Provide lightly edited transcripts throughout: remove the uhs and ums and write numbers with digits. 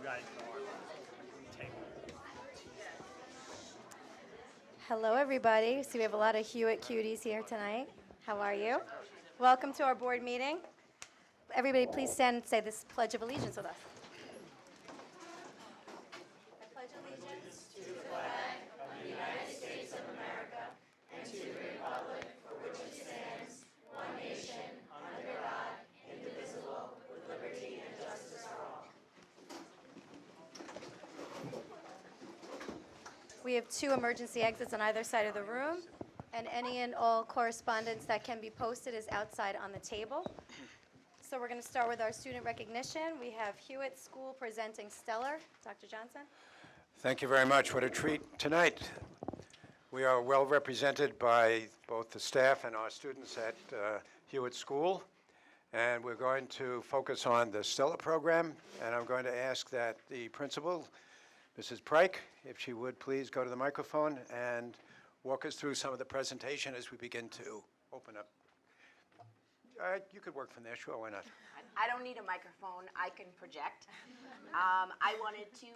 guys are table. Hello, everybody. So we have a lot of Hewitt cuties here tonight. How are you? Welcome to our board meeting. Everybody, please stand and say this Pledge of Allegiance with us. I pledge allegiance to the flag of the United States of America and to the republic for which it stands, one nation, under God, indivisible, with liberty and justice for all. We have 2 emergency exits on either side of the room, and any and all correspondence that can be posted is outside on the table. So we're going to start with our student recognition. We have Hewitt School presenting Stellar. Dr. Johnson? Thank you very much. What a treat tonight. We are well represented by both the staff and our students at Hewitt School, and we're going to focus on the Stellar program, and I'm going to ask that the principal, Mrs. Pryke, if she would please go to the microphone and walk us through some of the presentation as we begin to open up. You could work from there, sure, why not? I don't need a microphone, I can project. I wanted to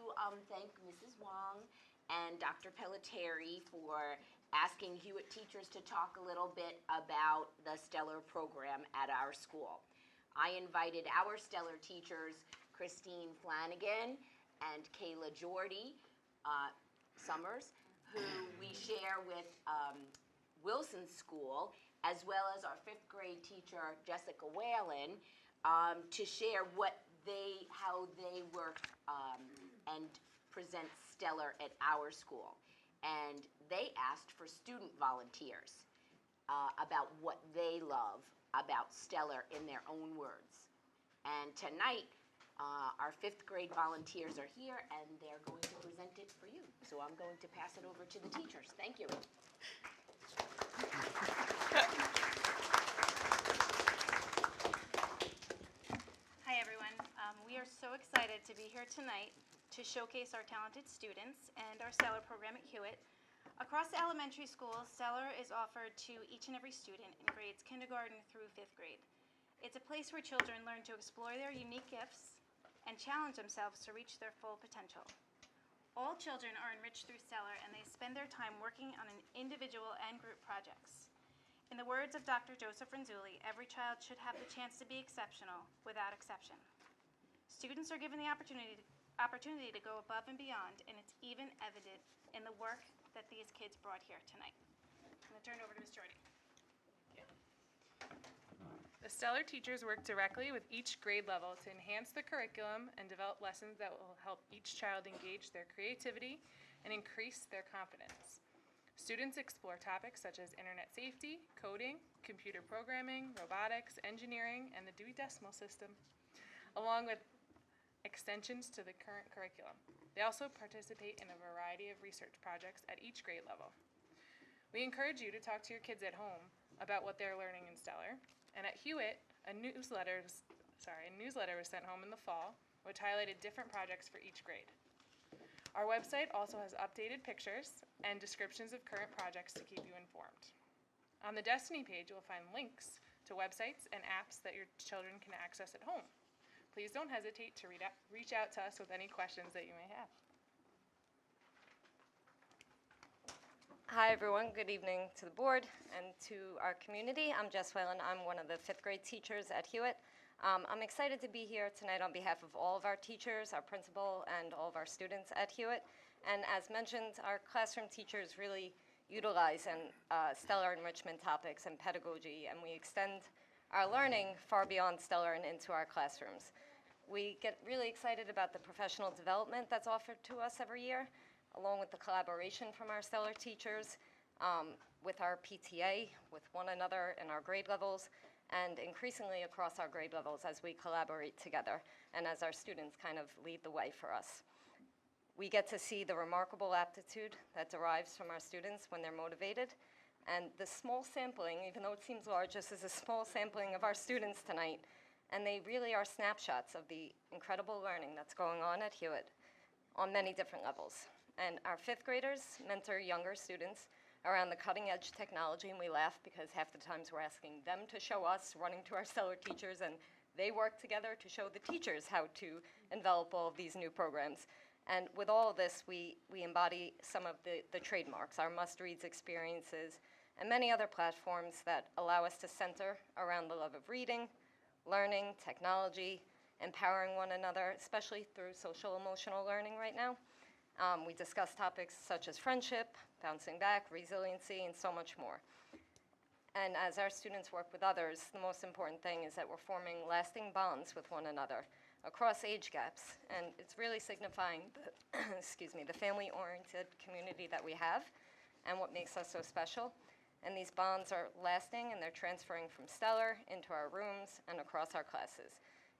thank Mrs. Wong and Dr. Pelletieri for asking Hewitt teachers to talk a little bit about the Stellar program at our school. I invited our Stellar teachers, Christine Flanagan and Kayla Jordy Summers, who we share with Wilson School, as well as our 5th grade teacher, Jessica Whalen, to share how they work and present Stellar at our school. And they asked for student volunteers about what they love about Stellar in their own words. And tonight, our 5th grade volunteers are here, and they're going to present it for you. So I'm going to pass it over to the teachers. Thank you. Hi, everyone. We are so excited to be here tonight to showcase our talented students and our Stellar program at Hewitt. Across the elementary schools, Stellar is offered to each and every student in grades kindergarten through 5th grade. It's a place where children learn to explore their unique gifts and challenge themselves to reach their full potential. All children are enriched through Stellar, and they spend their time working on individual and group projects. In the words of Dr. Joseph Renzulli, every child should have the chance to be exceptional without exception. Students are given the opportunity to go above and beyond, and it's even evident in the work that these kids brought here tonight. I'm going to turn it over to Ms. Jordy. The Stellar teachers work directly with each grade level to enhance the curriculum and develop lessons that will help each child engage their creativity and increase their confidence. Students explore topics such as internet safety, coding, computer programming, robotics, engineering, and the Dewey Decimal System, along with extensions to the current curriculum. They also participate in a variety of research projects at each grade level. We encourage you to talk to your kids at home about what they're learning in Stellar. And at Hewitt, a newsletter was sent home in the fall, which highlighted different projects for each grade. Our website also has updated pictures and descriptions of current projects to keep you informed. On the Destiny page, you will find links to websites and apps that your children can access at home. Please don't hesitate to reach out to us with any questions that you may have. Hi, everyone. Good evening to the board and to our community. I'm Jess Whalen. I'm one of the 5th grade teachers at Hewitt. I'm excited to be here tonight on behalf of all of our teachers, our principal, and all of our students at Hewitt. And as mentioned, our classroom teachers really utilize Stellar enrichment topics and pedagogy, and we extend our learning far beyond Stellar and into our classrooms. We get really excited about the professional development that's offered to us every year, along with the collaboration from our Stellar teachers, with our PTA, with one another in our grade levels, and increasingly across our grade levels as we collaborate together and as our students kind of lead the way for us. We get to see the remarkable aptitude that derives from our students when they're motivated, and the small sampling, even though it seems large, this is a small sampling of our students tonight, and they really are snapshots of the incredible learning that's going on at Hewitt on many different levels. And our 5th graders mentor younger students around the cutting edge technology, and we laugh because half the times we're asking them to show us, running to our Stellar teachers, and they work together to show the teachers how to envelop all of these new programs. And with all of this, we embody some of the trademarks, our must-reads experiences, and many other platforms that allow us to center around the love of reading, learning, technology, empowering one another, especially through social-emotional learning right now. We discuss topics such as friendship, bouncing back, resiliency, and so much more. And as our students work with others, the most important thing is that we're forming lasting bonds with one another across age gaps. And it's really signifying the, the family-oriented community that we have and what makes us so special. And these bonds are lasting, and they're transferring from Stellar into our rooms and across our classes.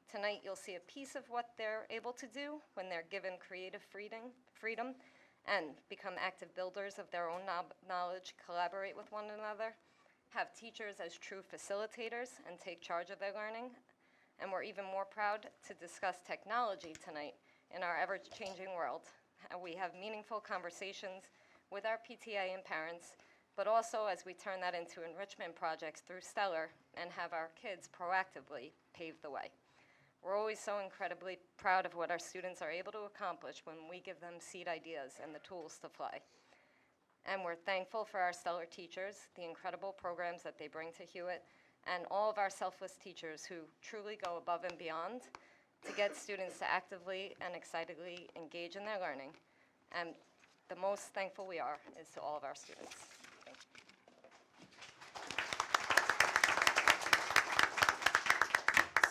Tonight, you'll see a piece of what they're able to do when they're given creative freedom and become active builders of their own knowledge, collaborate with one another, have teachers as true facilitators, and take charge of their learning. And we're even more proud to discuss technology tonight in our ever-changing world. We have meaningful conversations with our PTA and parents, but also as we turn that into enrichment projects through Stellar and have our kids proactively pave the way. We're always so incredibly proud of what our students are able to accomplish when we give them seed ideas and the tools to fly. And we're thankful for our Stellar teachers, the incredible programs that they bring to Hewitt, and all of our selfless teachers who truly go above and beyond to get students to actively and excitedly engage in their learning. And the most thankful we are is to all of our students. Thank you.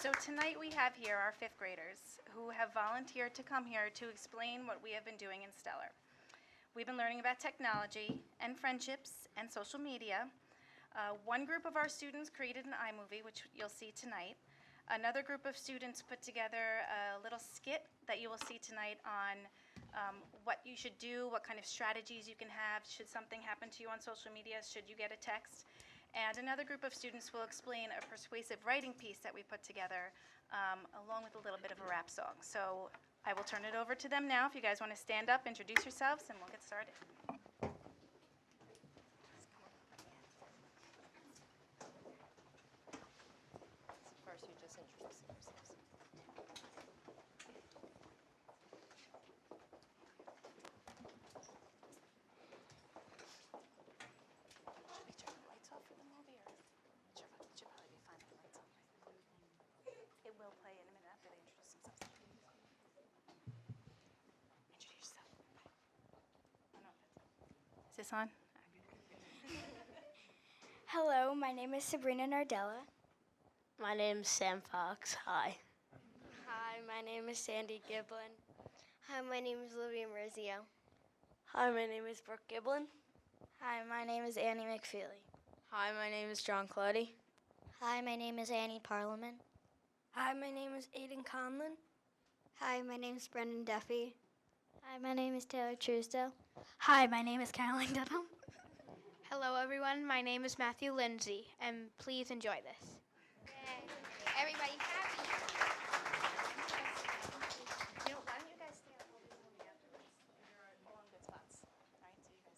So tonight we have here our fifth graders who have volunteered to come here to explain what we have been doing in Stellar. We've been learning about technology and friendships and social media. One group of our students created an iMovie, which you'll see tonight. Another group of students put together a little skit that you will see tonight on what you should do, what kind of strategies you can have should something happen to you on social media, should you get a text. And another group of students will explain a persuasive writing piece that we put together along with a little bit of a rap song. So I will turn it over to them now. If you guys want to stand up, introduce yourselves, and we'll get started. First, you just introduce yourselves. Should we turn the lights off for the movie, or should probably be fine with the lights on? It will play in a minute after they introduce themselves. Introduce yourself. Oh, no, is this on? Hello, my name is Sabrina Nardella. My name's Sam Fox. Hi. Hi, my name is Sandy Giblin. Hi, my name is Olivia Marizio. Hi, my name is Brooke Giblin. Hi, my name is Annie McFeely. Hi, my name is John Claudy. Hi, my name is Annie Parliament. Hi, my name is Aiden Conlon. Hi, my name is Brendan Duffy. Hi, my name is Taylor Truesdale. Hi, my name is Caroline Dunham. Hello, everyone. My name is Matthew Lindsay, and please enjoy this. Everybody happy. You know, why don't you guys stand up over the movie afterwards? You're all in good spots. All right, so you guys.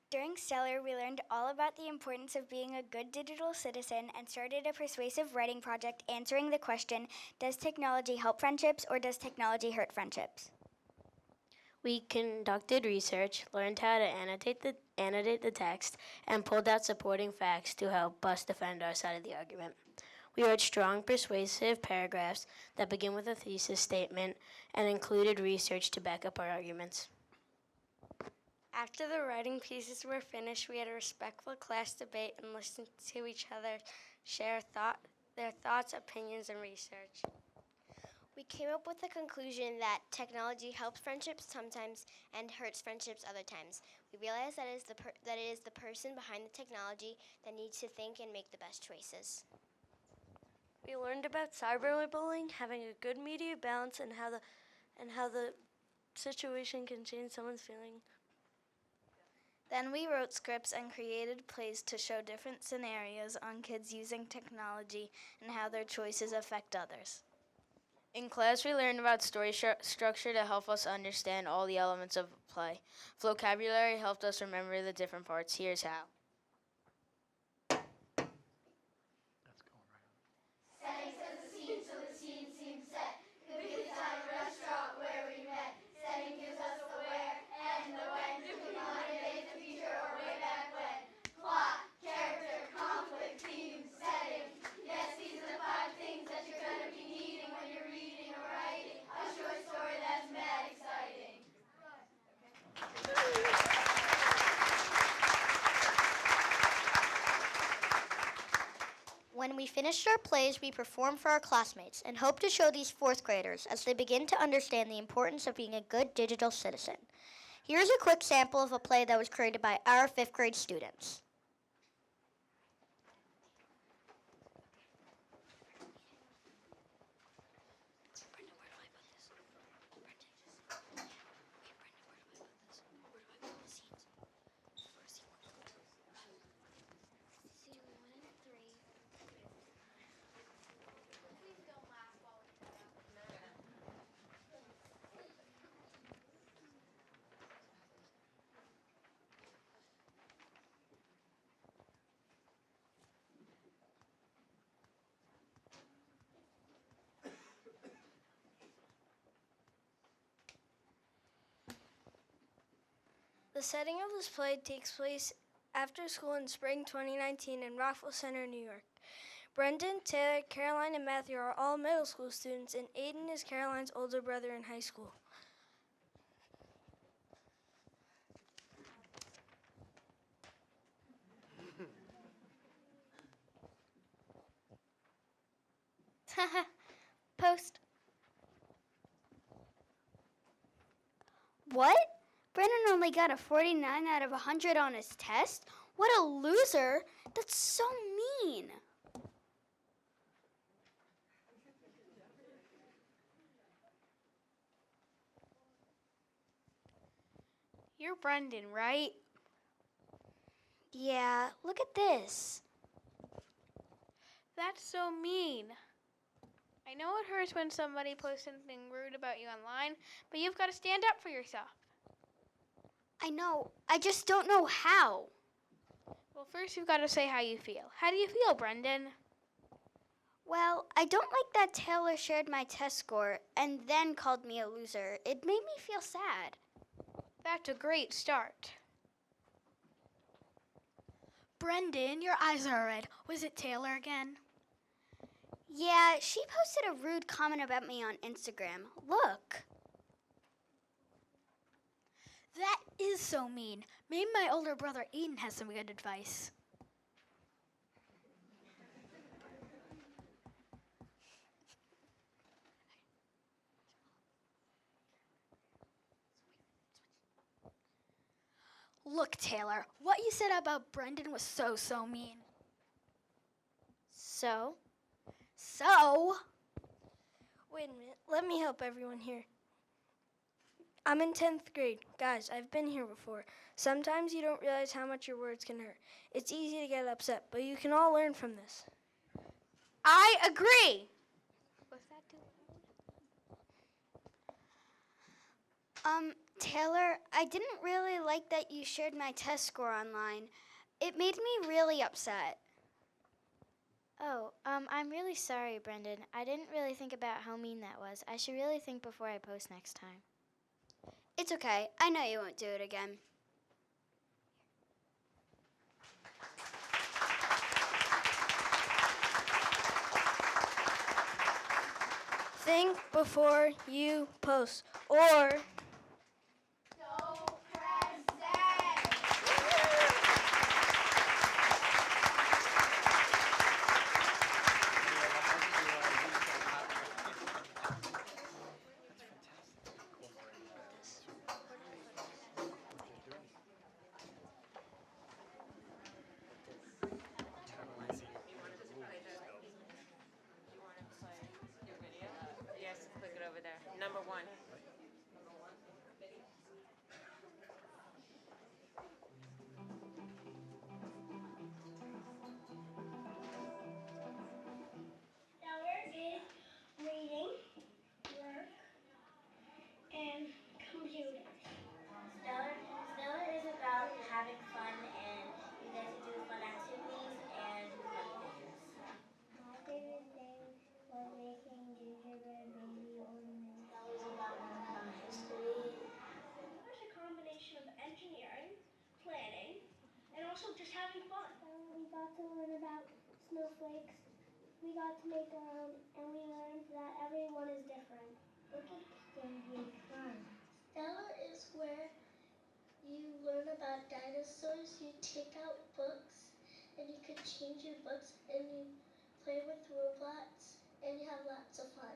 During Stellar, we learned all about the importance of being a good digital citizen and started a persuasive writing project answering the question, does technology help friendships or does technology hurt friendships? We conducted research, learned how to annotate the text, and pulled out supporting facts to help us defend our side of the argument. We wrote strong, persuasive paragraphs that begin with a thesis statement and included research to back up our arguments. After the writing pieces were finished, we had a respectful class debate and listened to each other share their thoughts, opinions, and research. We came up with the conclusion that technology helps friendships sometimes and hurts friendships other times. We realized that it is the person behind the technology that needs to think and make the best choices. We learned about cyberbullying, having a good media balance, and how the situation can change someone's feeling. Then we wrote scripts and created plays to show different scenarios on kids using technology and how their choices affect others. In class, we learned about story structure to help us understand all the elements of a play. Vocabulary helped us remember the different parts. Here's how. When we finished our plays, we performed for our classmates and hope to show these fourth graders as they begin to understand the importance of being a good digital citizen. Here's a quick sample of a play that was created by our fifth grade students. The setting of this play takes place after school in spring 2019 in Rockville Center, New York. Brendan, Taylor, Caroline, and Matthew are all middle school students, and Aiden is Caroline's older brother in high school. Post. What? Brennan only got a 49 out of 100 on his test? What a loser! That's so mean. You're Brendan, right? Yeah, look at this. That's so mean. I know it hurts when somebody posts something rude about you online, but you've got to stand up for yourself. I know, I just don't know how. Well, first you've got to say how you feel. How do you feel, Brendan? Well, I don't like that Taylor shared my test score and then called me a loser. It made me feel sad. That's a great start. Brendan, your eyes are red. Was it Taylor again? Yeah, she posted a rude comment about me on Instagram. Look. That is so mean. Maybe my older brother Aiden has some good advice. Look, Taylor, what you said about Brendan was so mean. So? Wait a minute, let me help everyone here. I'm in 10th grade. Guys, I've been here before. Sometimes you don't realize how much your words can hurt. It's easy to get upset, but you can all learn from this. I agree! Was that too loud? Taylor, I didn't really like that you shared my test score online. It made me really upset. Oh, I'm really sorry, Brendan. I didn't really think about how mean that was. I should really think before I post next time. It's okay. I know you won't do it again. Think before you post, or Number one. Number is reading we got to make our own, and we learned that everyone is different. Cookie candy is fun. Stellar is where you learn about dinosaurs, you take out books, and you can change your books, and you play with robots, and you have lots of fun.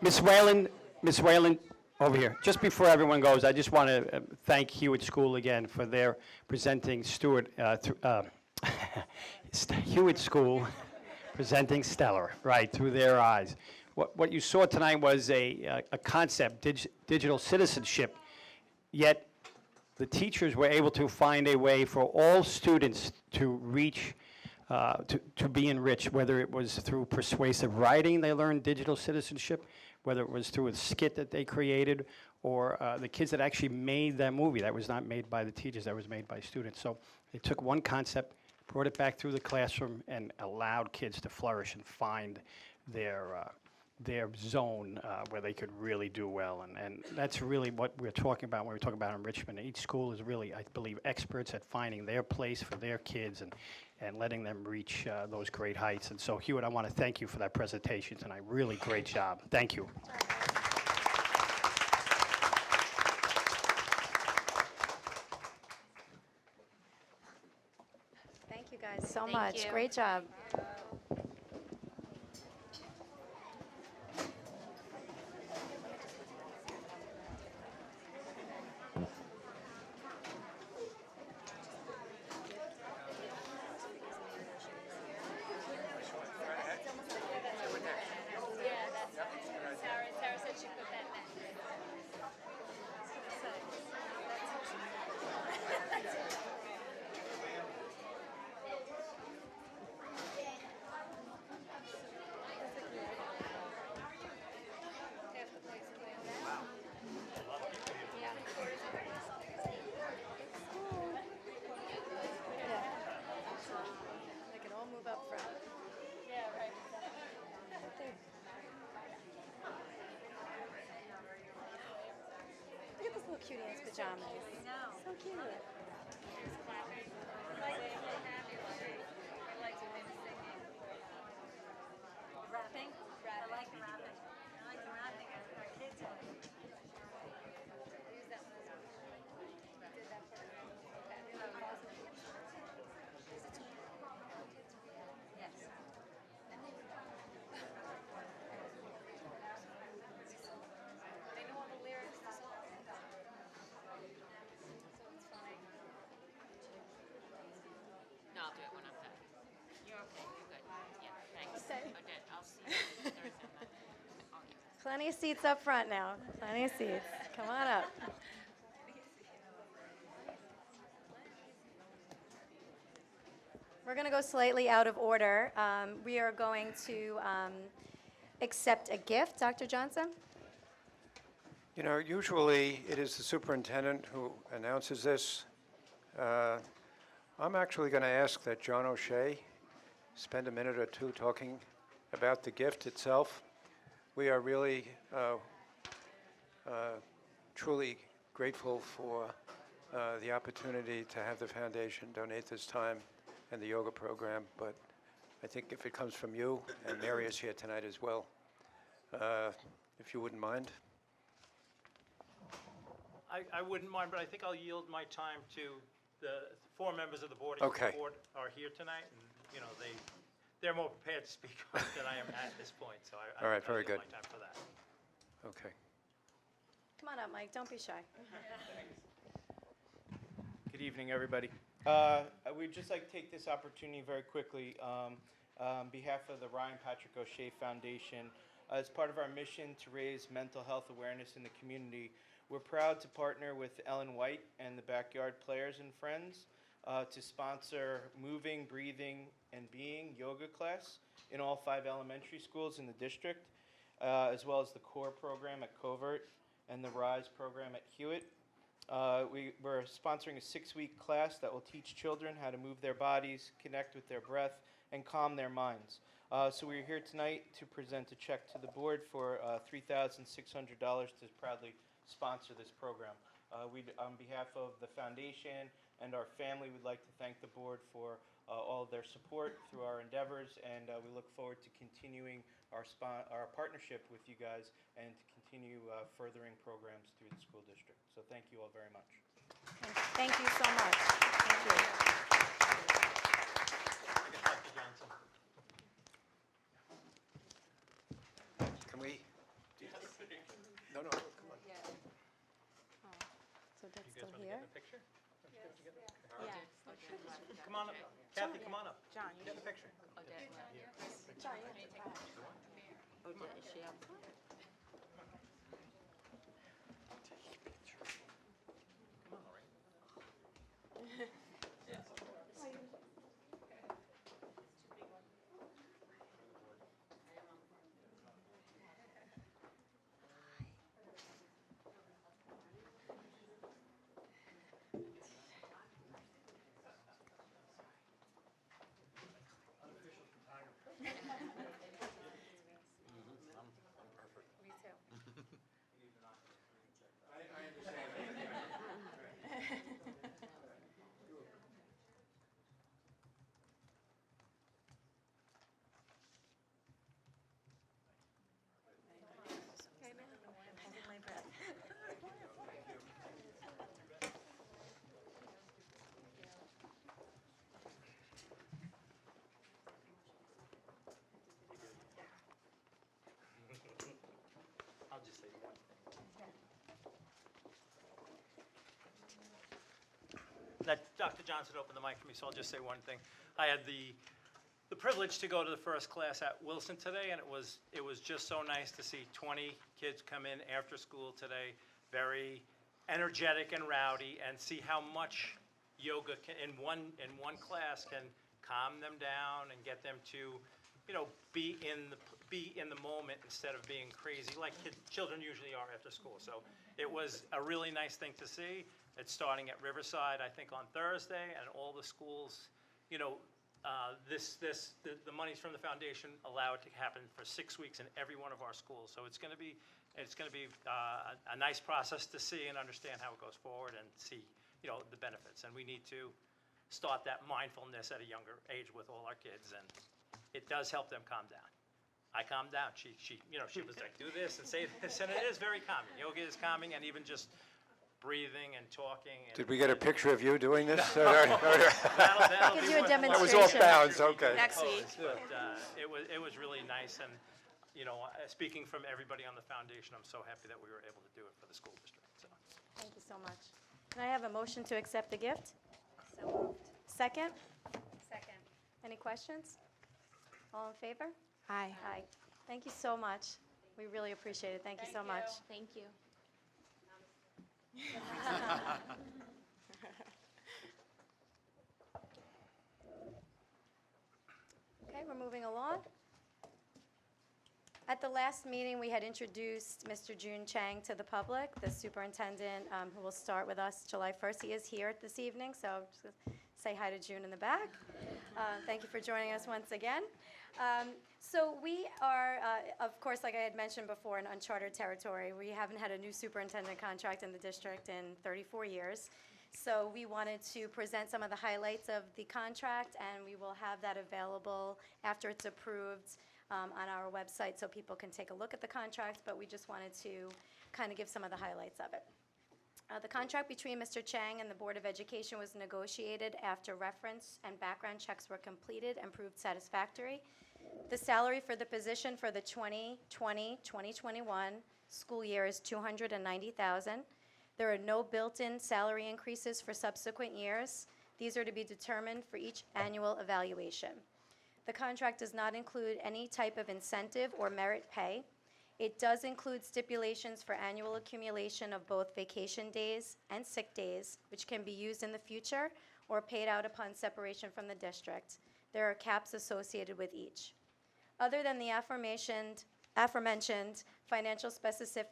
Ms. Whalen, over here. Just before everyone goes, I just want to thank Hewitt School again for their presenting Hewitt School presenting Stellar, right, through their eyes. What you saw tonight was a concept, digital citizenship, yet the teachers were able to find a way for all students to reach, to be enriched, whether it was through persuasive writing, they learned digital citizenship, whether it was through a skit that they created, or the kids that actually made that movie that was not made by the teachers, that was made by students. So they took one concept, brought it back through the classroom, and allowed kids to flourish and find their zone where they could really do well. And that's really what we're talking about when we talk about enrichment. Each school is really, I believe, experts at finding their place for their kids and letting them reach those great heights. And so, Hewitt, I want to thank you for that presentation tonight. Really great job. Thank you. Thank you guys so much. Great job. They can all move up front. Yeah, right. Look at this little cutie in his pajamas. So cute. Rapping? I like the rapping. I like the rapping. Our kids are. I use that one as well. Did that for Yes. They know all the lyrics to songs. So it's funny. No, I'll do it when I'm done. You're okay, you're good. Yeah, thanks. Okay. Okay, I'll see you Thursday. Plenty of seats up front now. Plenty of seats. Come on up. We're going to go slightly out of order. We are going to accept a gift. Dr. Johnson? You know, usually it is the superintendent who announces this. I'm actually going to ask that John O'Shea spend a minute or two talking about the gift itself. We are really truly grateful for the opportunity to have the foundation donate this time and the yoga program, but I think if it comes from you, and Mary is here tonight as well, if you wouldn't mind. I wouldn't mind, but I think I'll yield my time to the four members of the board. Okay. The board are here tonight, and you know they're more prepared to speak on it than I am at this point. So All right, very I'll yield good. my time for that. Okay. Come on up, Mike. Don't be shy. Good evening, everybody. We'd just like to take this opportunity very quickly on behalf of the Ryan Patrick O'Shea Foundation. As part of our mission to raise mental health awareness in the community, we're proud to partner with Ellen White and the Backyard Players and Friends to sponsor Moving, Breathing, and Being yoga class in all 5 elementary schools in the district, as well as the CORE program at Covert and the RISE program at Hewitt. We're sponsoring a 6-week class that will teach children how to move their bodies, connect with their breath, and calm their minds. So we're here tonight to present a check to the board for $3,600 to proudly sponsor this program. On behalf of the foundation and our family, we'd like to thank the board for all of their support through our endeavors, and we look forward to continuing our partnership with you guys and to continue furthering programs through the school district. So thank you all very much. Thank you so much. Thank you. Dr. Johnson. Can we? No, no, come on. So that's You guys still want to here. get in a picture? Yeah. Come on up. Kathy, come on up. John, Get in a picture. Odette, is she outside? Come on, Lorraine. Me too. I'll just say one thing. That Dr. Johnson opened the mic for me, so I'll just say one thing. I had the privilege to go to the first class at Wilson today, and it was just so nice to see 20 kids come in after school today, very energetic and rowdy, and see how much yoga can, in one class can calm them down and get them to, be in the moment instead of being crazy like children usually are after school. So it was a really nice thing to see. It's starting at Riverside, I think, on Thursday, and all the schools, the monies from the foundation allow it to happen for 6 weeks in every one of our schools. So it's going to be a nice process to see and understand how it goes forward and see, the benefits. And we need to start that mindfulness at a younger age with all our kids, and it does help them calm down. I calmed down. She was like, do this and say this, and it is very calming. Yoga is calming, and even just breathing and talking. And Did we get a picture of you doing this? That'll Gives be you a one- That was off demonstration. bounds, okay. Next week. But it was really nice, and speaking from everybody on the foundation, I'm so happy that we were able to do it for the school district. So. Thank you so much. Can I have a motion to accept the gift? So moved. Second? Second. Any questions? All in favor? Aye. Aye. Thank you so much. We really appreciate it. Thank you so much. Thank you. Okay, we're moving along. At the last meeting, we had introduced Mr. Jun Chang to the public, the superintendent who will start with us July 1st. He is here this evening, so just gonna say hi to June in the back. Thank you for joining us once again. So we are, of course, like I had mentioned before, in uncharted territory. We haven't had a new superintendent contract in the district in 34 years. So we wanted to present some of the highlights of the contract, and we will have that available after it's approved on our website so people can take a look at the contract, but we just wanted to kind of give some of the highlights of it. The contract between Mr. Chang and the Board of Education was negotiated after reference and background checks were completed and proved satisfactory. The salary for the position for the 2020-2021 school year is $290,000. There are no built-in salary increases for subsequent years. These are to be determined for each annual evaluation. The contract does not include any type of incentive or merit pay. It does include stipulations for annual accumulation of both vacation days and sick days, which can be used in the future or paid out upon separation from the district. There are caps associated with each. Other than the aforementioned financial specificity,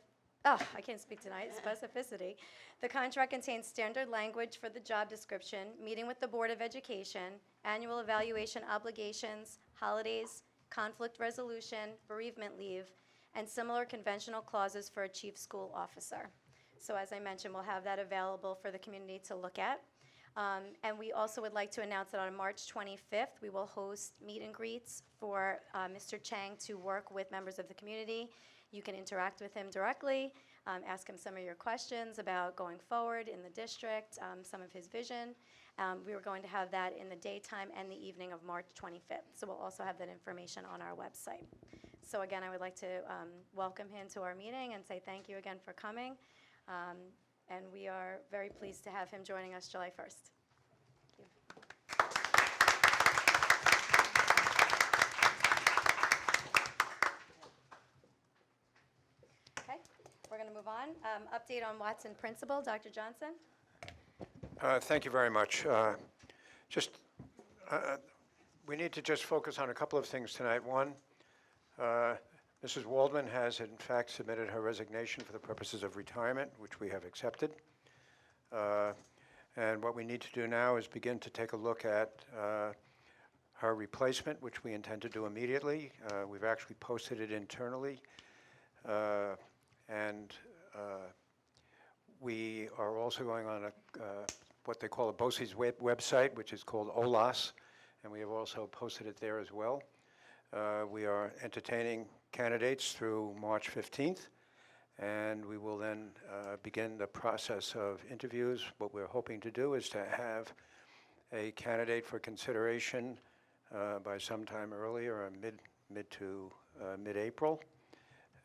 the contract contains standard language for the job description, meeting with the Board of Education, annual evaluation obligations, holidays, conflict resolution, bereavement leave, and similar conventional clauses for a chief school officer. So as I mentioned, we'll have that available for the community to look at. And we also would like to announce that on March 25th, we will host meet and greets for Mr. Chang to work with members of the community. You can interact with him directly, ask him some of your questions about going forward in the district, some of his vision. We were going to have that in the daytime and the evening of March 25th. So we'll also have that information on our website. So again, I would like to welcome him to our meeting and say thank you again for coming. And we are very pleased to have him joining us July 1st. Okay, we're going to move on. Update on Watson principal, Dr. Johnson. Thank you very much. We need to just focus on a couple of things tonight. One, Mrs. Waldman has in fact submitted her resignation for the purposes of retirement, which we have accepted. And what we need to do now is begin to take a look at her replacement, which we intend to do immediately. We've actually posted it internally. And we are also going on what they call a BOCES website, which is called OLAS, and we have also posted it there as well. We are entertaining candidates through March 15th, and we will then begin the process of interviews. What we're hoping to do is to have a candidate for consideration by sometime earlier, or mid to mid-April,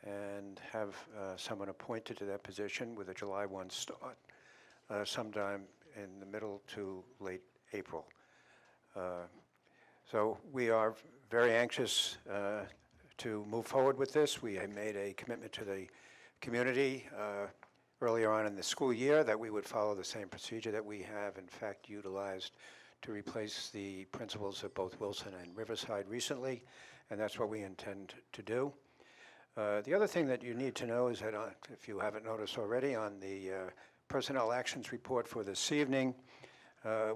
and have someone appointed to that position with a July 1 start sometime in the middle to late April. So we are very anxious to move forward with this. We have made a commitment to the community earlier on in the school year that we would follow the same procedure that we have in fact utilized to replace the principals of both Wilson and Riverside recently, and that's what we intend to do. The other thing that you need to know is that, if you haven't noticed already, on the Personnel Actions Report for this evening,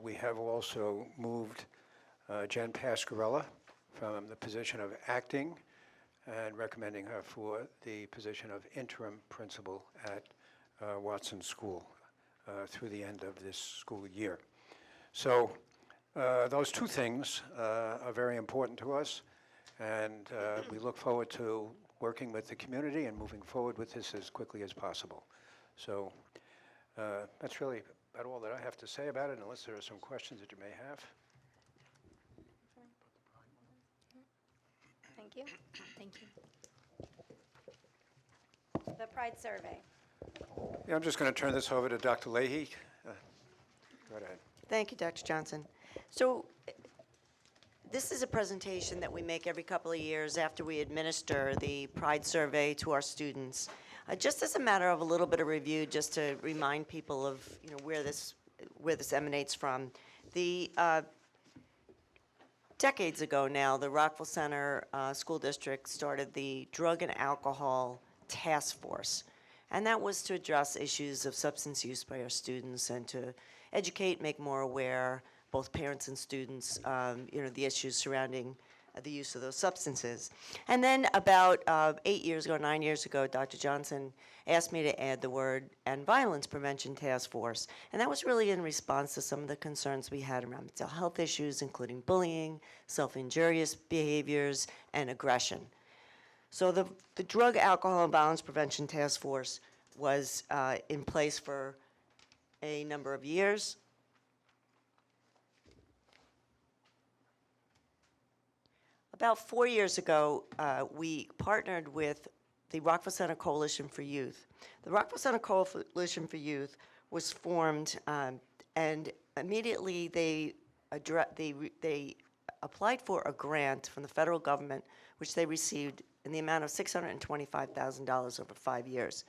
we have also moved Jen Pascarella from the position of acting and recommending her for the position of interim principal at Watson School through the end of this school year. So those two things are very important to us, and we look forward to working with the community and moving forward with this as quickly as possible. So that's really about all that I have to say about it, unless there are some questions that you may have. Thank you. Thank you. The Pride Survey. Yeah, I'm just going to turn this over to Dr. Leahy. Go ahead. Thank you, Dr. Johnson. So this is a presentation that we make every couple of years after we administer the Pride Survey to our students. Just as a matter of a little bit of review, just to remind people of where this emanates from. The decades ago now, the Rockville Center School District started the Drug and Alcohol Task Force, and that was to address issues of substance use by our students and to educate, make more aware, both parents and students, the issues surrounding the use of those substances. And then about 9 years ago, Dr. Johnson asked me to add the word and Violence Prevention Task Force. And that was really in response to some of the concerns we had around mental health issues, including bullying, self-injurious behaviors, and aggression. So the Drug, Alcohol, and Violence Prevention Task Force was in place for a number of years. About 4 years ago, we partnered with the Rockville Center Coalition for Youth. The Rockville Center Coalition for Youth was formed, and immediately they applied for a grant from the federal government, which they received in the amount of $625,000 over 5 years.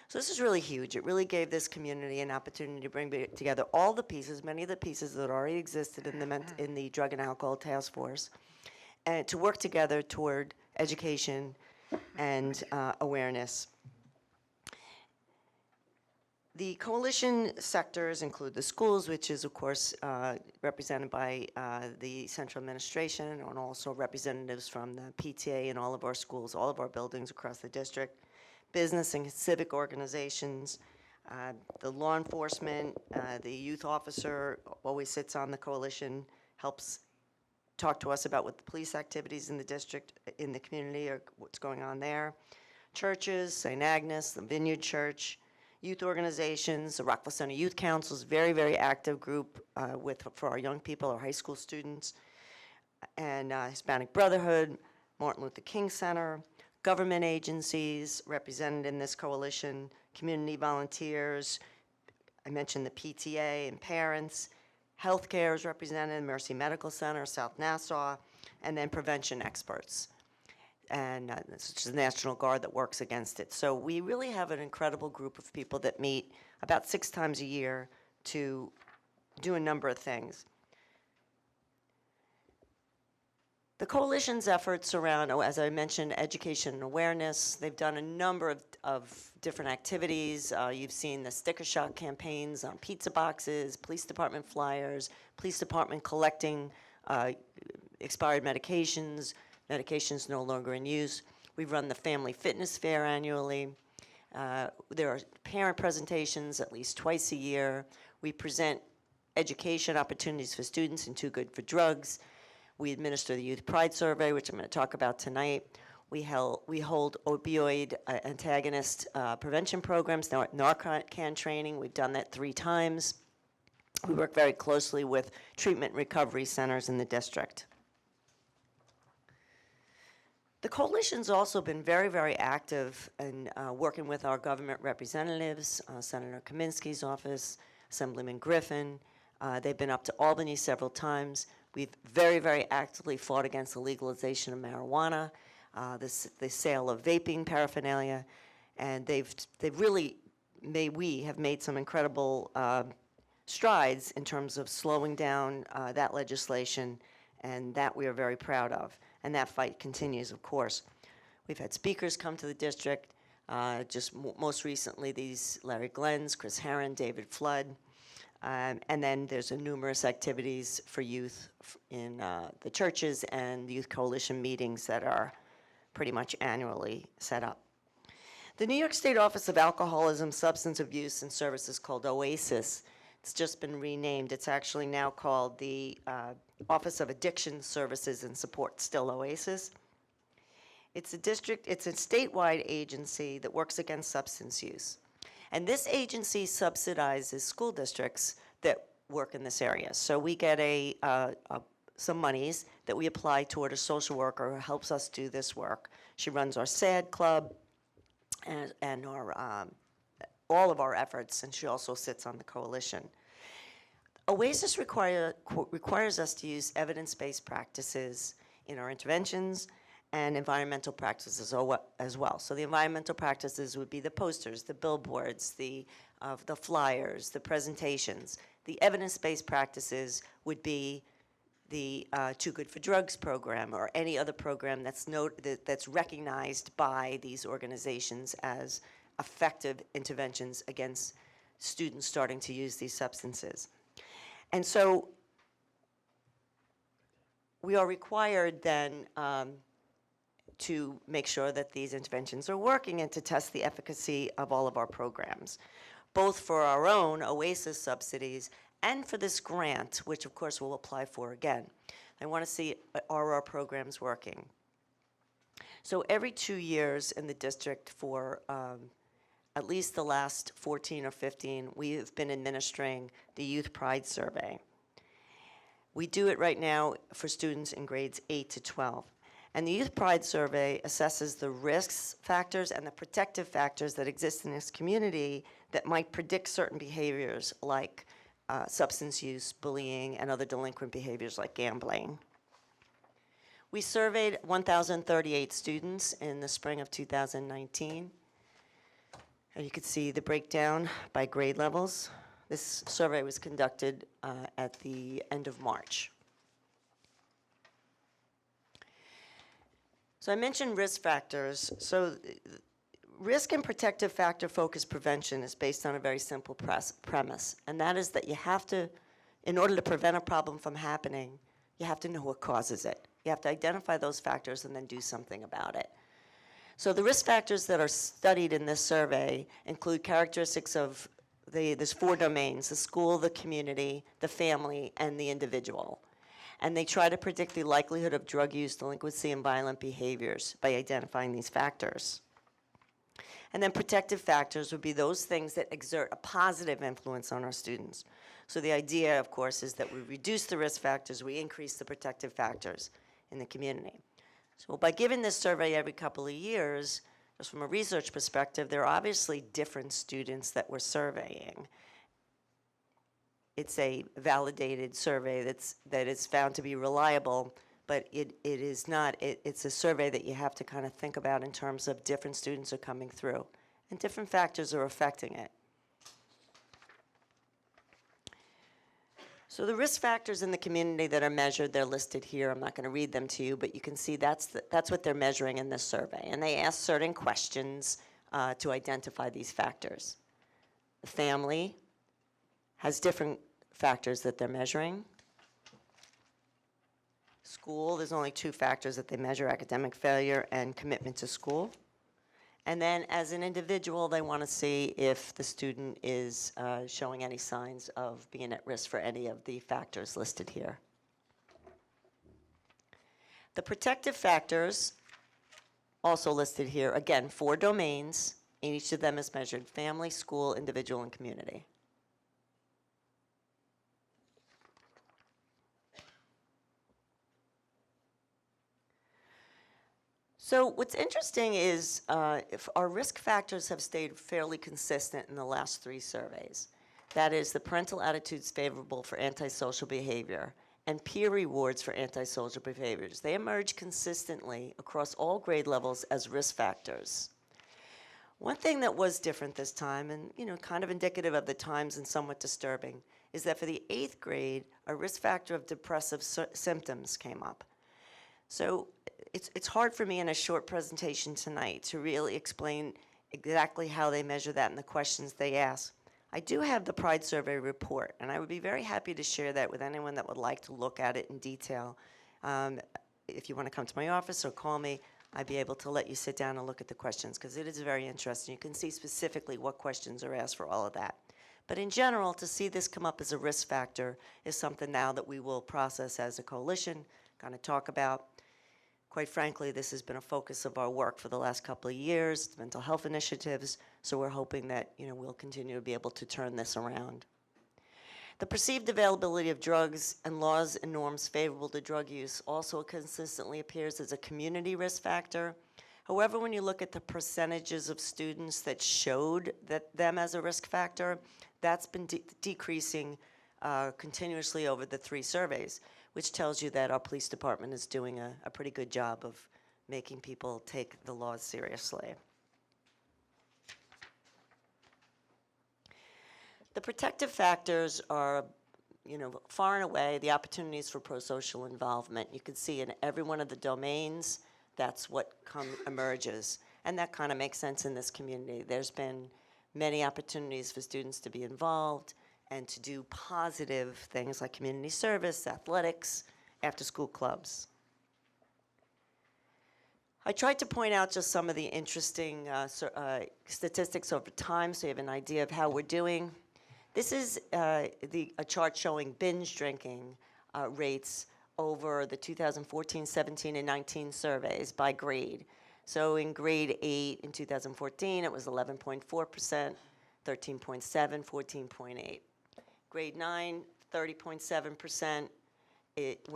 So this is really huge. It really gave this community an opportunity to bring together all the pieces, many of the pieces that already existed in the Drug and Alcohol Task Force, and to work together toward education and awareness. The coalition sectors include the schools, which is, of course, represented by the central administration, and also representatives from the PTA in all of our schools, all of our buildings across the district, business and civic organizations, the law enforcement, the youth officer always sits on the coalition, helps talk to us about what the police activities in the district, in the community, or what's going on there. Churches, St. Agnes, the Vineyard Church, youth organizations, the Rockville Center Youth Council is a very, very active group for our young people, our high school students, and Hispanic Brotherhood, Martin Luther King Center, government agencies represented in this coalition, community volunteers, I mentioned the PTA and parents, healthcare is represented, Mercy Medical Center, South Nassau, and then prevention experts, and such as the National Guard that works against it. So we really have an incredible group of people that meet about 6 times a year to do a number of things. The coalition's efforts around, as I mentioned, education and awareness, they've done a number of different activities. You've seen the sticker shock campaigns on pizza boxes, police department flyers, police department collecting expired medications no longer in use. We've run the Family Fitness Fair annually. There are parent presentations at least twice a year. We present education opportunities for students in Too Good for Drugs. We administer the Youth Pride Survey, which I'm going to talk about tonight. We hold opioid antagonist prevention programs, Narcan training. We've done that 3 times. We work very closely with treatment and recovery centers in the district. The coalition's also been very, very active in working with our government representatives, Senator Kaminsky's office, Assemblyman Griffin. They've been up to Albany several times. We've very, very actively fought against the legalization of marijuana, the sale of vaping paraphernalia, and we have made some incredible strides in terms of slowing down that legislation, and that we are very proud of. And that fight continues, of course. We've had speakers come to the district, most recently these Larry Glenns, Chris Herron, David Flood. And then there's numerous activities for youth in the churches and the Youth Coalition meetings that are pretty much annually set up. The New York State Office of Alcoholism, Substance Abuse and Services, called OASIS, it's just been renamed. It's actually now called the Office of Addiction Services and Support, still OASIS. It's a statewide agency that works against substance use. And this agency subsidizes school districts that work in this area. So we get some monies that we apply toward a social worker who helps us do this work. She runs our SAD club and all of our efforts, and she also sits on the coalition. OASIS requires us to use evidence-based practices in our interventions and environmental practices as well. So the environmental practices would be the posters, the billboards, the flyers, the presentations. The evidence-based practices would be the Too Good for Drugs program or any other program that's recognized by these organizations as effective interventions against students starting to use these substances. And so we are required then to make sure that these interventions are working and to test the efficacy of all of our programs, both for our own OASIS subsidies and for this grant, which of course we'll apply for again. I want to see, are our programs working? So every 2 years in the district for at least the last 14 or 15, we have been administering the Youth Pride Survey. We do it right now for students in grades 8 to 12. And the Youth Pride Survey assesses the risks factors and the protective factors that exist in this community that might predict certain behaviors like substance use, bullying, and other delinquent behaviors like gambling. We surveyed 1,038 students in the spring of 2019. And you can see the breakdown by grade levels. This survey was conducted at the end of March. So I mentioned risk factors. So risk and protective factor focused prevention is based on a very simple premise, and that is that you have to, in order to prevent a problem from happening, you have to know what causes it. You have to identify those factors and then do something about it. So the risk factors that are studied in this survey include characteristics of there's 4 domains: the school, the community, the family, and the individual. And they try to predict the likelihood of drug use, delinquency, and violent behaviors by identifying these factors. And then protective factors would be those things that exert a positive influence on our students. So the idea, of course, is that we reduce the risk factors, we increase the protective factors in the community. So by giving this survey every couple of years, just from a research perspective, there are obviously different students that we're surveying. It's a validated survey that is found to be reliable, but it is not, it's a survey that you have to kind of think about in terms of different students are coming through, and different factors are affecting it. So the risk factors in the community that are measured, they're listed here. I'm not going to read them to you, but you can see that's what they're measuring in this survey. And they ask certain questions to identify these factors. The family has different factors that they're measuring. School, there's only 2 factors that they measure: academic failure and commitment to school. And then as an individual, they want to see if the student is showing any signs of being at risk for any of the factors listed here. The protective factors, also listed here, again, 4 domains, and each of them is measured: family, school, individual, and community. So what's interesting is if our risk factors have stayed fairly consistent in the last 3 surveys. That is, the parental attitudes favorable for antisocial behavior and peer rewards for antisocial behaviors. They emerge consistently across all grade levels as risk factors. One thing that was different this time, and kind of indicative of the times and somewhat disturbing, is that for the 8th grade, a risk factor of depressive symptoms came up. So it's hard for me in a short presentation tonight to really explain exactly how they measure that and the questions they ask. I do have the Pride Survey report, and I would be very happy to share that with anyone that would like to look at it in detail. If you want to come to my office or call me, I'd be able to let you sit down and look at the questions, because it is very interesting. You can see specifically what questions are asked for all of that. But in general, to see this come up as a risk factor is something now that we will process as a coalition, kind of talk about. Quite frankly, this has been a focus of our work for the last couple of years, mental health initiatives, so we're hoping that we'll continue to be able to turn this around. The perceived availability of drugs and laws and norms favorable to drug use also consistently appears as a community risk factor. However, when you look at the percentages of students that showed them as a risk factor, that's been decreasing continuously over the 3 surveys, which tells you that our police department is doing a pretty good job of making people take the laws seriously. The protective factors are, far and away the opportunities for pro-social involvement. You can see in every one of the domains, that's what emerges. And that kind of makes sense in this community. There's been many opportunities for students to be involved and to do positive things like community service, athletics, after-school clubs. I tried to point out just some of the interesting statistics over time so you have an idea of how we're doing. This is a chart showing binge drinking rates over the 2014, 17, and 19 surveys by grade. So in grade 8 in 2014, it was 11.4%, 13.7, 14.8. Grade 9, 30.7%. It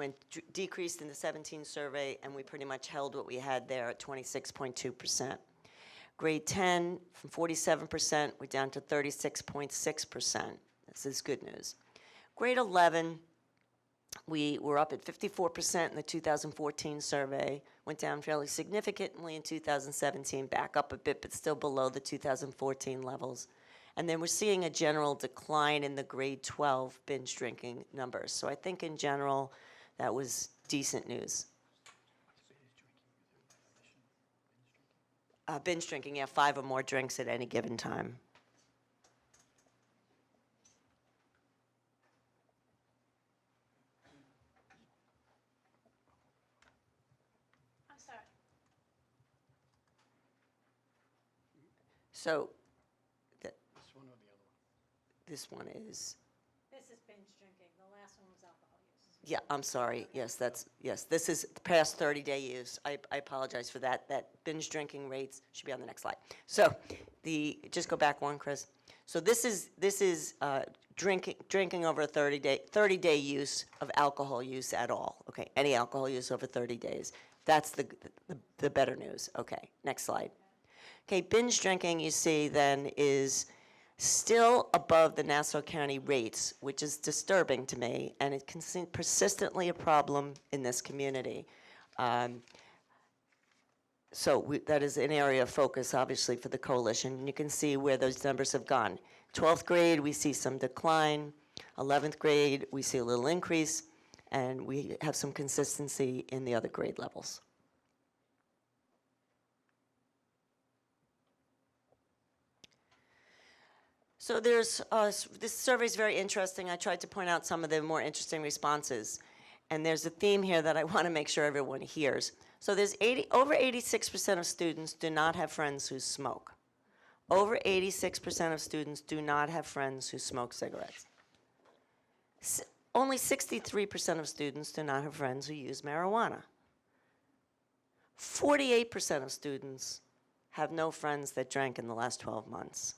decreased in the 17 survey, and we pretty much held what we had there at 26.2%. Grade 10, from 47%, we're down to 36.6%. This is good news. Grade 11, we were up at 54% in the 2014 survey, went down fairly significantly in 2017, back up a bit, but still below the 2014 levels. And then we're seeing a general decline in the grade 12 binge drinking numbers. So I think in general, that was decent news. Binge drinking, yeah, 5 or more drinks at any given time. I'm sorry. So This one or the other one? this one is, This is binge drinking. The last one was alcohol use. yeah, I'm sorry. Yes, this is past 30-day use. I apologize for that. That binge drinking rates should be on the next slide. So just go back one, Chris. So this is drinking over a 30-day use of alcohol use at all. Okay, any alcohol use over 30 days. That's the better news. Okay, next slide. Okay, binge drinking, you see, then, is still above the Nassau County rates, which is disturbing to me, and it can persistently a problem in this community. So that is an area of focus, obviously, for the coalition. And you can see where those numbers have gone. 12th grade, we see some decline. 11th grade, we see a little increase. And we have some consistency in the other grade levels. So there's, this survey is very interesting. I tried to point out some of the more interesting responses. And there's a theme here that I want to make sure everyone hears. So there's over 86% of students do not have friends who smoke. Over 86% of students do not have friends who smoke cigarettes. Only 63% of students do not have friends who use marijuana. 48% of students have no friends that drank in the last 12 months.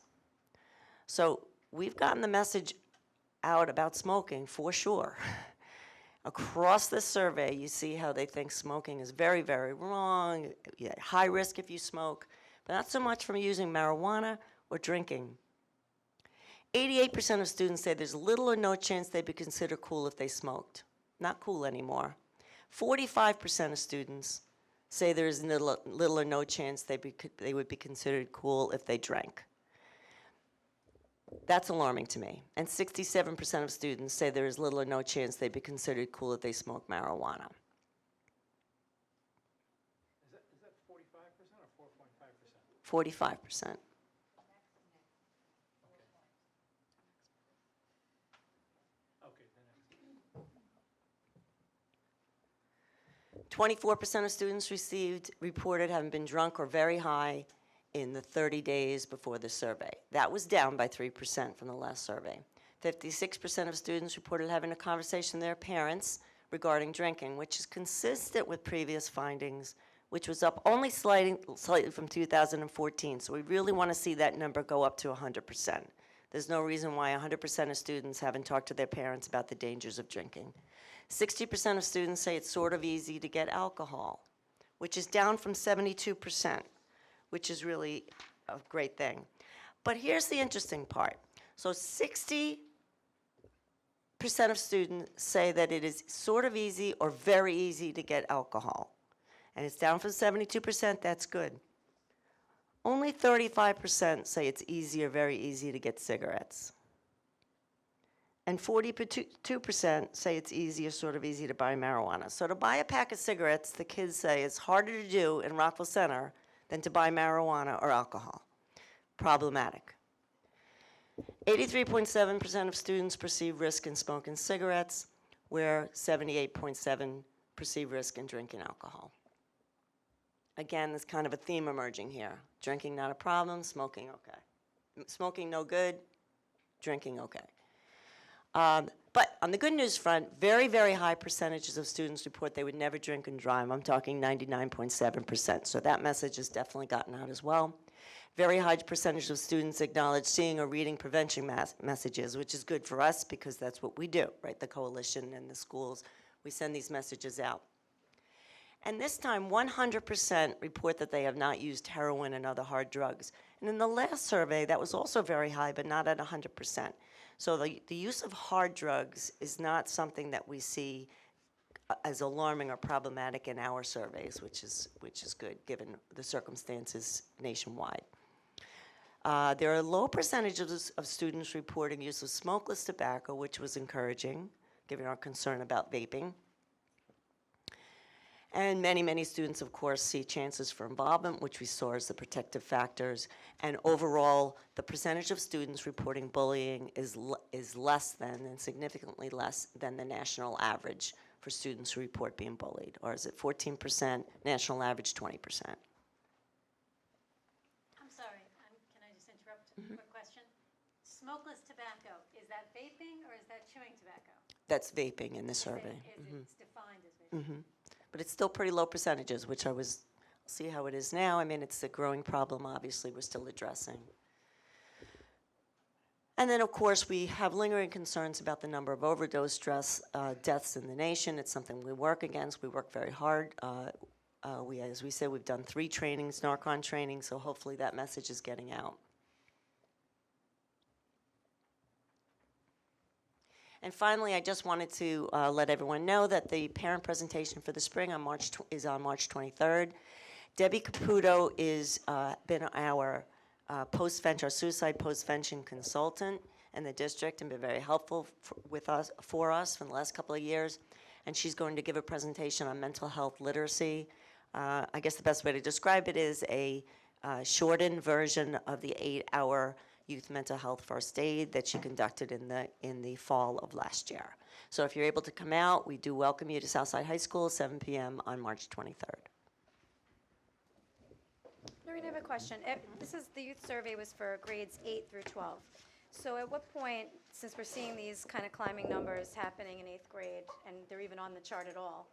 So we've gotten the message out about smoking for sure. Across this survey, you see how they think smoking is very, very wrong, high risk if you smoke, but not so much from using marijuana or drinking. 88% of students say there's little or no chance they'd be considered cool if they smoked. Not cool anymore. 45% of students say there's little or no chance they would be considered cool if they drank. That's alarming to me. And 67% of students say there is little or no chance they'd be considered cool if they smoke marijuana. Is that 45% or 4.5%? 45%. 24% of students reported having been drunk or very high in the 30 days before the survey. That was down by 3% from the last survey. 56% of students reported having a conversation with their parents regarding drinking, which is consistent with previous findings, which was up only slightly from 2014. So we really want to see that number go up to 100%. There's no reason why 100% of students haven't talked to their parents about the dangers of drinking. 60% of students say it's sort of easy to get alcohol, which is down from 72%, which is really a great thing. But here's the interesting part. So 60% of students say that it is sort of easy or very easy to get alcohol. And it's down from 72%, that's good. Only 35% say it's easy or very easy to get cigarettes. And 42% say it's easy or sort of easy to buy marijuana. So to buy a pack of cigarettes, the kids say it's harder to do in Rockville Center than to buy marijuana or alcohol. Problematic. 83.7% of students perceive risk in smoking cigarettes, where 78.7% perceive risk in drinking alcohol. Again, there's kind of a theme emerging here. Drinking not a problem, smoking okay. Smoking no good, drinking okay. But on the good news front, very, very high percentages of students report they would never drink and drive. I'm talking 99.7%. So that message has definitely gotten out as well. Very high percentage of students acknowledge seeing or reading prevention messages, which is good for us because that's what we do, right? The coalition and the schools, we send these messages out. And this time, 100% report that they have not used heroin and other hard drugs. And in the last survey, that was also very high, but not at 100%. So the use of hard drugs is not something that we see as alarming or problematic in our surveys, which is good given the circumstances nationwide. There are low percentages of students reporting use of smokeless tobacco, which was encouraging, given our concern about vaping. And many, many students, of course, see chances for involvement, which we saw as the protective factors. And overall, the percentage of students reporting bullying is less than, and significantly less than the national average for students who report being bullied. Or is it 14%, national average 20%? I'm sorry, can I just interrupt a quick question? Smokeless tobacco, is that vaping or is that chewing tobacco? That's vaping in the survey. It's defined as vaping. But it's still pretty low percentages, which see how it is now. I mean, it's a growing problem, obviously, we're still addressing. And then, of course, we have lingering concerns about the number of overdose deaths in the nation. It's something we work against. We work very hard As we said, we've done 3 trainings, Narcan training, so hopefully that message is getting out. And finally, I just wanted to let everyone know that the parent presentation for the spring is on March 23rd. Debbie Caputo is been our our suicide postvention consultant in the district and been very helpful for us for the last couple of years. And she's going to give a presentation on mental health literacy. I guess the best way to describe it is a shortened version of the 8-hour youth mental health first aid that she conducted in the fall of last year. So if you're able to come out, we do welcome you to Southside High School, 7 p.m. on March 23rd. Noreen, I have a question. The youth survey was for grades 8 through 12. So at what point, since we're seeing these kind of climbing numbers happening in 8th grade, and they're even on the chart at all,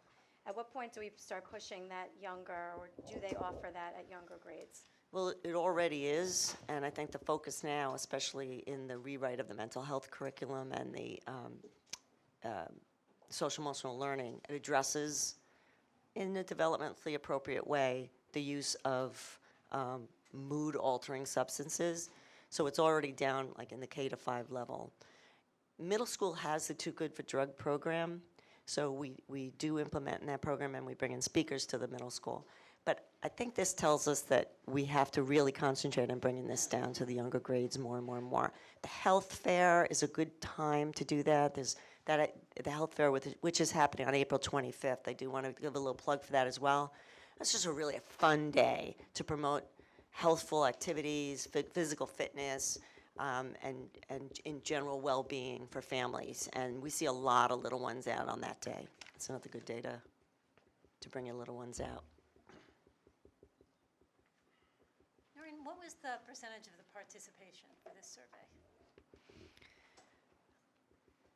at what point do we start pushing that younger, or do they offer that at younger grades? Well, it already is, and I think the focus now, especially in the rewrite of the mental health curriculum and the social emotional learning, it addresses, in a developmentally appropriate way, the use of mood-altering substances. So it's already down, like in the K-5 level. Middle school has the Too Good for Drug program, so we do implement in that program, and we bring in speakers to the middle school. But I think this tells us that we have to really concentrate on bringing this down to the younger grades more and more and more. The health fair is a good time to do that. There's the health fair, which is happening on April 25th. I do want to give a little plug for that as well. It's just a fun day to promote healthful activities, physical fitness, and in general well-being for families. And we see a lot of little ones out on that day. It's another good day to bring your little ones out. Noreen, what was the percentage of the participation for this survey?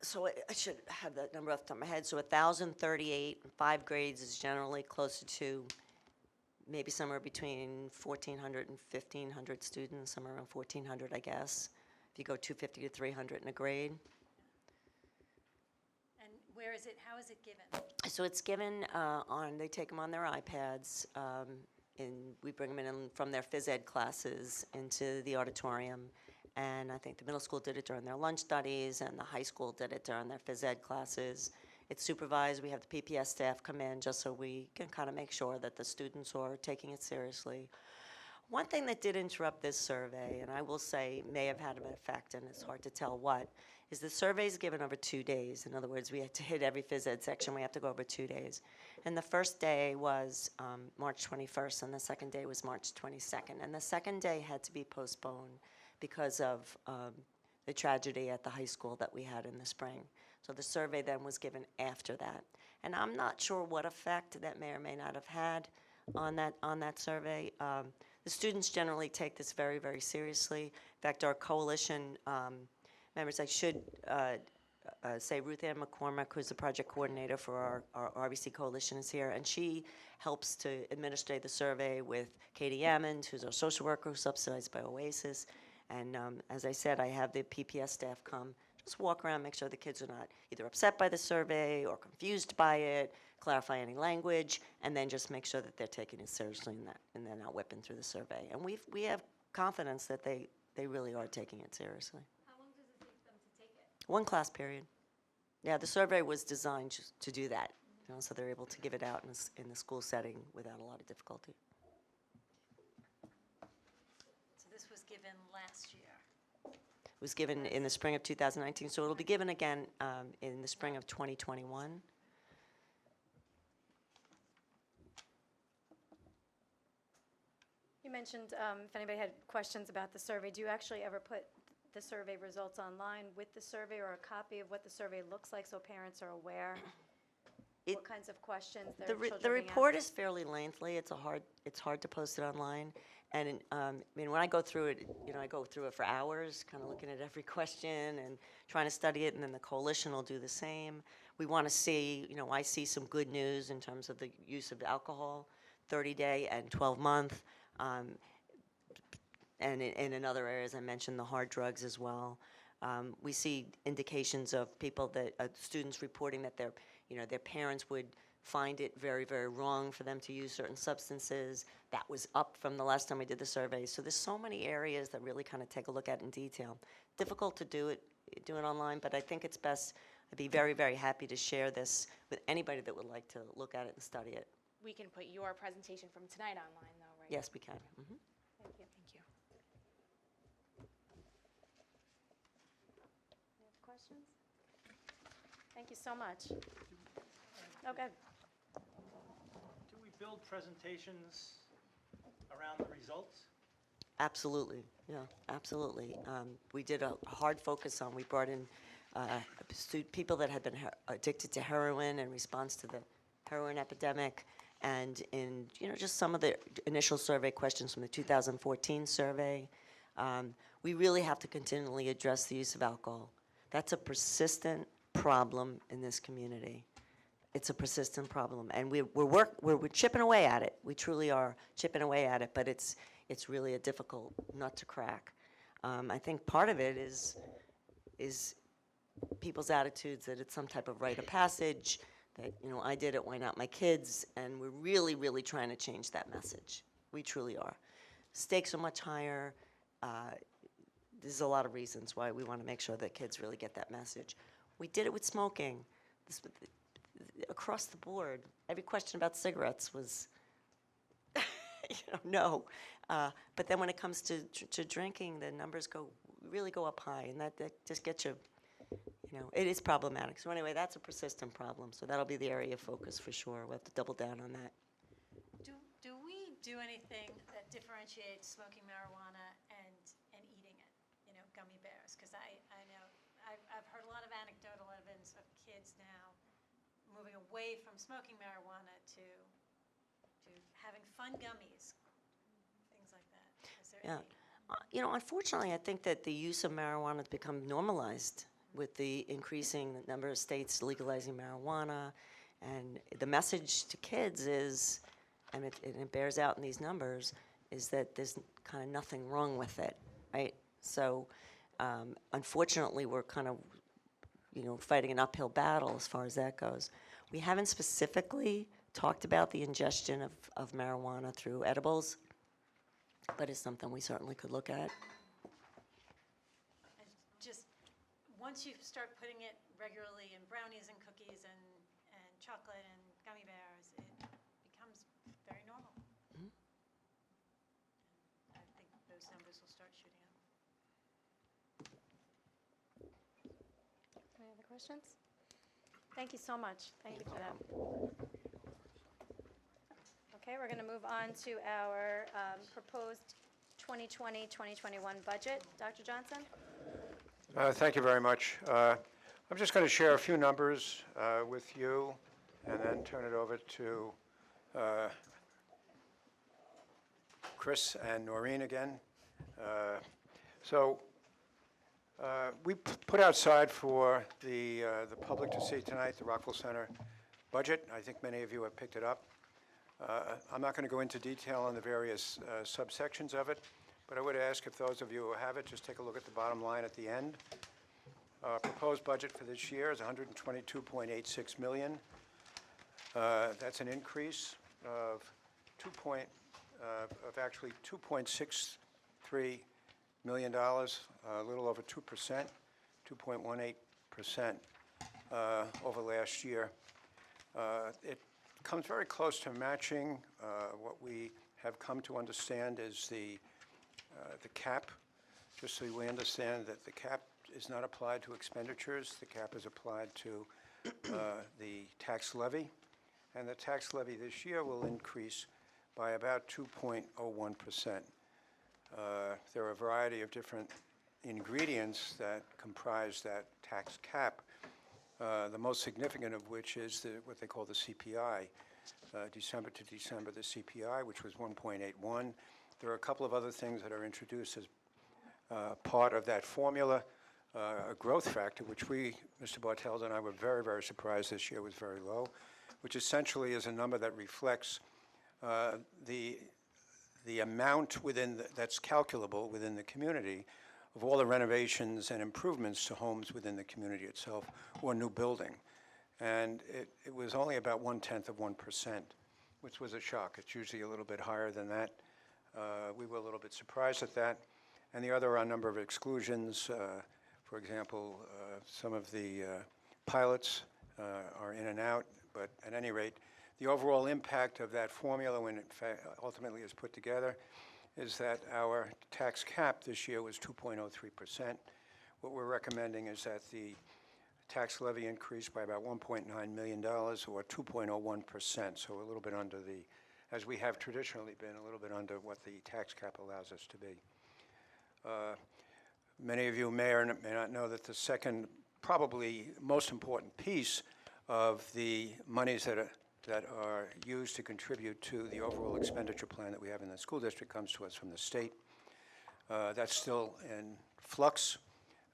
So I should have that number off the top of my head. So 1,038 in 5 grades is generally closer to maybe somewhere between 1,400 and 1,500 students, somewhere around 1,400, I guess, if you go 250 to 300 in a grade. And where is it, how is it given? So it's given they take them on their iPads, and we bring them in from their phys ed classes into the auditorium. And I think the middle school did it during their lunch studies, and the high school did it during their phys ed classes. It's supervised. We have the PPS staff come in just so we can kind of make sure that the students are taking it seriously. One thing that did interrupt this survey, and I will say may have had an effect, and it's hard to tell what, is the survey is given over 2 days. In other words, we had to hit every phys ed section. We have to go over 2 days. And the first day was March 21st, and the second day was March 22nd. And the second day had to be postponed because of the tragedy at the high school that we had in the spring. So the survey then was given after that. And I'm not sure what effect that may or may not have had on that survey. The students generally take this very, very seriously. In fact, our coalition members, I should say Ruth Ann McCormick, who's the project coordinator for our RBC coalition, is here, and she helps to administrate the survey with Katie Ammond, who's our social worker, who's subsidized by Oasis. And as I said, I have the PPS staff come, just walk around, make sure the kids are not either upset by the survey or confused by it, clarify any language, and then just make sure that they're taking it seriously and they're not whipping through the survey. And we have confidence that they really are taking it seriously. How long does it take them to take it? 1 class period. Yeah, the survey was designed just to do that, so they're able to give it out in the school setting without a lot of difficulty. So this was given last year. It was given in the spring of 2019, so it'll be given again in the spring of 2021. You mentioned if anybody had questions about the survey, do you actually ever put the survey results online with the survey or a copy of what the survey looks like so parents are aware what kinds of questions their children The being report asked? is fairly lengthy. It's hard to post it online. And I mean, when I go through it, I go through it for hours, kind of looking at every question and trying to study it, and then the coalition will do the same. We want to see, I see some good news in terms of the use of alcohol, 30-day and 12-month. And in other areas, I mentioned the hard drugs as well. We see indications of people students reporting that their parents would find it very, very wrong for them to use certain substances. That was up from the last time we did the survey. So there's so many areas that really kind of take a look at in detail. Difficult to do it online, but I think it's best. I'd be very, very happy to share this with anybody that would like to look at it and study it. We can put your presentation from tonight online, though, right? Yes, we can. Mhm. Thank you. Thank you. Any other questions? Thank you so much. Oh, good. Do we build presentations around the results? Absolutely, yeah, absolutely. We did a hard focus on, we brought in people that had been addicted to heroin in response to the heroin epidemic, and in, just some of the initial survey questions from the 2014 survey. We really have to continually address the use of alcohol. That's a persistent problem in this community. It's a persistent problem, and we're chipping away at it. We truly are chipping away at it, but it's really a difficult nut to crack. I think part of it is people's attitudes that it's some type of rite of passage, that, I did it, why not my kids? And we're really, really trying to change that message. We truly are. Stakes are much higher. There's a lot of reasons why we want to make sure that kids really get that message. We did it with smoking. Across the board, every question about cigarettes was, no. But then when it comes to drinking, the numbers really go up high, and that just gets you, it is problematic. So anyway, that's a persistent problem. So that'll be the area of focus for sure. We'll have to double down on that. Do we do anything that differentiates smoking marijuana and eating it? Gummy bears, because I know I've heard a lot of anecdotal evidence of kids now moving away from smoking marijuana to having fun gummies, things like that. Is there any? Unfortunately, I think that the use of marijuana has become normalized with the increasing number of states legalizing marijuana. And the message to kids is, and it bears out in these numbers, is that there's kind of nothing wrong with it, right? So unfortunately, we're kind of, fighting an uphill battle as far as that goes. We haven't specifically talked about the ingestion of marijuana through edibles, but it's something we certainly could look at. And just once you start putting it regularly in brownies and cookies and chocolate and gummy bears, it becomes very normal. Mm-hmm. I think those numbers will start shooting up. Any other questions? Thank you so much. Thank you for that. Okay, we're going to move on to our proposed 2020-2021 budget. Dr. Johnson? Thank you very much. I'm just going to share a few numbers with you and then turn it over to Chris and Noreen again. We put outside for the public to see tonight the Rockville Center budget. I think many of you have picked it up. I'm not going to go into detail on the various subsections of it, but I would ask if those of you who have it, just take a look at the bottom line at the end. Proposed budget for this year is $122.86 million. That's an increase of actually $2.63 million, a little over 2%, 2.18% over last year. It comes very close to matching what we have come to understand is the cap. Just so we understand that the cap is not applied to expenditures. The cap is applied to the tax levy. And the tax levy this year will increase by about 2.01%. There are a variety of different ingredients that comprise that tax cap, the most significant of which is what they call the CPI. December to December, the CPI, which was 1.81. There are a couple of other things that are introduced as part of that formula. A growth factor, which Mr. Bartels and I were very, very surprised this year was very low, which essentially is a number that reflects the amount that's calculable within the community of all the renovations and improvements to homes within the community itself or new building. and it was only about 1/10%, which was a shock. It's usually a little bit higher than that. We were a little bit surprised at that. And the other are a number of exclusions. For example, some of the pilots are in and out, but at any rate, the overall impact of that formula when it ultimately is put together is that our tax cap this year was 2.03%. What we're recommending is that the tax levy increase by about $1.9 million, or 2.01%, so a little bit under the, as we have traditionally been, a little bit under what the tax cap allows us to be. Many of you may or may not know that the second, probably most important piece of the monies that are used to contribute to the overall expenditure plan that we have in the school district comes to us from the state. That's still in flux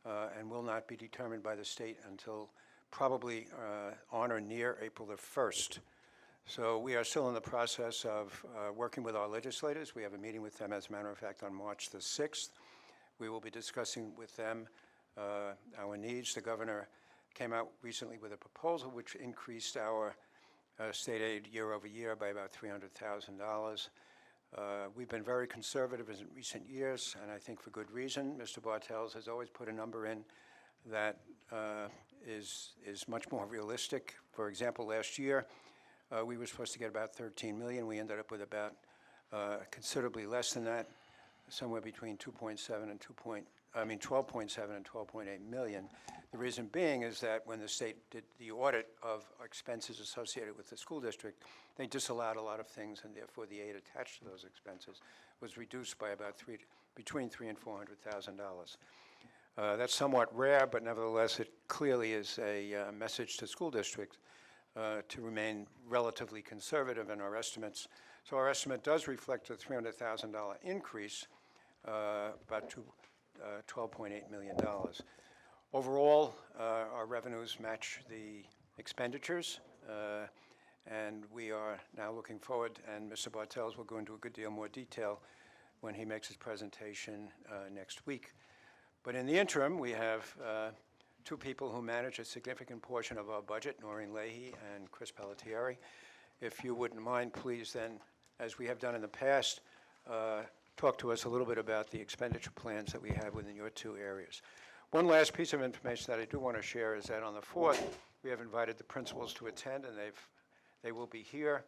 and will not be determined by the state until probably on or near April the 1st. So we are still in the process of working with our legislators. We have a meeting with them, as a matter of fact, on March the 6th. We will be discussing with them our needs. The governor came out recently with a proposal which increased our state aid year over year by about $300,000. We've been very conservative in recent years, and I think for good reason. Mr. Bartels has always put a number in that is much more realistic. For example, last year, we were supposed to get about $13 million. We ended up with about considerably less than that, somewhere between 12.7 and 12.8 million. The reason being is that when the state did the audit of expenses associated with the school district, they disallowed a lot of things, and therefore the aid attached to those expenses was reduced by about between $300,000 and $400,000. That's somewhat rare, but nevertheless, it clearly is a message to school districts to remain relatively conservative in our estimates. So our estimate does reflect a $300,000 increase, about to $12.8 million. Overall, our revenues match the expenditures, and we are now looking forward, and Mr. Bartels will go into a good deal more detail when he makes his presentation next week. But in the interim, we have two people who manage a significant portion of our budget, Noreen Leahy and Chris Pelletieri. If you wouldn't mind, please then, as we have done in the past, talk to us a little bit about the expenditure plans that we have within your two areas. One last piece of information that I do want to share is that on the 4th, we have invited the principals to attend, and they will be here.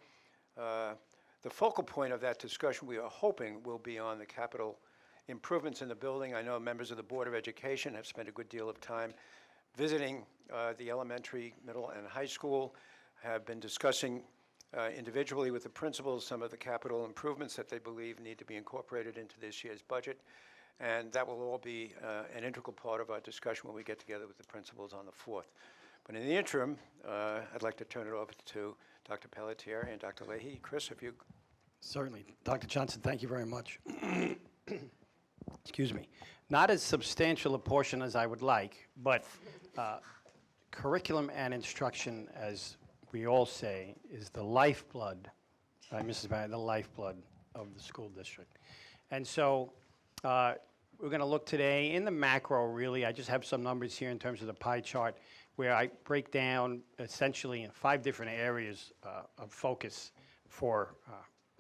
The focal point of that discussion, we are hoping, will be on the capital improvements in the building. I know members of the Board of Education have spent a good deal of time visiting the elementary, middle, and high school, have been discussing individually with the principals some of the capital improvements that they believe need to be incorporated into this year's budget. And that will all be an integral part of our discussion when we get together with the principals on the 4th. But in the interim, I'd like to turn it over to Dr. Pelletieri and Dr. Leahy. Chris, if you... Certainly. Dr. Johnson, thank you very much. Excuse me. Not as substantial a portion as I would like, but curriculum and instruction, as we all say, is the lifeblood, Mrs. Barry, the lifeblood of the school district. And so we're going to look today in the macro, really. I just have some numbers here in terms of the pie chart where I break down essentially in 5 different areas of focus for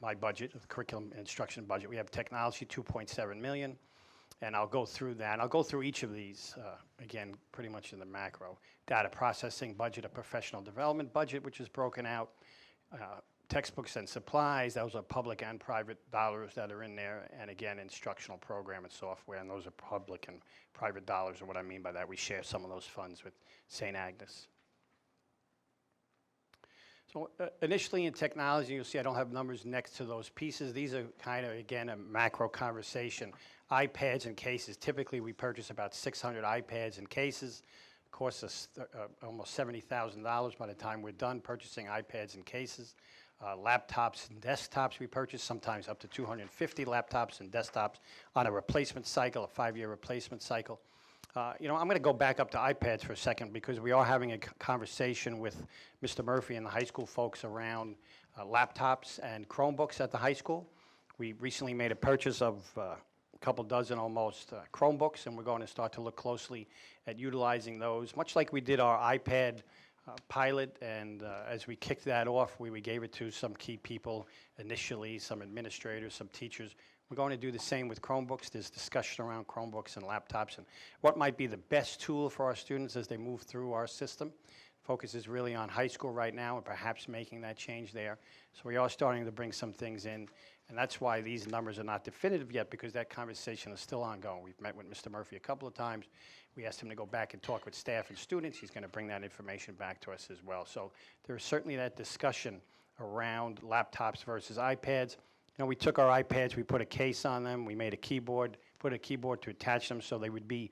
my budget, the curriculum and instruction budget. We have technology, $2.7 million, and I'll go through that. I'll go through each of these, again, pretty much in the macro. Data processing budget, a professional development budget, which is broken out. Textbooks and supplies, those are public and private dollars that are in there. And again, instructional program and software, and those are public and private dollars. And what I mean by that, we share some of those funds with St. Agnes. So initially in technology, you'll see I don't have numbers next to those pieces. These are kind of, again, a macro conversation. iPads and cases. Typically, we purchase about 600 iPads and cases. It costs us almost $70,000 by the time we're done purchasing iPads and cases. Laptops and desktops we purchase, sometimes up to 250 laptops and desktops on a replacement cycle, a 5-year replacement cycle. I'm going to go back up to iPads for a second because we are having a conversation with Mr. Murphy and the high school folks around laptops and Chromebooks at the high school. We recently made a purchase of a couple dozen almost Chromebooks, and we're going to start to look closely at utilizing those, much like we did our iPad pilot, and as we kicked that off, we gave it to some key people initially, some administrators, some teachers. We're going to do the same with Chromebooks. There's discussion around Chromebooks and laptops and what might be the best tool for our students as they move through our system. Focus is really on high school right now and perhaps making that change there. So we are starting to bring some things in, and that's why these numbers are not definitive yet, because that conversation is still ongoing. We've met with Mr. Murphy a couple of times. We asked him to go back and talk with staff and students. He's going to bring that information back to us as well. So there's certainly that discussion around laptops versus iPads. You know, we took our iPads, we put a case on them, we made a keyboard, put a keyboard to attach them so they would be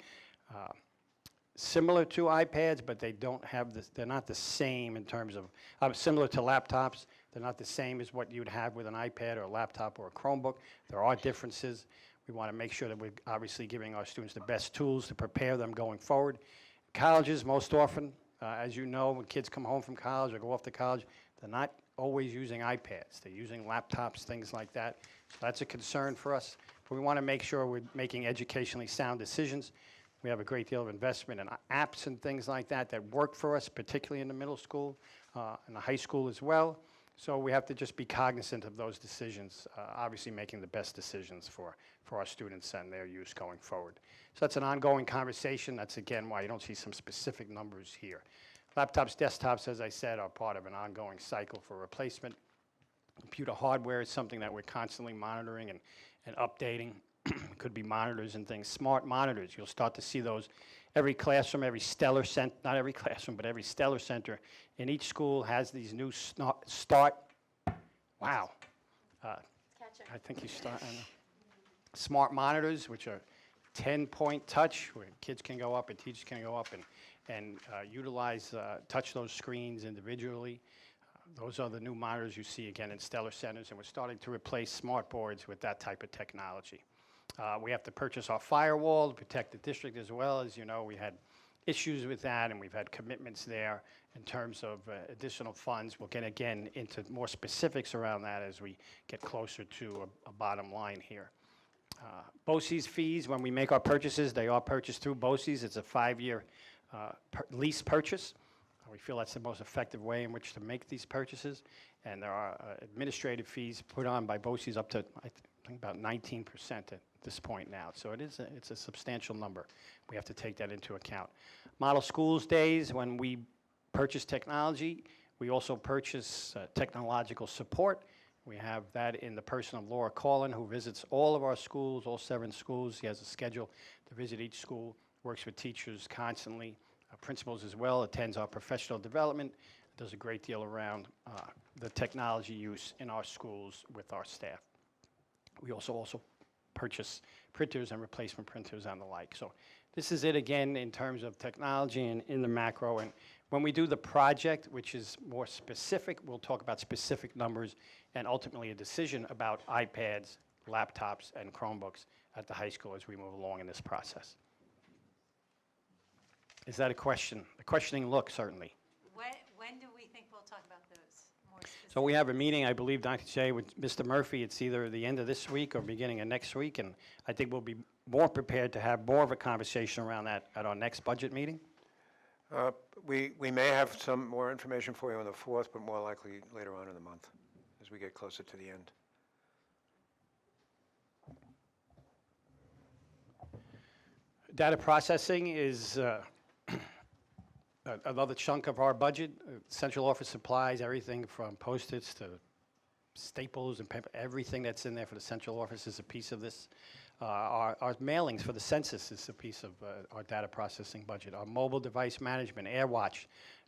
similar to iPads, but they don't have this, they're not the same in terms of, similar to laptops. They're not the same as what you'd have with an iPad or a laptop or a Chromebook. There are differences. We want to make sure that we're obviously giving our students the best tools to prepare them going forward. Colleges, most often, as you know, when kids come home from college or go off to college, they're not always using iPads. They're using laptops, things like that. So that's a concern for us. But we want to make sure we're making educationally sound decisions. We have a great deal of investment in apps and things like that that work for us, particularly in the middle school and the high school as well. So we have to just be cognizant of those decisions, obviously making the best decisions for our students and their use going forward. So that's an ongoing conversation. That's, again, why you don't see some specific numbers here. Laptops, desktops, as I said, are part of an ongoing cycle for replacement. Computer hardware is something that we're constantly monitoring and updating. Could be monitors and things, smart monitors. You'll start to see those. Every classroom, every Stellar Center, not every classroom, but every Stellar Center in each school has these new start. Wow. I think you start. Smart monitors, which are 10-point touch, where kids can go up and teachers can go up and utilize, touch those screens individually. Those are the new monitors you see again in Stellar Centers, and we're starting to replace smart boards with that type of technology. We have to purchase our firewall to protect the district as well. As you know, we had issues with that, and we've had commitments there in terms of additional funds. We'll get, again, into more specifics around that as we get closer to a bottom line here. BOCES fees, when we make our purchases, they are purchased through BOCES. It's a 5-year lease purchase. We feel that's the most effective way in which to make these purchases. And there are administrative fees put on by BOCES up to, I think, about 19% at this point now. So it's a substantial number. We have to take that into account. Model schools days, when we purchase technology, we also purchase technological support. We have that in the person of Laura Collin, who visits all of our schools, all 7 schools. He has a schedule to visit each school, works with teachers constantly, principals as well, attends our professional development, does a great deal around the technology use in our schools with our staff. We also purchase printers and replacement printers and the like. So this is it again in terms of technology and in the macro. And when we do the project, which is more specific, we'll talk about specific numbers and ultimately a decision about iPads, laptops, and Chromebooks at the high school as we move along in this process. Is that a question? A questioning look, certainly. When do we think we'll talk about those more specifically? So we have a meeting, I believe, Dr. J, with Mr. Murphy. It's either the end of this week or beginning of next week, and I think we'll be more prepared to have more of a conversation around that at our next budget meeting. We may have some more information for you on the 4th, but more likely later on in the month as we get closer to the end. Data processing is another chunk of our budget. Central office supplies, everything from Post-its to staples and paper, everything that's in there for the central office is a piece of this. Our mailings for the census is a piece of our data processing budget. Our mobile device management, AirWatch,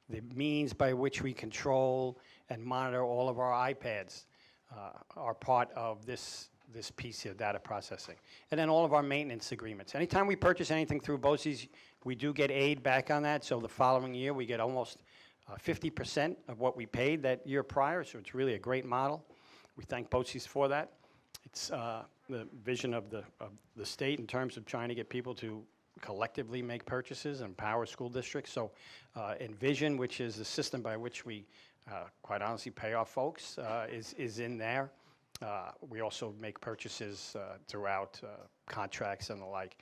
the means by which we control and monitor all of our iPads are part of this piece of data processing. And then all of our maintenance agreements. Anytime we purchase anything through BOCES, we do get aid back on that. So the following year, we get almost 50% of what we paid that year prior. So it's really a great model. We thank BOCES for that. It's the vision of the state in terms of trying to get people to collectively make purchases and empower school districts. So Envision, which is the system by which we quite honestly pay our folks, is in there. We also make purchases throughout contracts and the like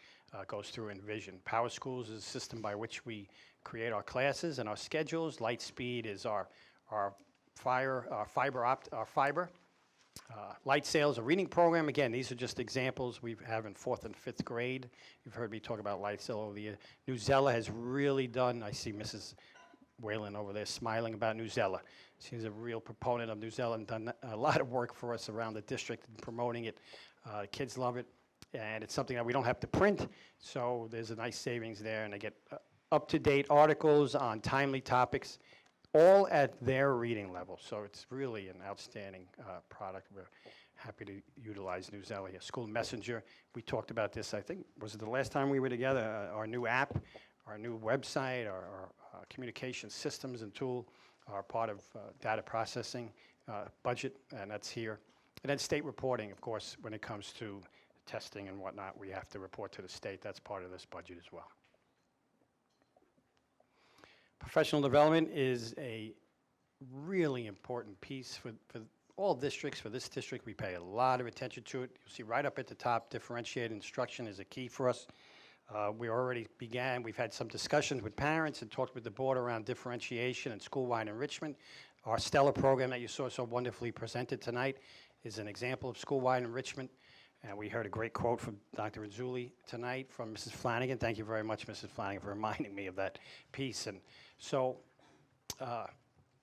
goes through Envision. Power Schools is a system by which we create our classes and our schedules. Lightspeed is our fiber. Light Sails, a reading program. Again, these are just examples we have in 4th and 5th grade. You've heard me talk about Light Sail over the year. Newzella has really done, I see Mrs. Whalen over there smiling about Newzella. She's a real proponent of Newzella and done a lot of work for us around the district in promoting it. Kids love it, and it's something that we don't have to print, so there's a nice savings there, and they get up-to-date articles on timely topics, all at their reading level. So it's really an outstanding product. We're happy to utilize Newzella here. School Messenger, we talked about this, I think, was it the last time we were together? Our new app, our new website, our communication systems and tool are part of data processing budget, and that's here. And then state reporting, of course, when it comes to testing and whatnot, we have to report to the state. That's part of this budget as well. Professional development is a really important piece for all districts. For this district, we pay a lot of attention to it. You'll see right up at the top, differentiated instruction is a key for us. We already began, we've had some discussions with parents and talked with the board around differentiation and school-wide enrichment. Our Stellar program that you saw so wonderfully presented tonight is an example of school-wide enrichment. And we heard a great quote from Dr. Rizzulli tonight from Mrs. Flanagan. Thank you very much, Mrs. Flanagan, for reminding me of that piece. And so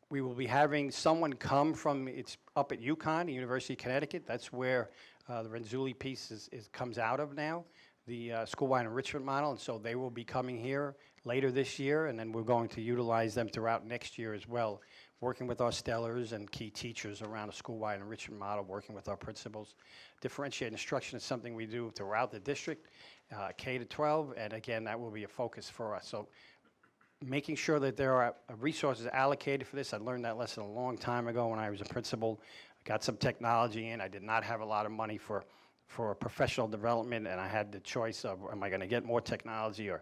we will be having someone come from, it's up at UConn, the University of Connecticut. That's where the Rizzulli piece comes out of now, the school-wide enrichment model. And so they will be coming here later this year, and then we're going to utilize them throughout next year as well, working with our stellars and key teachers around a school-wide enrichment model, working with our principals. Differentiated instruction is something we do throughout the district, K to 12, and again, that will be a focus for us. So making sure that there are resources allocated for this. I learned that lesson a long time ago when I was a principal. I got some technology in. I did not have a lot of money for professional development, and I had the choice of, am I going to get more technology or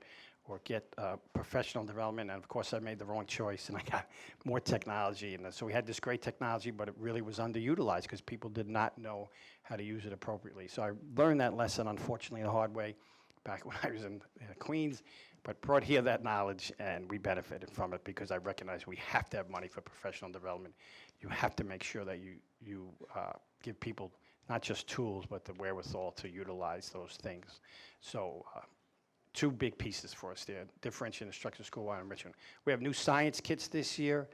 get professional development? And of course, I made the wrong choice, and I got more technology. And so we had this great technology, but it really was underutilized because people did not know how to use it appropriately. So I learned that lesson, unfortunately, the hard way back when I was in Queens, but brought here that knowledge, and we benefited from it because I recognize we have to have money for professional development. You have to make sure that you give people not just tools, but the wherewithal to utilize those things. So two big pieces for us there, differentiated instruction, school-wide enrichment. We have new science kits this year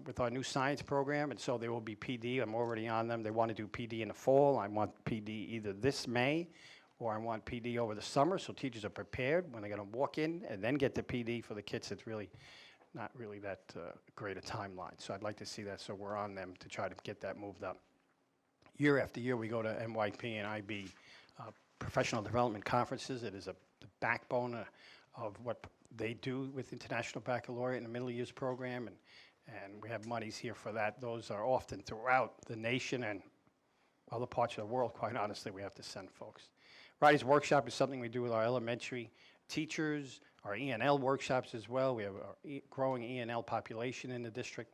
with our new science program, and so there will be PD. I'm already on them. They want to do PD in the fall. I want PD either this May or I want PD over the summer, so teachers are prepared when they're going to walk in and then get the PD for the kits. It's really not really that great a timeline. So I'd like to see that, so we're on them to try to get that moved up. Year after year, we go to NYP and IB professional development conferences. It is the backbone of what they do with International Baccalaureate and the Middle Years program, and we have monies here for that. Those are often throughout the nation and other parts of the world, quite honestly, we have to send folks. Writers Workshop is something we do with our elementary teachers, our E&L workshops as well. We have our growing E&L population in the district.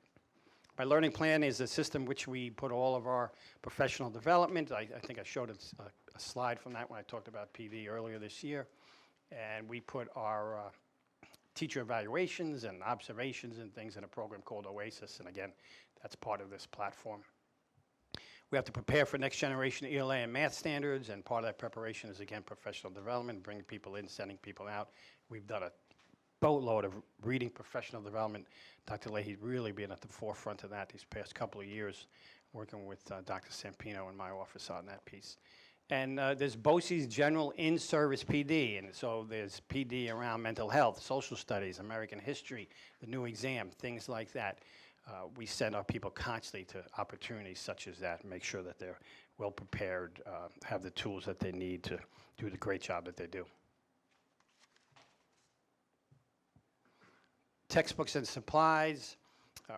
My learning plan is a system which we put all of our professional development. I think I showed a slide from that when I talked about PD earlier this year. And we put our teacher evaluations and observations and things in a program called OASIS. And again, that's part of this platform. We have to prepare for next generation ELA and math standards, and part of that preparation is, again, professional development, bringing people in, sending people out. We've done a boatload of reading professional development. Dr. Leahy's really been at the forefront of that these past couple of years, working with Dr. Sampino in my office on that piece. And there's BOCES General In-Service PD, and so there's PD around mental health, social studies, American history, the new exam, things like that. We send our people constantly to opportunities such as that and make sure that they're well prepared, have the tools that they need to do the great job that they do. Textbooks and supplies.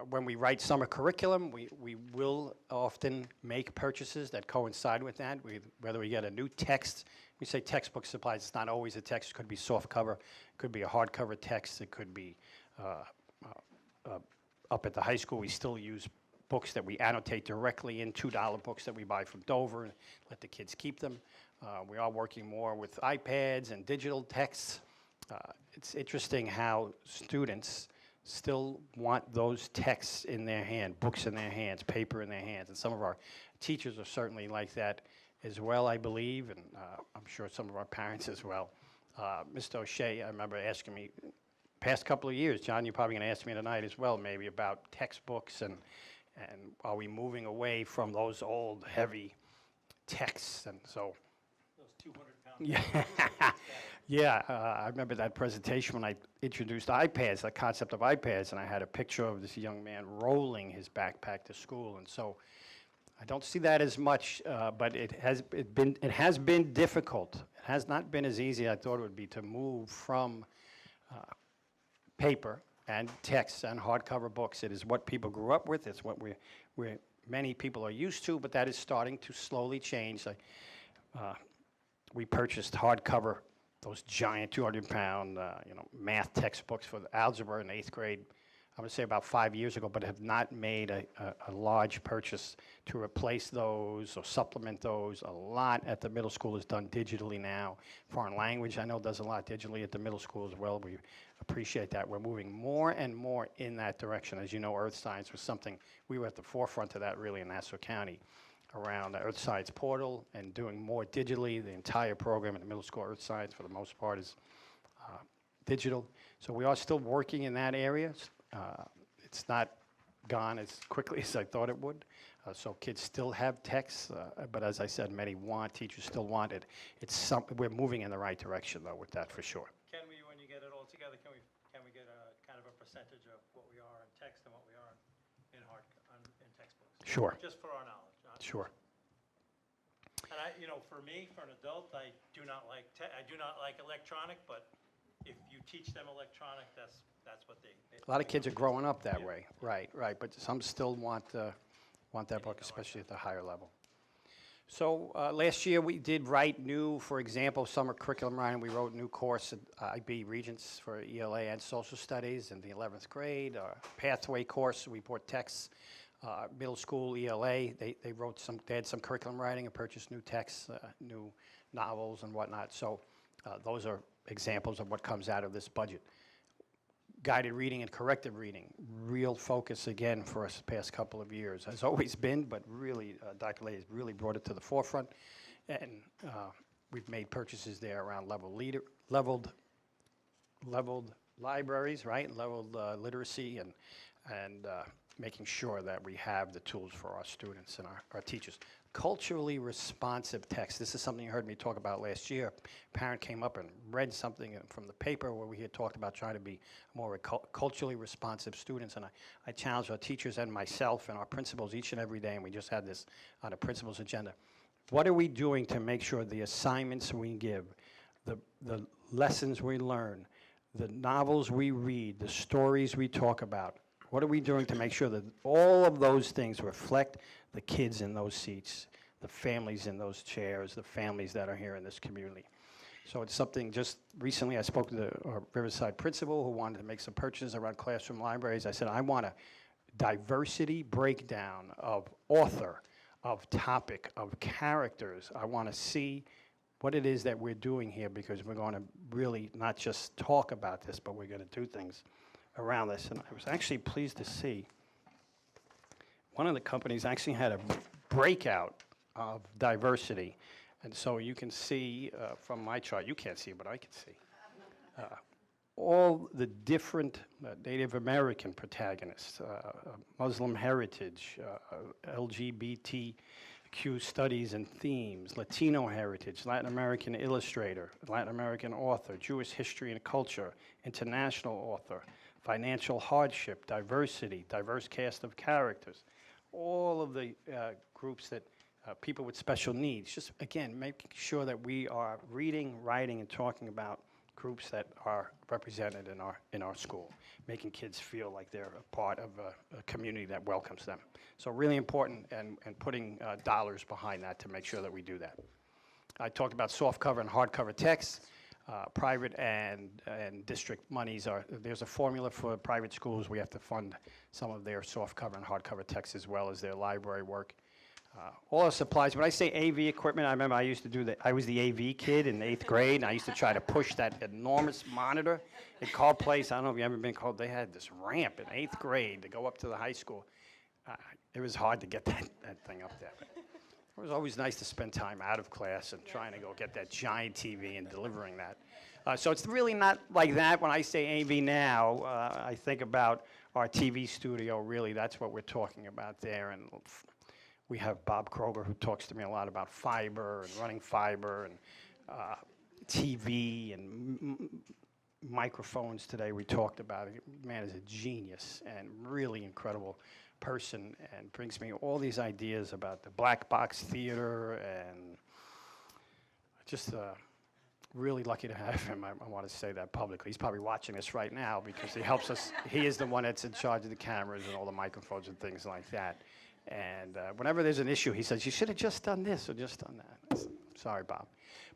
When we write summer curriculum, we will often make purchases that coincide with that. Whether we get a new text, we say textbook supplies, it's not always a text. It could be soft cover, it could be a hardcover text, it could be up at the high school, we still use books that we annotate directly in, $2 books that we buy from Dover and let the kids keep them. We are working more with iPads and digital texts. It's interesting how students still want those texts in their hand, books in their hands, paper in their hands. And some of our teachers are certainly like that as well, I believe, and I'm sure some of our parents as well. Mr. O'Shea, I remember asking me, past couple of years, John, you're probably going to ask me tonight as well, maybe about textbooks and are we moving away from those old heavy texts? And so, Those 200-pound. yeah, yeah. I remember that presentation when I introduced iPads, the concept of iPads, and I had a picture of this young man rolling his backpack to school, and so I don't see that as much, but it has been difficult. It has not been as easy as I thought it would be to move from paper and text and hardcover books. It is what people grew up with. It's what many people are used to, but that is starting to slowly change. We purchased hardcover, those giant 200-pound, math textbooks for the algebra in 8th grade. I would say about 5 years ago, but have not made a large purchase to replace those or supplement those. A lot at the middle school is done digitally now. Foreign language, I know, does a lot digitally at the middle school as well. We appreciate that. We're moving more and more in that direction. As you know, earth science was something, we were at the forefront of that really in Nassau County around the earth science portal and doing more digitally. The entire program in the middle school earth science for the most part is digital. So we are still working in that area. It's not gone as quickly as I thought it would. So kids still have texts, but as I said, many teachers still want it. We're moving in the right direction, though, with that for sure. Can we, when you get it all together, can we get a kind of a percentage of what we are in text and what we are in textbooks? Sure. Just for our knowledge. Sure. And for me, for an adult, I do not like electronic, but if you teach them electronic, that's what they A lot of kids are growing up that way, right, but some still want that book, especially at the higher level. So last year we did write new, for example, summer curriculum writing. We wrote a new course at IB Regents for ELA and Social Studies in the 11th grade. Our pathway course, we brought texts. Middle school ELA, they had some curriculum writing and purchased new texts, new novels and whatnot. So those are examples of what comes out of this budget. Guided reading and corrective reading, real focus again for us the past couple of years. Has always been, but really, Dr. Lay has really brought it to the forefront. And we've made purchases there around leveled libraries, right? Leveled literacy and making sure that we have the tools for our students and our teachers. Culturally responsive text. This is something you heard me talk about last year. A parent came up and read something from the paper where we had talked about trying to be more culturally responsive students. And I challenged our teachers and myself and our principals each and every day, and we just had this on a principal's agenda. What are we doing to make sure the assignments we give, the lessons we learn, the novels we read, the stories we talk about, what are we doing to make sure that all of those things reflect the kids in those seats, the families in those chairs, the families that are here in this community? So it's something just recently I spoke to our Riverside principal who wanted to make some purchases around classroom libraries. I said, I want a diversity breakdown of author, of topic, of characters. I want to see what it is that we're doing here because we're going to really not just talk about this, but we're going to do things around this. And I was actually pleased to see one of the companies actually had a breakout of diversity. And so you can see from my chart, you can't see, but I can see, all the different Native American protagonists, Muslim heritage, LGBTQ studies and themes, Latino heritage, Latin American illustrator, Latin American author, Jewish history and culture, international author, financial hardship, diversity, diverse cast of characters, all of the groups that people with special needs. Just, again, making sure that we are reading, writing, and talking about groups that are represented in our school, making kids feel like they're a part of a community that welcomes them. So really important and putting dollars behind that to make sure that we do that. I talked about softcover and hardcover texts. Private and district monies there's a formula for private schools. We have to fund some of their softcover and hardcover texts as well as their library work. All our supplies. When I say AV equipment, I remember I used to do that. I was the AV kid in 8th grade, and I used to try to push that enormous monitor at Call Place. I don't know if you've ever been called. They had this ramp in 8th grade to go up to the high school. It was hard to get that thing up there. But it was always nice to spend time out of class and trying to go get that giant TV and delivering that. So it's really not like that. When I say AV now, I think about our TV studio. Really, that's what we're talking about there. And we have Bob Kroger, who talks to me a lot about fiber and running fiber and TV and microphones today. We talked about it. Man is a genius and really incredible person, and brings me all these ideas about the black box theater, and just really lucky to have him. I want to say that publicly. He's probably watching this right now because he helps us. He is the one that's in charge of the cameras and all the microphones and things like that. And whenever there's an issue, he says, you should have just done this or just done that. Sorry, Bob.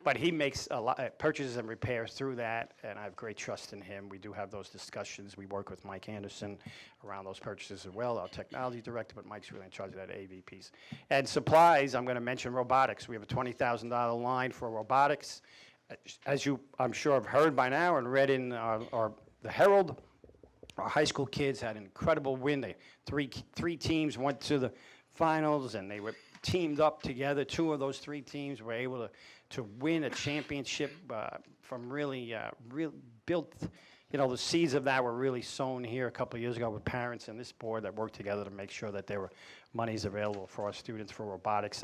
But he makes a lot purchases and repairs through that, and I have great trust in him. We do have those discussions. We work with Mike Anderson around those purchases as well, our technology director, but Mike's really in charge of that AV piece. And supplies, I'm going to mention robotics. We have a $20,000 line for robotics. As you, I'm sure, have heard by now and read in the Herald, our high school kids had an incredible win. Three teams went to the finals, and they were teamed up together. 2 of those 3 teams were able to win a championship from really built. You know, the seeds of that were really sown here a couple of years ago with parents and this board that worked together to make sure that there were monies available for our students for robotics.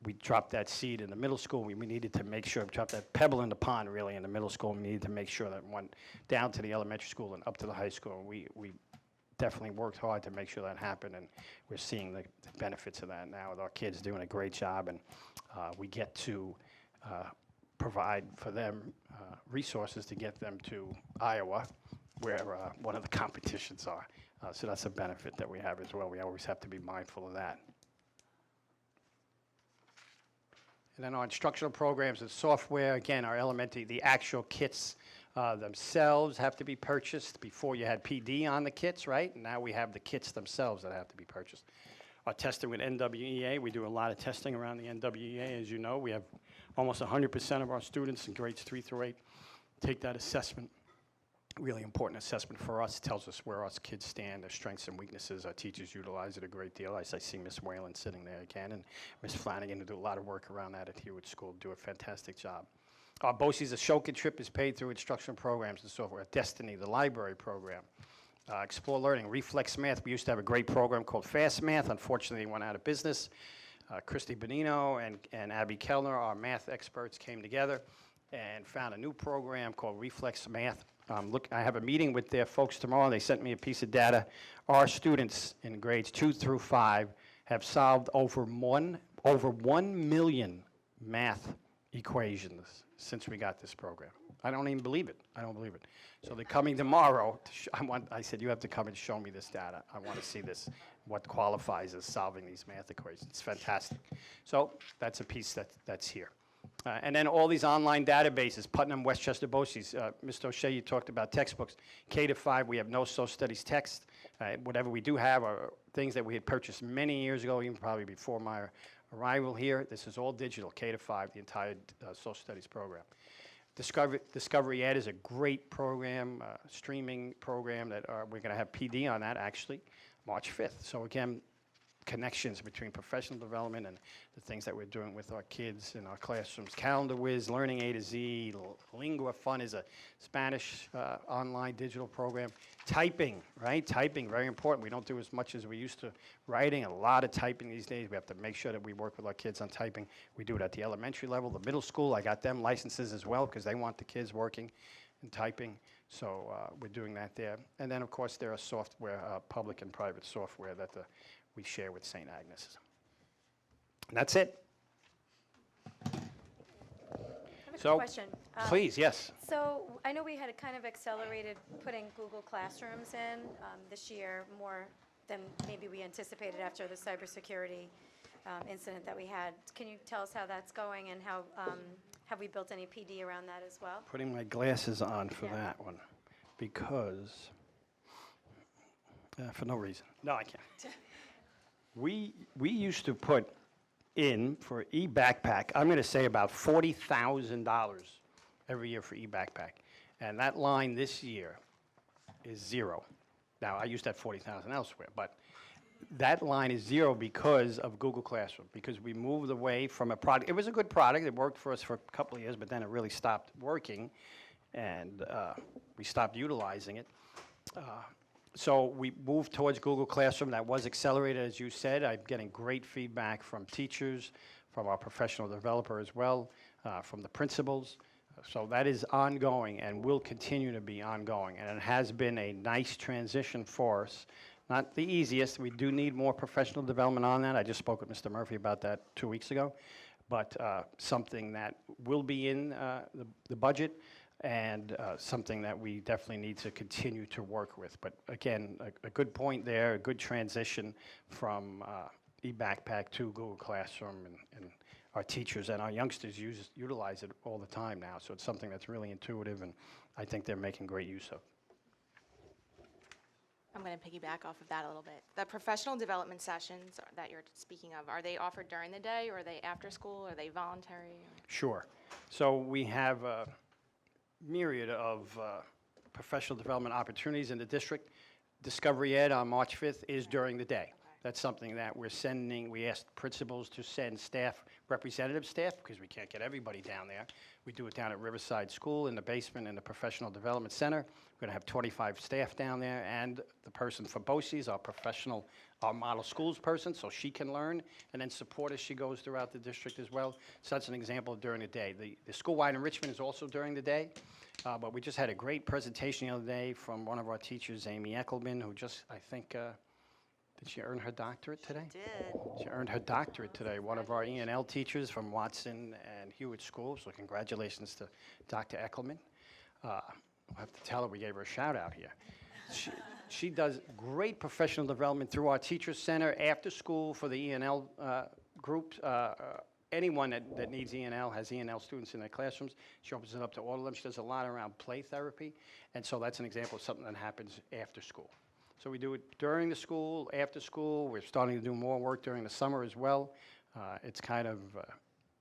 We dropped that seed in the middle school. We needed to make sure, we dropped that pebble in the pond really in the middle school. We needed to make sure that it went down to the elementary school and up to the high school. We definitely worked hard to make sure that happened, and we're seeing the benefits of that now with our kids doing a great job, and we get to provide for them resources to get them to Iowa, where one of the competitions are. So that's a benefit that we have as well. We always have to be mindful of that. And then our instructional programs and software, again, our elementary, the actual kits themselves have to be purchased. Before you had PD on the kits, right? Now we have the kits themselves that have to be purchased. Our testing with NWEA, we do a lot of testing around the NWEA. As you know, we have almost 100% of our students in grades 3 through 8 take that assessment. Really important assessment for us. It tells us where our kids stand, their strengths and weaknesses. Our teachers utilize it a great deal. I see Miss Whalen sitting there again, and Miss Flanagan to do a lot of work around that at Hewitt School, do a fantastic job. Our BOCES Ashoka trip is paid through instructional programs and software. Destiny, the library program. Explore Learning, Reflex Math. We used to have a great program called Fast Math. Unfortunately, it went out of business. Christy Bonino and Abby Kellner, our math experts, came together and found a new program called Reflex Math. Look, I have a meeting with their folks tomorrow. They sent me a piece of data. Our students in grades 2 through 5 have solved over 1 million math equations since we got this program. I don't even believe it. I don't believe it. So they're coming tomorrow. I said, you have to come and show me this data. I want to see this, what qualifies as solving these math equations. It's fantastic. So that's a piece that's here. And then all these online databases, Putnam, Westchester, BOCES. Mr. O'Shea, you talked about textbooks. K to 5, we have no social studies text. Whatever we do have are things that we had purchased many years ago, even probably before my arrival here. This is all digital, K to 5, the entire social studies program. Discovery Ed is a great program, streaming program that we're going to have PD on that actually March 5th. So again, connections between professional development and the things that we're doing with our kids in our classrooms. Calendar Whiz, Learning A to Z, Lingua Fun is a Spanish online digital program. Typing, right? Typing, very important. We don't do as much as we used to writing. A lot of typing these days. We have to make sure that we work with our kids on typing. We do it at the elementary level. The middle school, I got them licenses as well because they want the kids working and typing. So we're doing that there. And then, of course, there are software, public and private software that we share with St. Agnes. And that's it. So, question. Please, yes. So I know we had kind of accelerated putting Google Classrooms in this year more than maybe we anticipated after the cybersecurity incident that we had. Can you tell us how that's going, and how have we built any PD around that as well? Putting my glasses on for that one because, for no reason. No, I can't. We used to put in for e-backpack, I'm going to say about $40,000 every year for e-backpack. And that line this year is zero. Now, I used that 40,000 elsewhere, but that line is zero because of Google Classroom, because we moved away from a product. It was a good product. It worked for us for a couple of years, but then it really stopped working, and we stopped utilizing it. So we moved towards Google Classroom. That was accelerated, as you said. I'm getting great feedback from teachers, from our professional developer as well, from the principals. So that is ongoing and will continue to be ongoing. And it has been a nice transition for us. Not the easiest. We do need more professional development on that. I just spoke with Mr. Murphy about that 2 weeks ago. But something that will be in the budget, and something that we definitely need to continue to work with. But again, a good point there, a good transition from e-backpack to Google Classroom, and our teachers and our youngsters utilize it all the time now. So it's something that's really intuitive, and I think they're making great use of. I'm going to piggyback off of that a little bit. The professional development sessions that you're speaking of, are they offered during the day, or are they after school, are they voluntary? Sure. So we have a myriad of professional development opportunities in the district. Discovery Ed on March 5th is during the day. That's something that we're sending. We asked principals to send staff, representative staff, because we can't get everybody down there. We do it down at Riverside School in the basement in the Professional Development Center. We're going to have 25 staff down there, and the person for BOCES, our model schools person, so she can learn and then support as she goes throughout the district as well. So that's an example of during the day. The school-wide enrichment is also during the day, but we just had a great presentation the other day from one of our teachers, Amy Eckelman, who just, I think, did she earn her doctorate today? She did. She earned her doctorate today, one of our E&L teachers from Watson and Hewitt Schools, so congratulations to Dr. Eckelman. I'll have to tell her we gave her a shout out here. She does great professional development through our Teacher Center after school for the E&L groups. Anyone that needs E&L, has E&L students in their classrooms, she opens it up to all of them. She does a lot around play therapy, and so that's an example of something that happens after school. So we do it during the school, after school. We're starting to do more work during the summer as well. It's kind of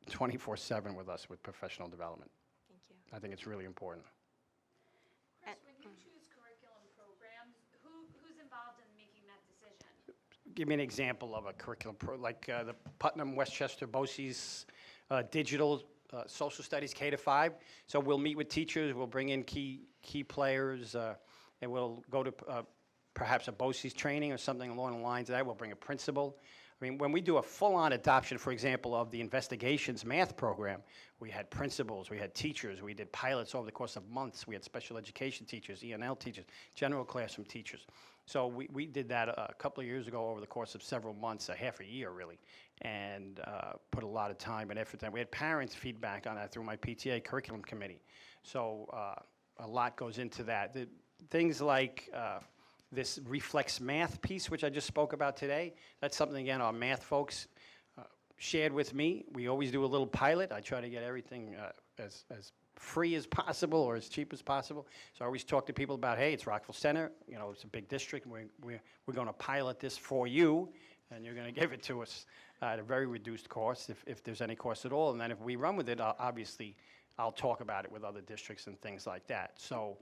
24/7 with us with professional development. Thank you. I think it's really important. Chris, when you choose curriculum programs, who's involved in making that decision? Give me an example of a curriculum, like the Putnam, Westchester, BOCES digital social studies K-5. So we'll meet with teachers, we'll bring in key players, and we'll go to perhaps a BOCES training or something along the lines of that. We'll bring a principal. I mean, when we do a full-on adoption, for example, of the investigations math program, we had principals, we had teachers, we did pilots over the course of months. We had special education teachers, E&L teachers, general classroom teachers. So we did that a couple of years ago over the course of several months, a half a year really, and put a lot of time and effort in. We had parents' feedback on that through my PTA curriculum committee. So a lot goes into that. Things like this reflex math piece, which I just spoke about today, that's something, again, our math folks shared with me. We always do a little pilot. I try to get everything as free as possible or as cheap as possible. So I always talk to people about, hey, it's Rockville Center, you know, it's a big district, and we're going to pilot this for you, and you're going to give it to us at a very reduced cost, if there's any cost at all. And then if we run with it, obviously, I'll talk about it with other districts and things like that. So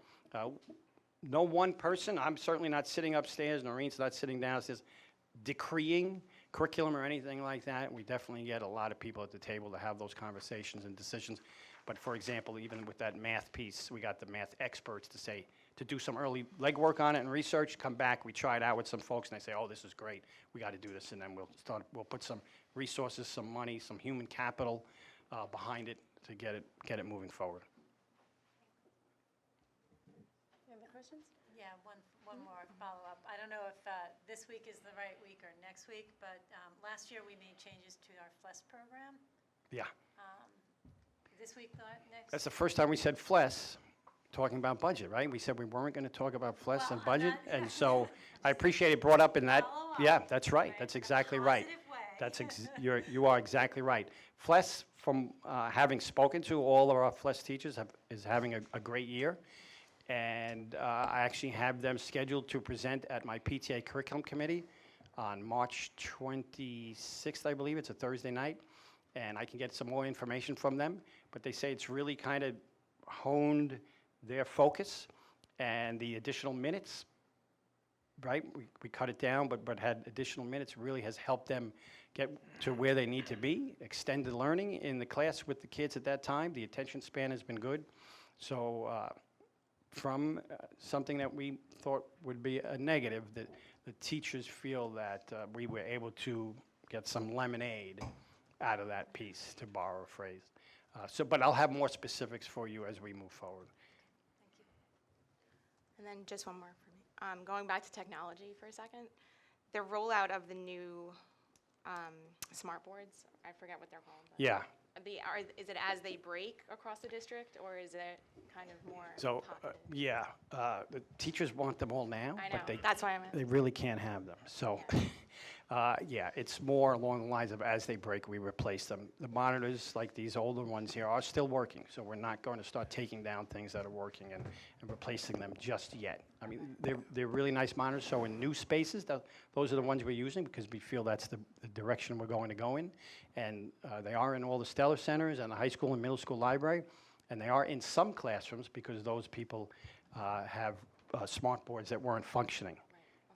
no one person, I'm certainly not sitting upstairs, Noreen's not sitting downstairs, decreeing curriculum or anything like that. We definitely get a lot of people at the table to have those conversations and decisions. But for example, even with that math piece, we got the math experts to do some early legwork on it and research, come back, we try it out with some folks, and they say, oh, this is great, we got to do this, and then we'll put some resources, some money, some human capital behind it to get it moving forward. Questions? Yeah, one more follow-up. I don't know if this week is the right week or next week, but last year we made changes to our FLES program. Yeah. This week, next? That's the first time we said FLES, talking about budget, right? We said we weren't going to talk about FLES and budget, and so I appreciate it brought up in that. Yeah, that's right. That's exactly right. You are exactly right. FLES, from having spoken to all of our FLES teachers, is having a great year. And I actually have them scheduled to present at my PTA curriculum committee on March 26th, I believe. It's a Thursday night, and I can get some more information from them. But they say it's really kind of honed their focus, and the additional minutes, right? We cut it down, but had additional minutes, really has helped them get to where they need to be. Extended learning in the class with the kids at that time. The attention span has been good. So from something that we thought would be a negative, that the teachers feel that we were able to get some lemonade out of that piece, to borrow a phrase. But I'll have more specifics for you as we move forward. And then just one more for me. Going back to technology for a second, the rollout of the new smart boards, I forget what they're called. but Yeah. Is it as they break across the district, or is it kind of more So, pocketed? the teachers want them all now, I know, but that's why I'm they really can't have them. So, it's more along the lines of as they break, we replace them. The monitors, like these older ones here, are still working, so we're not going to start taking down things that are working and replacing them just yet. I mean, they're really nice monitors, so in new spaces, those are the ones we're using because we feel that's the direction we're going to go in. And they are in all the Stellar centers and the high school and middle school library, and they are in some classrooms because those people have smart boards that weren't functioning.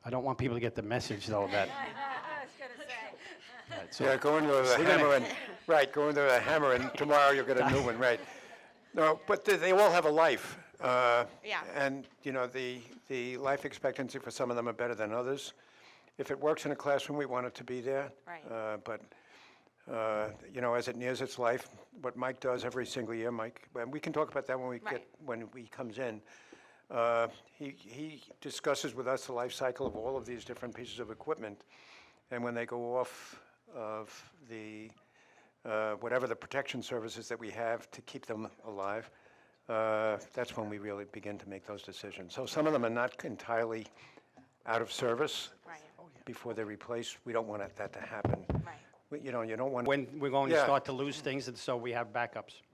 I don't want people to get the message, though, that... I was going to say. Right, so Yeah, go into the we're gonna- hammer and, right, go into the hammer and tomorrow you'll get a new one, right. No, but they all have a life. Yeah. And, you know, the life expectancy for some of them are better than others. If it works in a classroom, we want it to be there. Right. But, you know, as it nears its life, what Mike does every single year, Mike, and we can talk about that when he comes in. He discusses with us the life cycle of all of these different pieces of equipment. And when they go off of the, whatever the protection services that we have to keep them alive, that's when we really begin to make those decisions. So some of them are not entirely out of service before they're replaced. We don't want that to happen. Right. You know, you don't want... When we're going to Yeah. start to lose things, and so we have backups.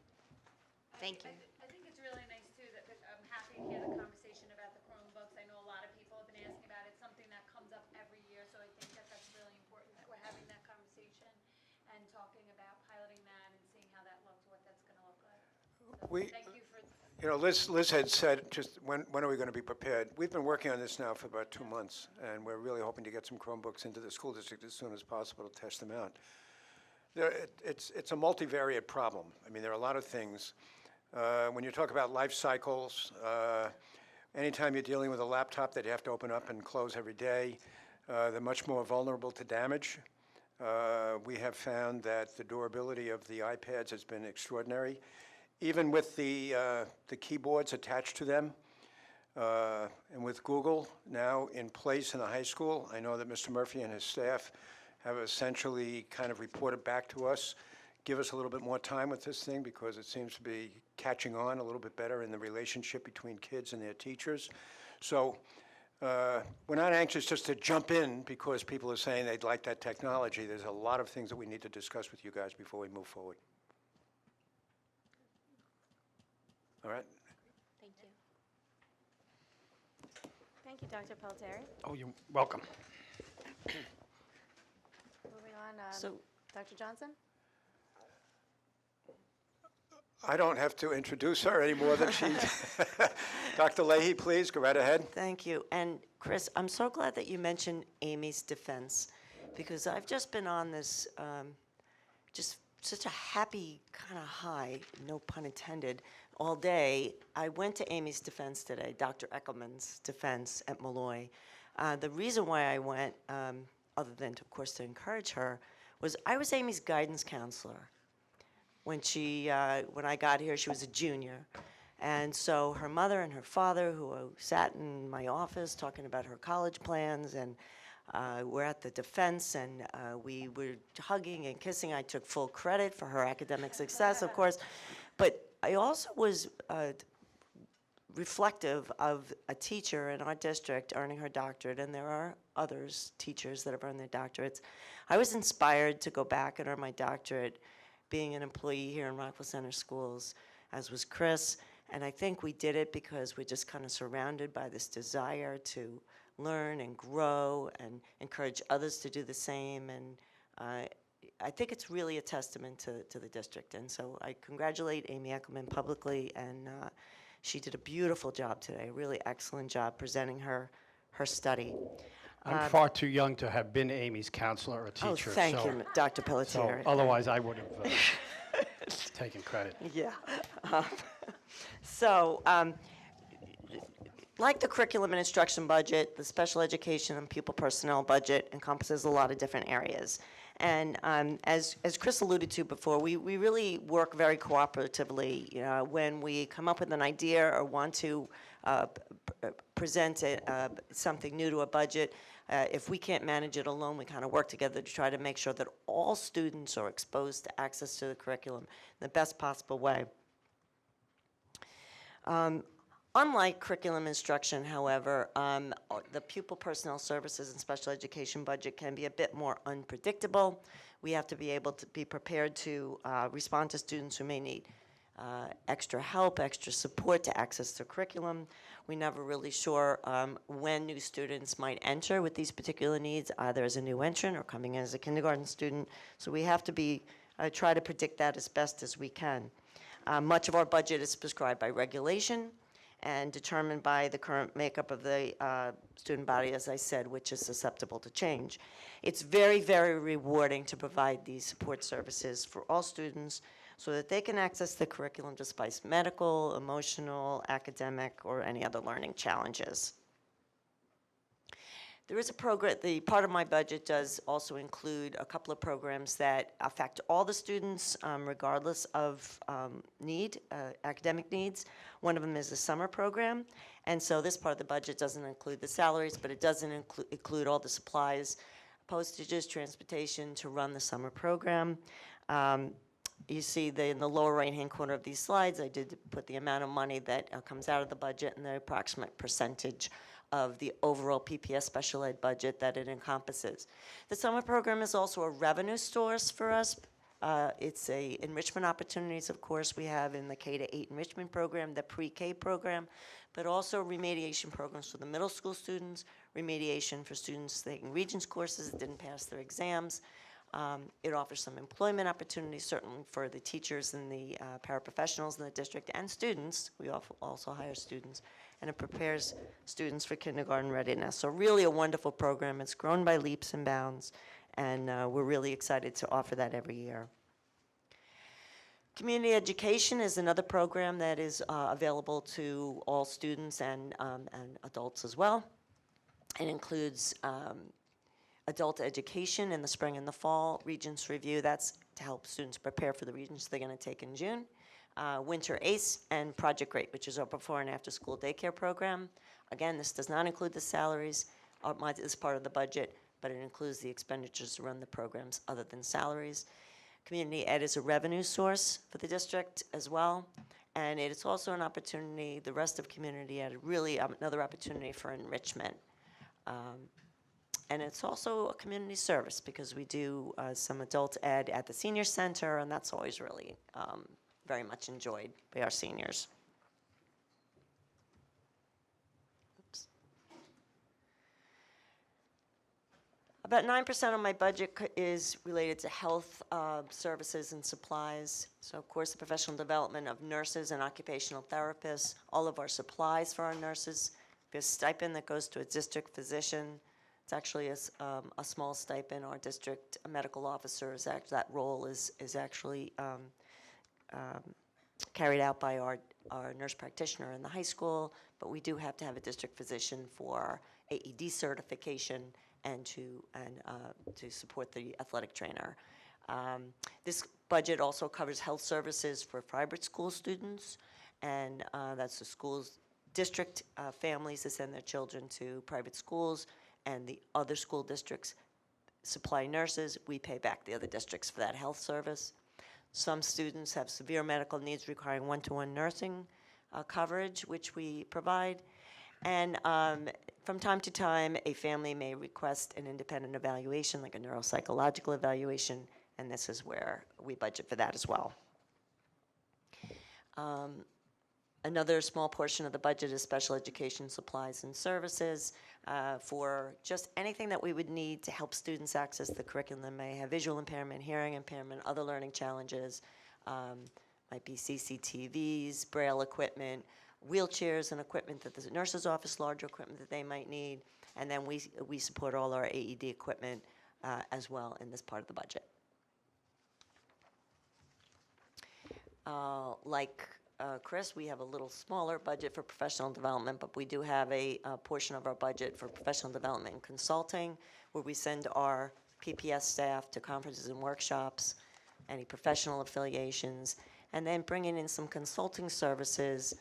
Thank you. I think it's really nice too that I'm happy to hear the conversation about the Chromebooks. I know a lot of people have been asking about it. It's something that comes up every year, so I think that's really important that we're having that conversation and talking about piloting that and seeing how that looks, what that's going to look like. So thank you for. You know, Liz had said, just when are we going to be prepared? We've been working on this now for about 2 months, and we're really hoping to get some Chromebooks into the school district as soon as possible to test them out. It's a multivariate problem. I mean, there are a lot of things. When you talk about life cycles, anytime you're dealing with a laptop that you have to open up and close every day, they're much more vulnerable to damage. We have found that the durability of the iPads has been extraordinary. Even with the keyboards attached to them, and with Google now in place in the high school, I know that Mr. Murphy and his staff have essentially kind of reported back to us, give us a little bit more time with this thing because it seems to be catching on a little bit better in the relationship between kids and their teachers. So we're not anxious just to jump in because people are saying they'd like that technology. There's a lot of things that we need to discuss with you guys before we move forward. All right? Thank you. Thank you, Dr. Pelletieri. Oh, you're welcome. Moving on, So- Dr. Johnson? I don't have to introduce her any more than she... Dr. Leahy, please, go right ahead. Thank you. And Chris, I'm so glad that you mentioned Amy's defense, because I've just been on this, just such a happy kind of high, no pun intended, all day. I went to Amy's defense today, Dr. Eckelman's defense at Malloy. The reason why I went, other than, of course, to encourage her, was I was Amy's guidance counselor. When I got here, she was a junior. And so her mother and her father, who sat in my office talking about her college plans, and we're at the defense, and we were hugging and kissing. I took full credit for her academic success, of course. But I also was reflective of a teacher in our district earning her doctorate, and there are others, teachers, that have earned their doctorates. I was inspired to go back and earn my doctorate being an employee here in Rockville Center Schools, as was Chris. And I think we did it because we're just kind of surrounded by this desire to learn and grow and encourage others to do the same. And I think it's really a testament to the district. And so I congratulate Amy Eckelman publicly, and she did a beautiful job today, a really excellent job presenting her study. I'm far too young to have been Amy's counselor or teacher. Oh, thank so, you, Dr. So Pelletier. otherwise, I would have taken credit. Yeah. So, like the curriculum and instruction budget, the special education and pupil personnel budget encompasses a lot of different areas. And as Chris alluded to before, we really work very cooperatively. When we come up with an idea or want to present something new to a budget, if we can't manage it alone, we kind of work together to try to make sure that all students are exposed to access to the curriculum in the best possible way. Unlike curriculum instruction, however, the pupil personnel services and special education budget can be a bit more unpredictable. We have to be able to be prepared to respond to students who may need extra help, extra support to access the curriculum. We're never really sure when new students might enter with these particular needs, either as a new entrant or coming in as a kindergarten student. So we have to be try to predict that as best as we can. Much of our budget is prescribed by regulation and determined by the current makeup of the student body, as I said, which is susceptible to change. It's very, very rewarding to provide these support services for all students so that they can access the curriculum despite medical, emotional, academic, or any other learning challenges. There is a program, the part of my budget does also include a couple of programs that affect all the students regardless of academic needs. One of them is the summer program, and so this part of the budget doesn't include the salaries, but it doesn't include all the supplies, postages, transportation to run the summer program. You see in the lower right-hand corner of these slides, I did put the amount of money that comes out of the budget and the approximate percentage of the overall PPS special ed budget that it encompasses. The summer program is also a revenue source for us. It's a enrichment opportunities, of course, we have in the K-8 enrichment program, the pre-K program, but also remediation programs for the middle school students, remediation for students taking Regents courses that didn't pass their exams. It offers some employment opportunities, certainly for the teachers and the paraprofessionals in the district and students. We also hire students, and it prepares students for kindergarten readiness. So really a wonderful program. It's grown by leaps and bounds, and we're really excited to offer that every year. Community education is another program that is available to all students and adults as well. It includes adult education in the spring and the fall, Regents Review, that's to help students prepare for the Regents they're going to take in June. Winter ACE, and Project Great, which is our before and after school daycare program. Again, this does not include the salaries, is part of the budget, but it includes the expenditures to run the programs other than salaries. Community ed is a revenue source for the district as well, and it is also an opportunity, the rest of community ed, really another opportunity for enrichment. And it's also a community service because we do some adult ed at the senior center, and that's always really very much enjoyed by our seniors. Oops. About 9% of my budget is related to health services and supplies. So of course the professional development of nurses and occupational therapists, all of our supplies for our nurses, there's a stipend that goes to a district physician. It's actually a small stipend. Our district medical officer is that role is actually carried out by our nurse practitioner in the high school, but we do have to have a district physician for AED certification and to support the athletic trainer. This budget also covers health services for private school students, and that's the schools district families that send their children to private schools, and the other school districts supply nurses. We pay back the other districts for that health service. Some students have severe medical needs requiring one-to-one nursing coverage, which we provide. And from time to time, a family may request an independent evaluation, like a neuropsychological evaluation, and this is where we budget for that as well. Another small portion of the budget is special education supplies and services for just anything that we would need to help students access the curriculum. They may have visual impairment, hearing impairment, other learning challenges, might be CCTVs, braille equipment, wheelchairs and equipment that the nurse's office, larger equipment that they might need, and then we support all our AED equipment as well in this part of the budget. Like Chris, we have a little smaller budget for professional development, but we do have a portion of our budget for professional development and consulting, where we send our PPS staff to conferences and workshops, any professional affiliations, and then bringing in some consulting services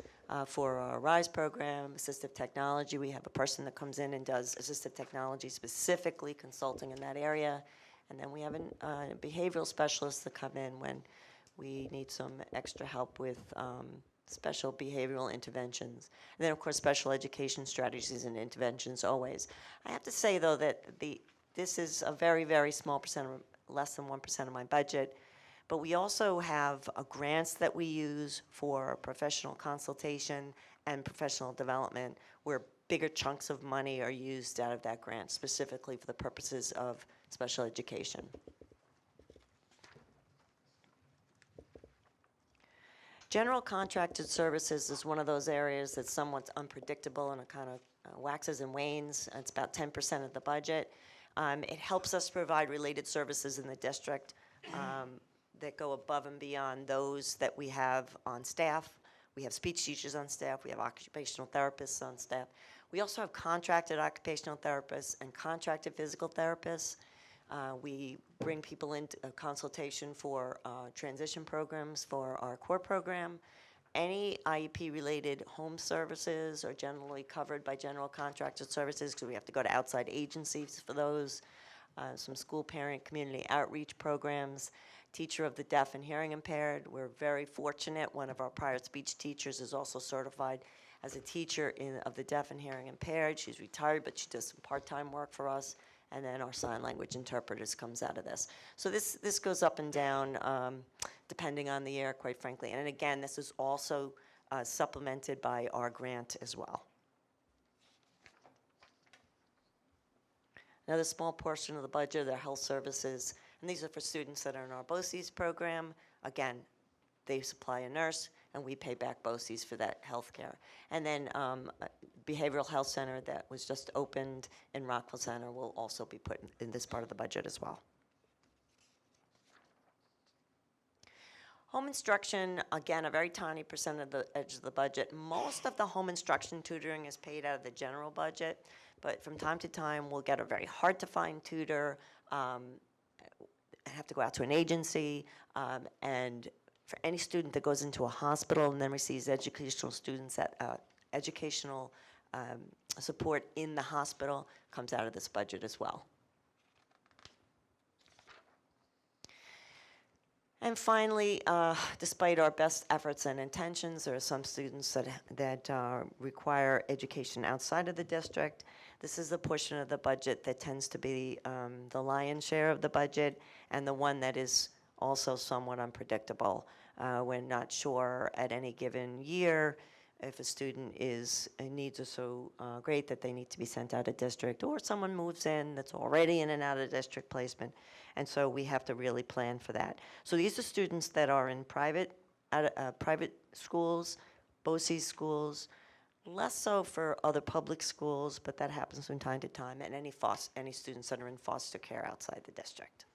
for our RISE program, assistive technology. We have a person that comes in and does assistive technology, specifically consulting in that area. And then we have behavioral specialists that come in when we need some extra help with special behavioral interventions. And then, of course, special education strategies and interventions always. I have to say, though, that this is a very, very small percent, less than 1% of my budget. But we also have grants that we use for professional consultation and professional development, where bigger chunks of money are used out of that grant, specifically for the purposes of special education. General contracted services is one of those areas that's somewhat unpredictable and it kind of waxes and wanes. It's about 10% of the budget. It helps us provide related services in the district that go above and beyond those that we have on staff. We have speech teachers on staff. We have occupational therapists on staff. We also have contracted occupational therapists and contracted physical therapists. We bring people into a consultation for transition programs for our core program. Any IEP-related home services are generally covered by general contracted services because we have to go to outside agencies for those. Some school parent community outreach programs. Teacher of the deaf and hearing impaired. We're very fortunate. One of our prior speech teachers is also certified as a teacher of the deaf and hearing impaired. She's retired, but she does some part-time work for us. And then our sign language interpreters comes out of this. So this goes up and down depending on the year, quite frankly. And again, this is also supplemented by our grant as well. Another small portion of the budget are health services, and these are for students that are in our BOCES program. Again, they supply a nurse, and we pay back BOCES for that health care. And then behavioral health center that was just opened in Rockville Center will also be put in this part of the budget as well. Home instruction, again, a very tiny percent of the edge of the budget. Most of the home instruction tutoring is paid out of the general budget, but from time to time, we'll get a very hard-to-find tutor, have to go out to an agency, and for any student that goes into a hospital and then receives educational support in the hospital, comes out of this budget as well. And finally, despite our best efforts and intentions, there are some students that require education outside of the district. This is the portion of the budget that tends to be the lion's share of the budget and the one that is also somewhat unpredictable. We're not sure at any given year if a student needs are so great that they need to be sent out of district, or someone moves in that's already in and out of district placement, and so we have to really plan for that. So these are students that are in private schools, BOCES schools, less so for other public schools, but that happens from time to time, and any students that are in foster care outside the district.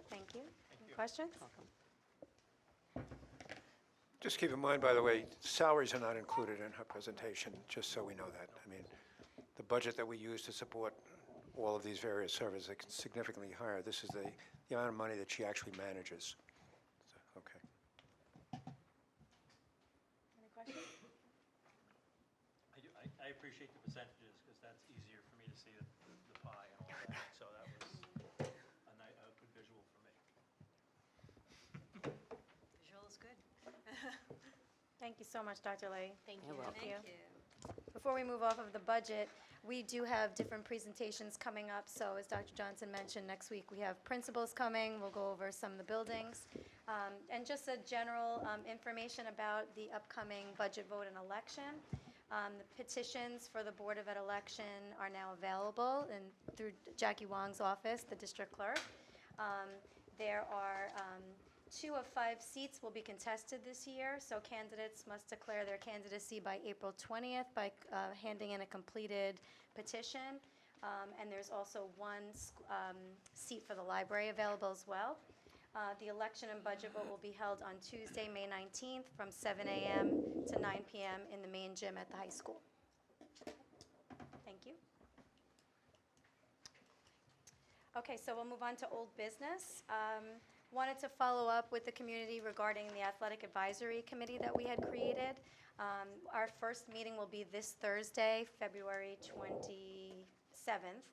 Thank you. Any questions? Just keep in mind, by the way, salaries are not included in her presentation, just so we know that. I mean, the budget that we use to support all of these various services is significantly higher. This is the amount of money that she actually manages. So, okay. Any questions? I appreciate the percentages because that's easier for me to see the pie and all that. So that was a good visual for me. Visual is good. Thank you so much, Dr. Lay. Thank You're you. welcome. Thank you. Before we move off of the budget, We do have different presentations coming up, so as Dr. Johnson mentioned, next week we have principals coming. We'll go over some of the buildings. And just a general information about the upcoming budget vote and election. The petitions for the Board of Ed election are now available through Jackie Wong's office, the district clerk. There are 2 of 5 seats will be contested this year, so candidates must declare their candidacy by April 20th by handing in a completed petition. And there's also 1 seat for the library available as well. The election and budget vote will be held on Tuesday, May 19th from 7 a.m. to 9 p.m. in the main gym at the high school. Thank you. Okay, so we'll move on to old business. Wanted to follow up with the community regarding the athletic advisory committee that we had created. Our first meeting will be this Thursday, February 27th,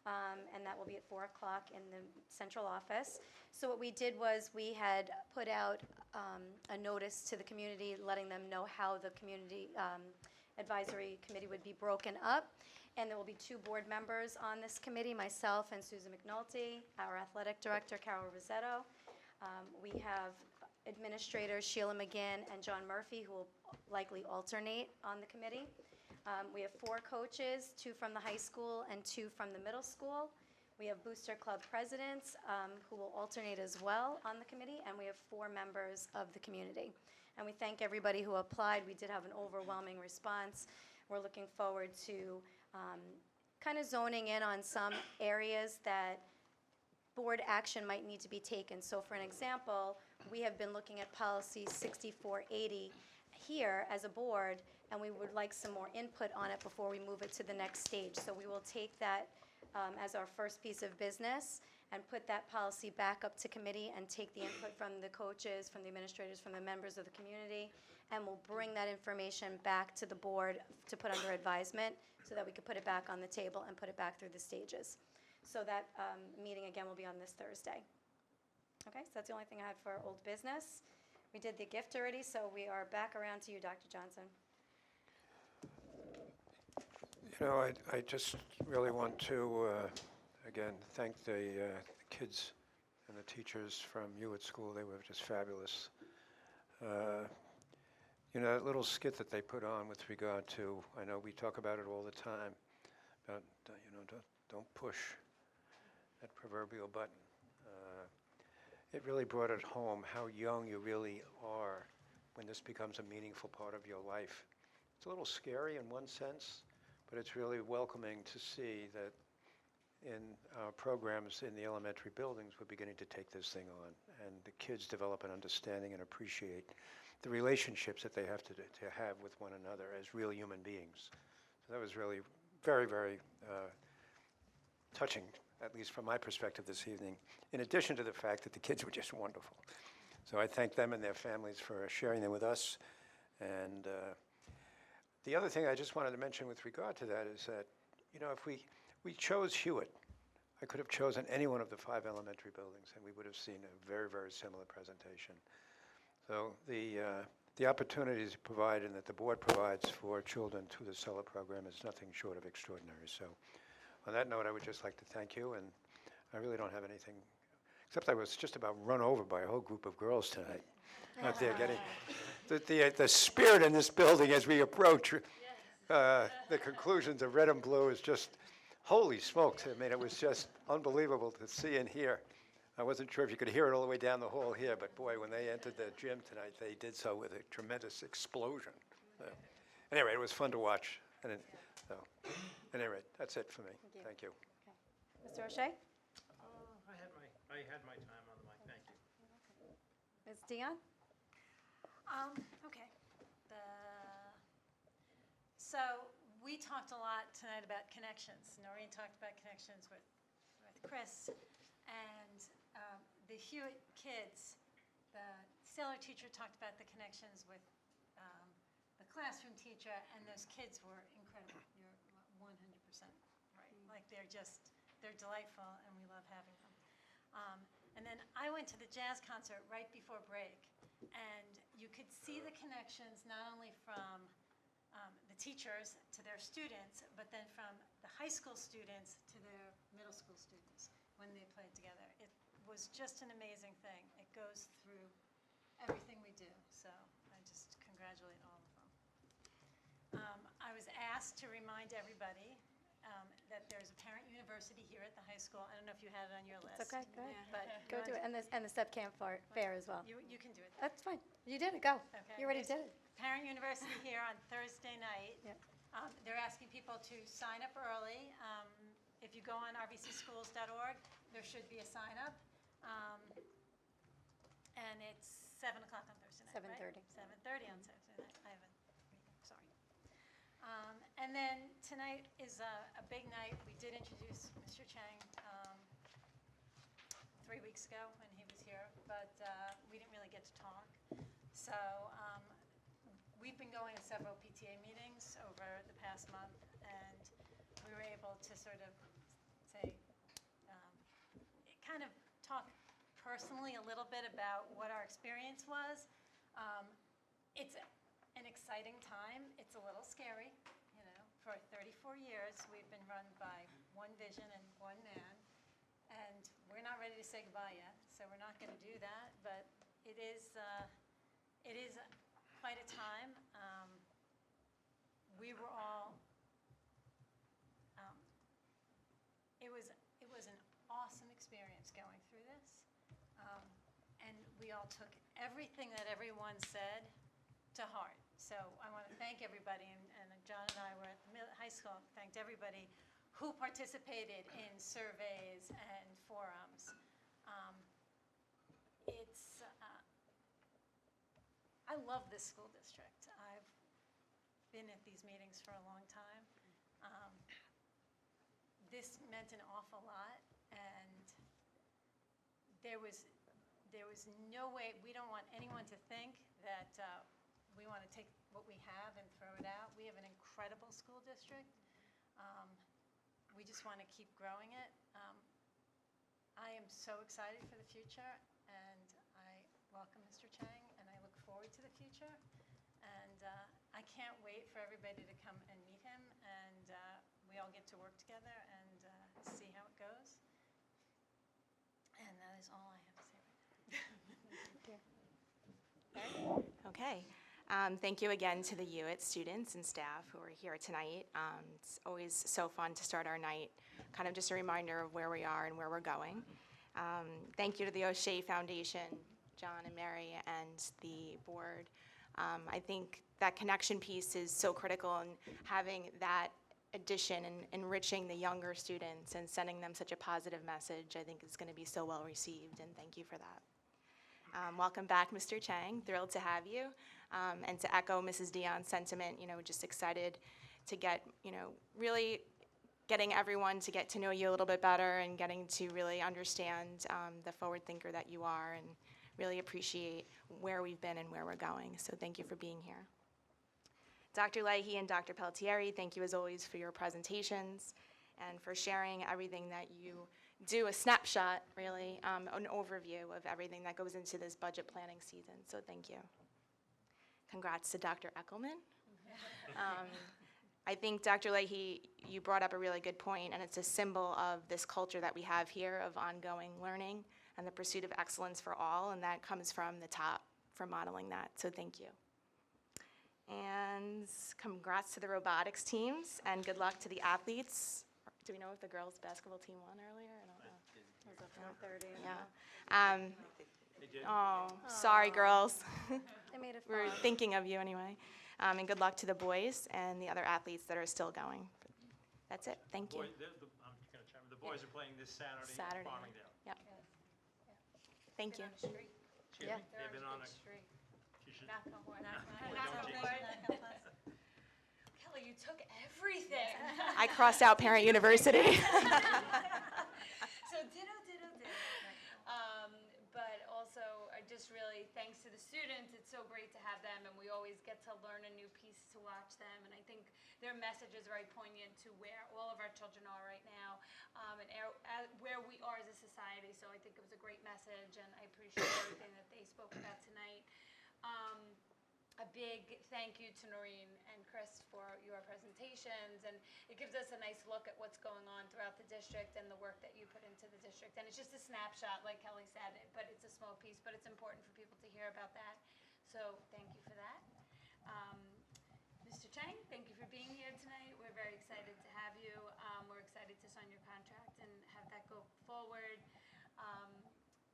and that will be at 4 o'clock in the central office. So what we did was we had put out a notice to the community letting them know how the community advisory committee would be broken up. And there will be 2 board members on this committee, myself and Susan McNulty, our athletic director, Carol Rosetto. We have administrators Sheila McGinn and John Murphy, who will likely alternate on the committee. We have 4 coaches, 2 from the high school and 2 from the middle school. We have booster club presidents who will alternate as well on the committee, and we have 4 members of the community. And we thank everybody who applied. We did have an overwhelming response. We're looking forward to kind of zoning in on some areas that board action might need to be taken. So for an example, we have been looking at policy 6480 here as a board, and we would like some more input on it before we move it to the next stage. So we will take that as our first piece of business and put that policy back up to committee and take the input from the coaches, from the administrators, from the members of the community, and we'll bring that information back to the board to put under advisement so that we could put it back on the table and put it back through the stages. So that meeting again will be on this Thursday. Okay, so that's the only thing I had for old business. We did the gift already, so we are back around to you, Dr. Johnson. You know, I just really want to, again, thank the kids and the teachers from Hewitt School. They were just fabulous. You know, that little skit that they put on with regard to, I know we talk about it all the time, about, you know, don't push that proverbial button. It really brought it home how young you really are when this becomes a meaningful part of your life. It's a little scary in one sense, but it's really welcoming to see that in our programs in the elementary buildings, we're beginning to take this thing on, and the kids develop an understanding and appreciate the relationships that they have to have with one another as real human beings. So that was really very, very touching, at least from my perspective this evening, in addition to the fact that the kids were just wonderful. So I thank them and their families for sharing them with us. And the other thing I just wanted to mention with regard to that is that, you know, if we chose Hewitt, I could have chosen any one of the 5 elementary buildings, and we would have seen a very, very similar presentation. So the opportunities provided and that the board provides for children through the SELA program is nothing short of extraordinary. So on that note, I would just like to thank you, and I really don't have anything, except I was just about run over by a whole group of girls tonight. Out there getting, the spirit in this building as we approach the conclusions of Red and Blue is just, holy smokes. I mean, it was just unbelievable to see and hear. I wasn't sure if you could hear it all the way down the hall here, but boy, when they entered the gym tonight, they did so with a tremendous explosion. Anyway, it was fun to watch. And at any rate, that's it for me. Thank you. Mr. O'Shea? I had my time on the mic, thank you. Ms. Dion? Okay. So we talked a lot tonight about connections. Noreen talked about connections with Chris, and the Hewitt kids. The Sailor teacher talked about the connections with the classroom teacher, and those kids were incredible. You're 100% right. Like they're delightful, and we love having them. And then I went to the jazz concert right before break, and you could see the connections not only from the teachers to their students, but then from the high school students to their middle school students when they played together. It was just an amazing thing. It goes through everything we do, so I just congratulate all of them. I was asked to remind everybody that there's a parent university here at the high school. I don't know if you had it on your list. It's okay, go ahead. But Go do it, and the step camp fair as well. You can do it. That's fine. You did it, go. Okay. You already did it. Parent University here on Thursday night. Yep. They're asking people to sign up early. If you go on rvcschools.org, there should be a sign up. And it's 7 o'clock on Thursday night, right? 7:30. 7:30 on Thursday night. I haven't, sorry. And then tonight is a big night. We did introduce Mr. Chang 3 weeks ago when he was here, but we didn't really get to talk. So we've been going to several PTA meetings over the past month, and we were able to sort of say, kind of talk personally a little bit about what our experience was. It's an exciting time. It's a little scary. For 34 years, we've been run by one vision and one man, and we're not ready to say goodbye yet, so we're not going to do that, but it is quite a time. We were all, it was an awesome experience going through this, and we all took everything that everyone said to heart. So I want to thank everybody, and John and I were at the high school, thanked everybody who participated in surveys and forums. I love this school district. I've been at these meetings for a long time. This meant an awful lot, and there was no way, we don't want anyone to think that we want to take what we have and throw it out. We have an incredible school district. We just want to keep growing it. I am so excited for the future, and I welcome Mr. Chang, and I look forward to the future. And I can't wait for everybody to come and meet him, and we all get to work together and see how it goes. And that is all I have to say right now. Okay. Thank you again to the UIT students and staff who are here tonight. It's always so fun to start our night, kind of just a reminder of where we are and where we're going. Thank you to the O'Shea Foundation, John and Mary, and the board. I think that connection piece is so critical, and having that addition and enriching the younger students and sending them such a positive message, I think is going to be so well received, and thank you for that. Welcome back, Mr. Chang. Thrilled to have you. And to echo Mrs. Dion's sentiment, just excited to get, really getting everyone to get to know you a little bit better and getting to really understand the forward thinker that you are, and really appreciate where we've been and where we're going. So thank you for being here. Dr. Leahy and Dr. Pelletieri, thank you as always for your presentations and for sharing everything that you do, a snapshot, really, an overview of everything that goes into this budget planning season. So thank you. Congrats to Dr. Eckelman. I think, Dr. Leahy, you brought up a really good point, and it's a symbol of this culture that we have here of ongoing learning and the pursuit of excellence for all, and that comes from the top for modeling that. So thank you. And congrats to the robotics teams, and good luck to the athletes. Do we know if the girls' basketball team won earlier? I don't know. It was up 1:30. Yeah. They did. Oh, sorry, girls. They made it We're fun. thinking of you anyway. And good luck to the boys and the other athletes that are still going. That's it. Thank you. I'm going to chime in. The boys are playing this Saturday Saturday. at Farmingdale. Yep. Thank you. Excuse me? Yeah. They've been on a... You should... Knock on wood. Don't jinx it. Kelly, you took everything. I crossed out Parent University. So ditto. But also, just really thanks to the students. It's so great to have them, and we always get to learn a new piece to watch them. And I think their message is very poignant to where all of our children are right now, and where we are as a society. So I think it was a great message, and I appreciate everything that they spoke about tonight. a big thank you to Noreen and Chris for your presentations, and it gives us a nice look at what's going on throughout the district and the work that you put into the district. And it's just a snapshot, like Kelly said, but it's a small piece, but it's important for people to hear about that. So thank you for that. Mr. Chang, thank you for being here tonight. We're very excited to have you. We're excited to sign your contract and have that go forward.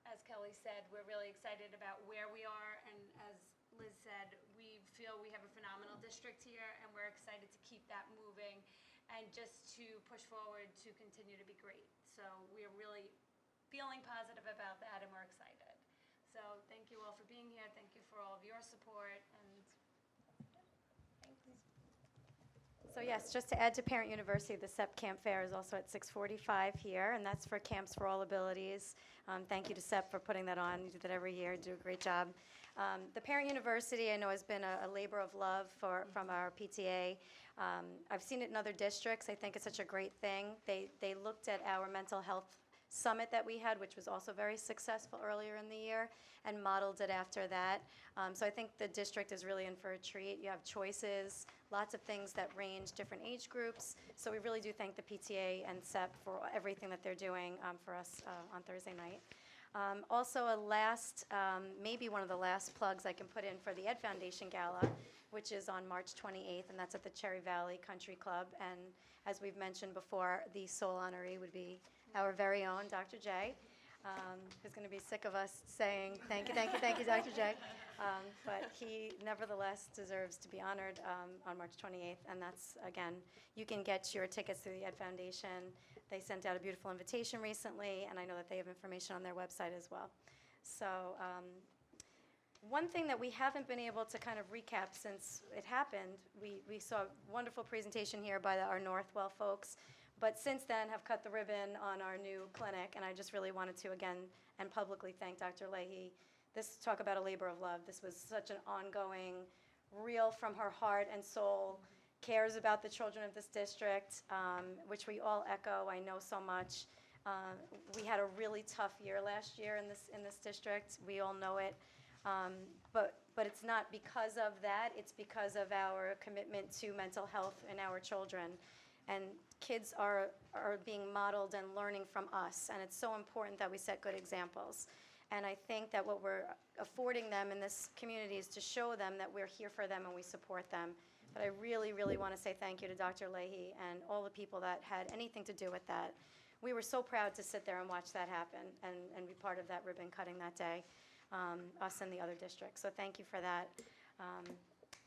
As Kelly said, we're really excited about where we are, and as Liz said, we feel we have a phenomenal district here, and we're excited to keep that moving and just to push forward to continue to be great. So we're really feeling positive about that, and we're excited. So thank you all for being here. Thank you for all of your support, and thanks. So yes, just to add to Parent University, the SEP Camp Fair is also at 6:45 here, and that's for Camps for All Abilities. Thank you to SEP for putting that on. You do that every year, do a great job. The Parent University, I know, has been a labor of love from our PTA. I've seen it in other districts. I think it's such a great thing. They looked at our mental health summit that we had, which was also very successful earlier in the year, and modeled it after that. So I think the district is really in for a treat. You have choices, lots of things that range different age groups. So we really do thank the PTA and SEP for everything that they're doing for us on Thursday night. Also, maybe one of the last plugs I can put in for the Ed Foundation Gala, which is on March 28th, and that's at the Cherry Valley Country Club. And as we've mentioned before, the sole honoree would be our very own Dr. J, who's going to be sick of us saying thank you, Dr. J. But he nevertheless deserves to be honored on March 28th. And that's, again, you can get your tickets through the Ed Foundation. They sent out a beautiful invitation recently, and I know that they have information on their website as well. So one thing that we haven't been able to kind of recap since it happened, we saw a wonderful presentation here by our Northwell folks, but since then have cut the ribbon on our new clinic, and I just really wanted to again and publicly thank Dr. Leahy. Talk about a labor of love. This was such an ongoing, real from her heart and soul, cares about the children of this district, which we all echo. I know so much. We had a really tough year last year in this district. We all know it. But it's not because of that. It's because of our commitment to mental health in our children. And kids are being modeled and learning from us. And it's so important that we set good examples. And I think that what we're affording them in this community is to show them that we're here for them and we support them. But I really, really want to say thank you to Dr. Leahy and all the people that had anything to do with that. We were so proud to sit there and watch that happen and be part of that ribbon cutting that day, us and the other districts. So thank you for that.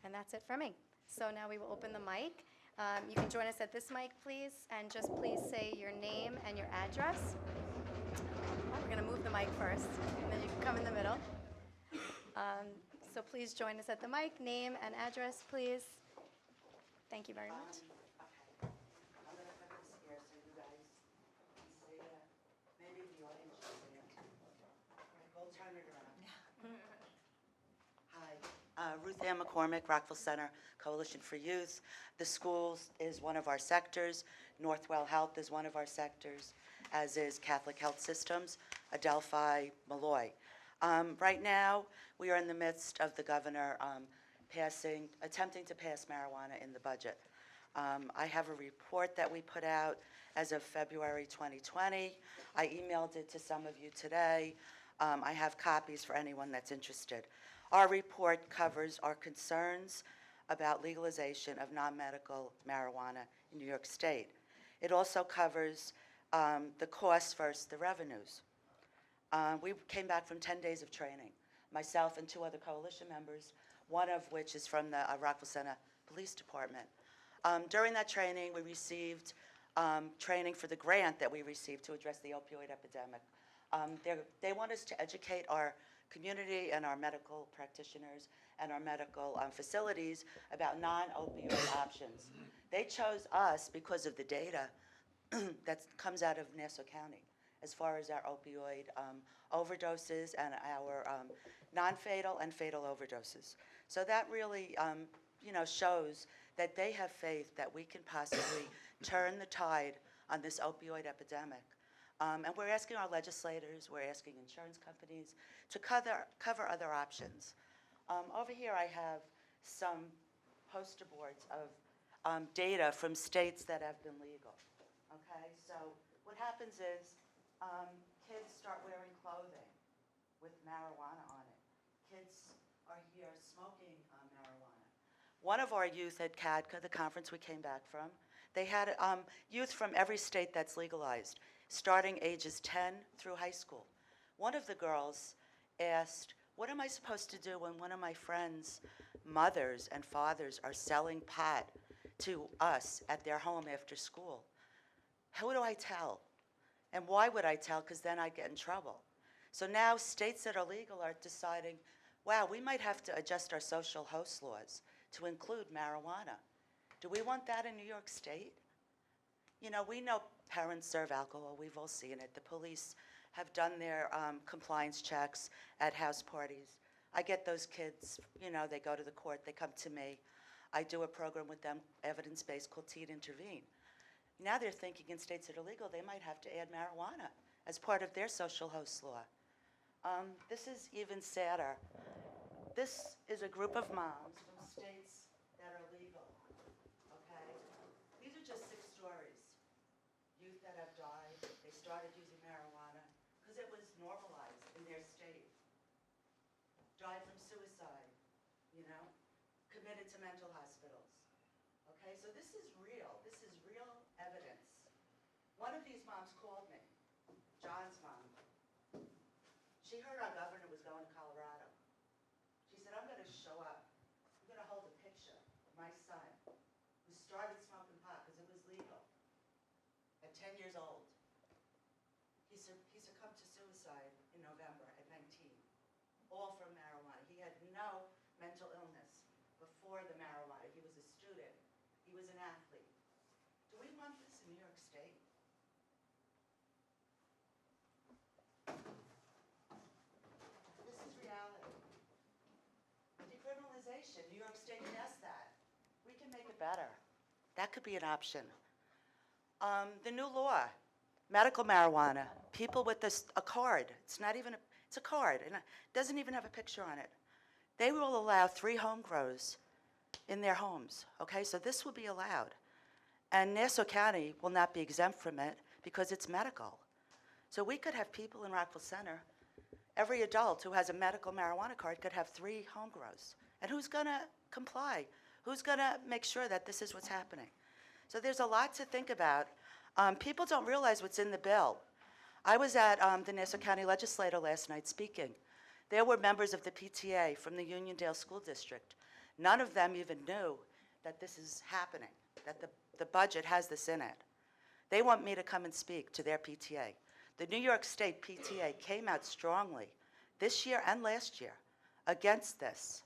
And that's it for me. So now we will open the mic. You can join us at this mic, please, and just please say your name and your address. We're going to move the mic first, and then you can come in the middle. So please join us at the mic. Name and address, please. Thank you very much. Okay. I'm going to put this here so you guys can see it. Maybe the audience should see it. We'll turn it around. Hi. Ruth Ann McCormick, Rockville Center Coalition for Youth. The schools is one of our sectors. Northwell Health is one of our sectors, as is Catholic Health Systems, Adelphi, Malloy. Right now, we are in the midst of the governor attempting to pass marijuana in the budget. I have a report that we put out as of February 2020. I emailed it to some of you today. I have copies for anyone that's interested. Our report covers our concerns about legalization of non-medical marijuana in New York State. It also covers the costs versus the revenues. We came back from 10 days of training, myself and 2 other coalition members, one of which is from the Rockville Center Police Department. During that training, we received training for the grant that we received to address the opioid epidemic. They want us to educate our community and our medical practitioners and our medical facilities about non-opioid options. They chose us because of the data that comes out of Nassau County as far as our opioid overdoses and our non-fatal and fatal overdoses. So that really shows that they have faith that we can possibly turn the tide on this opioid epidemic. And we're asking our legislators, we're asking insurance companies to cover other options. Over here I have some poster boards of data from states that have been legal. Okay, so what happens is kids start wearing clothing with marijuana on it. Kids are here smoking marijuana. One of our youth at CADCA, the conference we came back from, they had youth from every state that's legalized, starting ages 10 through high school. One of the girls asked, what am I supposed to do when one of my friends' mothers and fathers are selling pot to us at their home after school? Who do I tell? And why would I tell? Because then I'd get in trouble. So now states that are legal are deciding, wow, we might have to adjust our social host laws to include marijuana. Do we want that in New York State? You know, we know parents serve alcohol. We've all seen it. The police have done their compliance checks at house parties. I get those kids, you know, they go to the court, they come to me. I do a program with them, evidence-based, called Teen Intervene. Now they're thinking in states that are legal, they might have to add marijuana as part of their social host law. This is even sadder. This is a group of moms from states that are legal, okay? These are just 6 stories. Youth that have died, they started using marijuana because it was normalized in their state. Died from suicide, you know? Committed to mental hospitals. Okay, so this is real. This is real evidence. One of these moms called me, John's mom. She heard our governor was going to Colorado. She said, I'm going to show up. I'm going to hold a picture of my son who started smoking pot because it was legal at 10 years old. He succumbed to suicide in November at 19, all from marijuana. He had no mental illness before the marijuana. He was a student. He was an athlete. Do we want this in New York State? This is reality. Decriminalization, New York State passed that. We can make it better. That could be an option. The new law, medical marijuana, people with a card. It's not even it's a card, and it doesn't even have a picture on it. They will allow 3 home grows in their homes, okay? So this will be allowed. And Nassau County will not be exempt from it because it's medical. So we could have people in Rockville Center, every adult who has a medical marijuana card could have 3 home grows. And who's gonna comply? Who's gonna make sure that this is what's happening? So there's a lot to think about. People don't realize what's in the bill. I was at the Nassau County Legislature last night speaking. There were members of the PTA from the Uniondale School District. None of them even knew that this is happening, that the budget has this in it. They want me to come and speak to their PTA. The New York State PTA came out strongly this year and last year against this.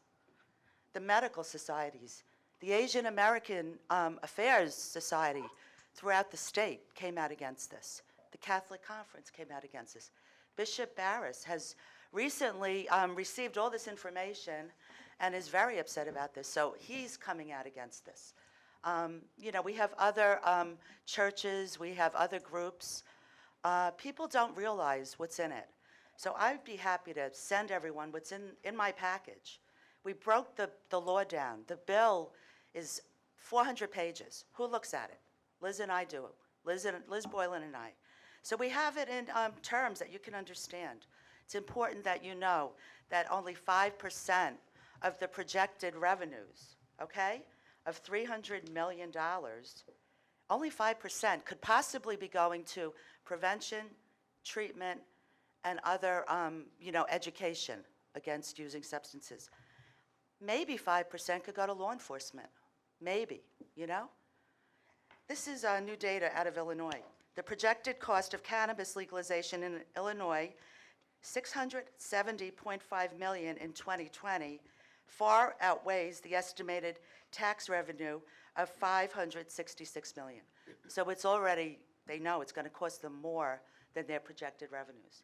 The medical societies, the Asian American Affairs Society throughout the state came out against this. The Catholic Conference came out against this. Bishop Barris has recently received all this information and is very upset about this, so he's coming out against this. You know, we have other churches, we have other groups. People don't realize what's in it. So I'd be happy to send everyone what's in my package. We broke the law down. The bill is 400 pages. Who looks at it? Liz and I do. Liz Boylan and I. So we have it in terms that you can understand. It's important that you know that only 5% of the projected revenues, okay, of $300 million, only 5% could possibly be going to prevention, treatment, and other, you know, education against using substances. Maybe 5% could go to law enforcement. Maybe, you know? This is new data out of Illinois. The projected cost of cannabis legalization in Illinois, $670.5 million in 2020, far outweighs the estimated tax revenue of $566 million. So it's already, they know it's going to cost them more than their projected revenues.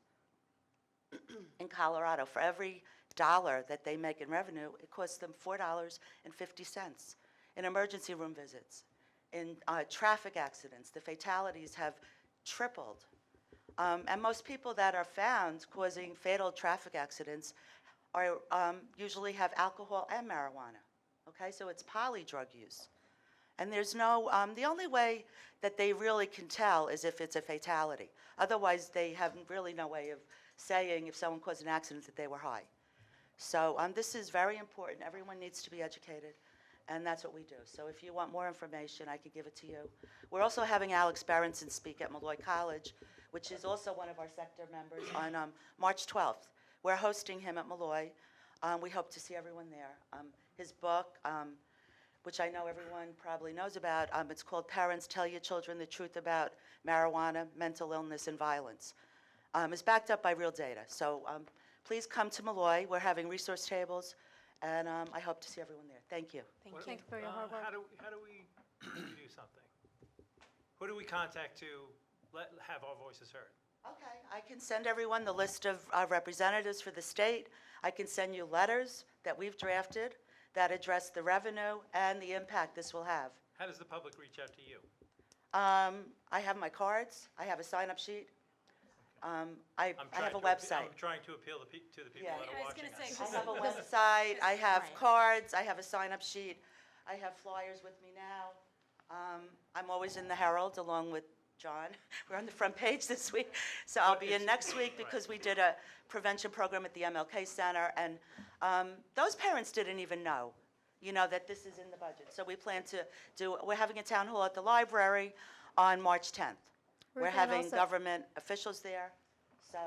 In Colorado, for every dollar that they make in revenue, it costs them $4.50 in emergency room visits. In traffic accidents, the fatalities have tripled. And most people that are found causing fatal traffic accidents are, usually have alcohol and marijuana. Okay, so it's poly drug use. And there's no, the only way that they really can tell is if it's a fatality. Otherwise, they have really no way of saying if someone caused an accident that they were high. So this is very important. Everyone needs to be educated, and that's what we do. So if you want more information, I can give it to you. We're also having Alex Berenson speak at Malloy College, which is also one of our sector members, on March 12th. We're hosting him at Malloy. We hope to see everyone there. His book, which I know everyone probably knows about, it's called Parents Tell Your Children the Truth About Marijuana, Mental Illness, and Violence. It's backed up by real data. So please come to Malloy. We're having resource tables, and I hope to see everyone there. Thank you. Thank you for your hard work. How do we do something? Who do we contact to have our voices heard? Okay, I can send everyone the list of representatives for the state. I can send you letters that we've drafted that address the revenue and the impact this will have. How does the public reach out to you? I have my cards. I have a sign-up sheet. I have a website. I'm trying to appeal to the people Yeah. that are watching us. I have a website. I have cards. I have a sign-up sheet. I have flyers with me now. I'm always in the Herald along with John. We're on the front page this week. So I'll be in next week because we did a prevention program at the MLK Center. And those parents didn't even know, that this is in the budget. So we plan to we're having a town hall at the library on March 10th. We're having government officials there. So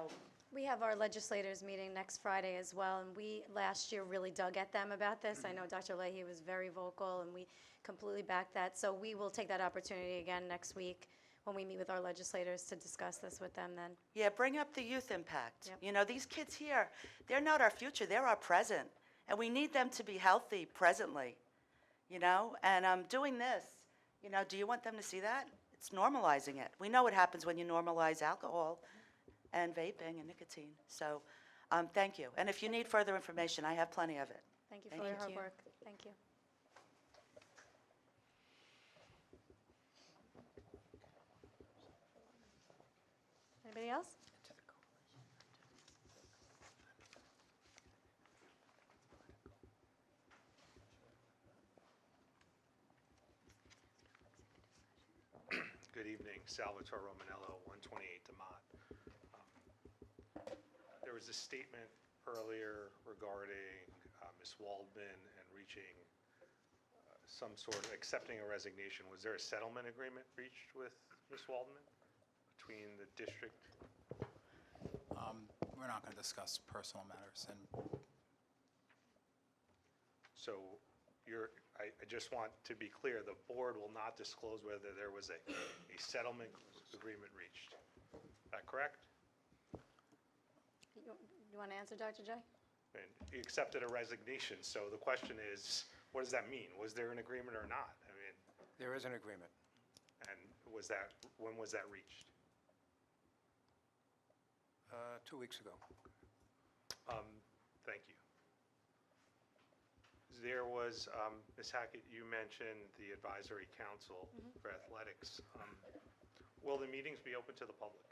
We have our legislators meeting next Friday as well, and we last year really dug at them about this. I know Dr. Leahy was very vocal, and we completely backed that. So we will take that opportunity again next week when we meet with our legislators to discuss this with them then. yeah, bring up the youth impact. These kids here, they're not our future, they're our present. And we need them to be healthy presently, And doing this, do you want them to see that? It's normalizing it. We know what happens when you normalize alcohol and vaping and nicotine. So thank you. And if you need further information, I have plenty of it. Thank you for your hard work. Thank you. Anybody else? Good evening, Salvatore Romanello, 128 DeMott. There was a statement earlier regarding Ms. Waldman and reaching some sort of accepting a resignation. Was there a settlement agreement reached with Ms. Waldman between the district? We're not going to discuss personal matters. And So I just want to be clear, the board will not disclose whether there was a settlement agreement reached. Is that correct? You want to answer, Dr. J? And you accepted a resignation, so the question is, what does that mean? Was there an agreement or not? I mean, There is an agreement. and when was that reached? 2 weeks ago. Thank you. There was, Ms. Hackett, you mentioned the advisory council for athletics. Will the meetings be open to the public?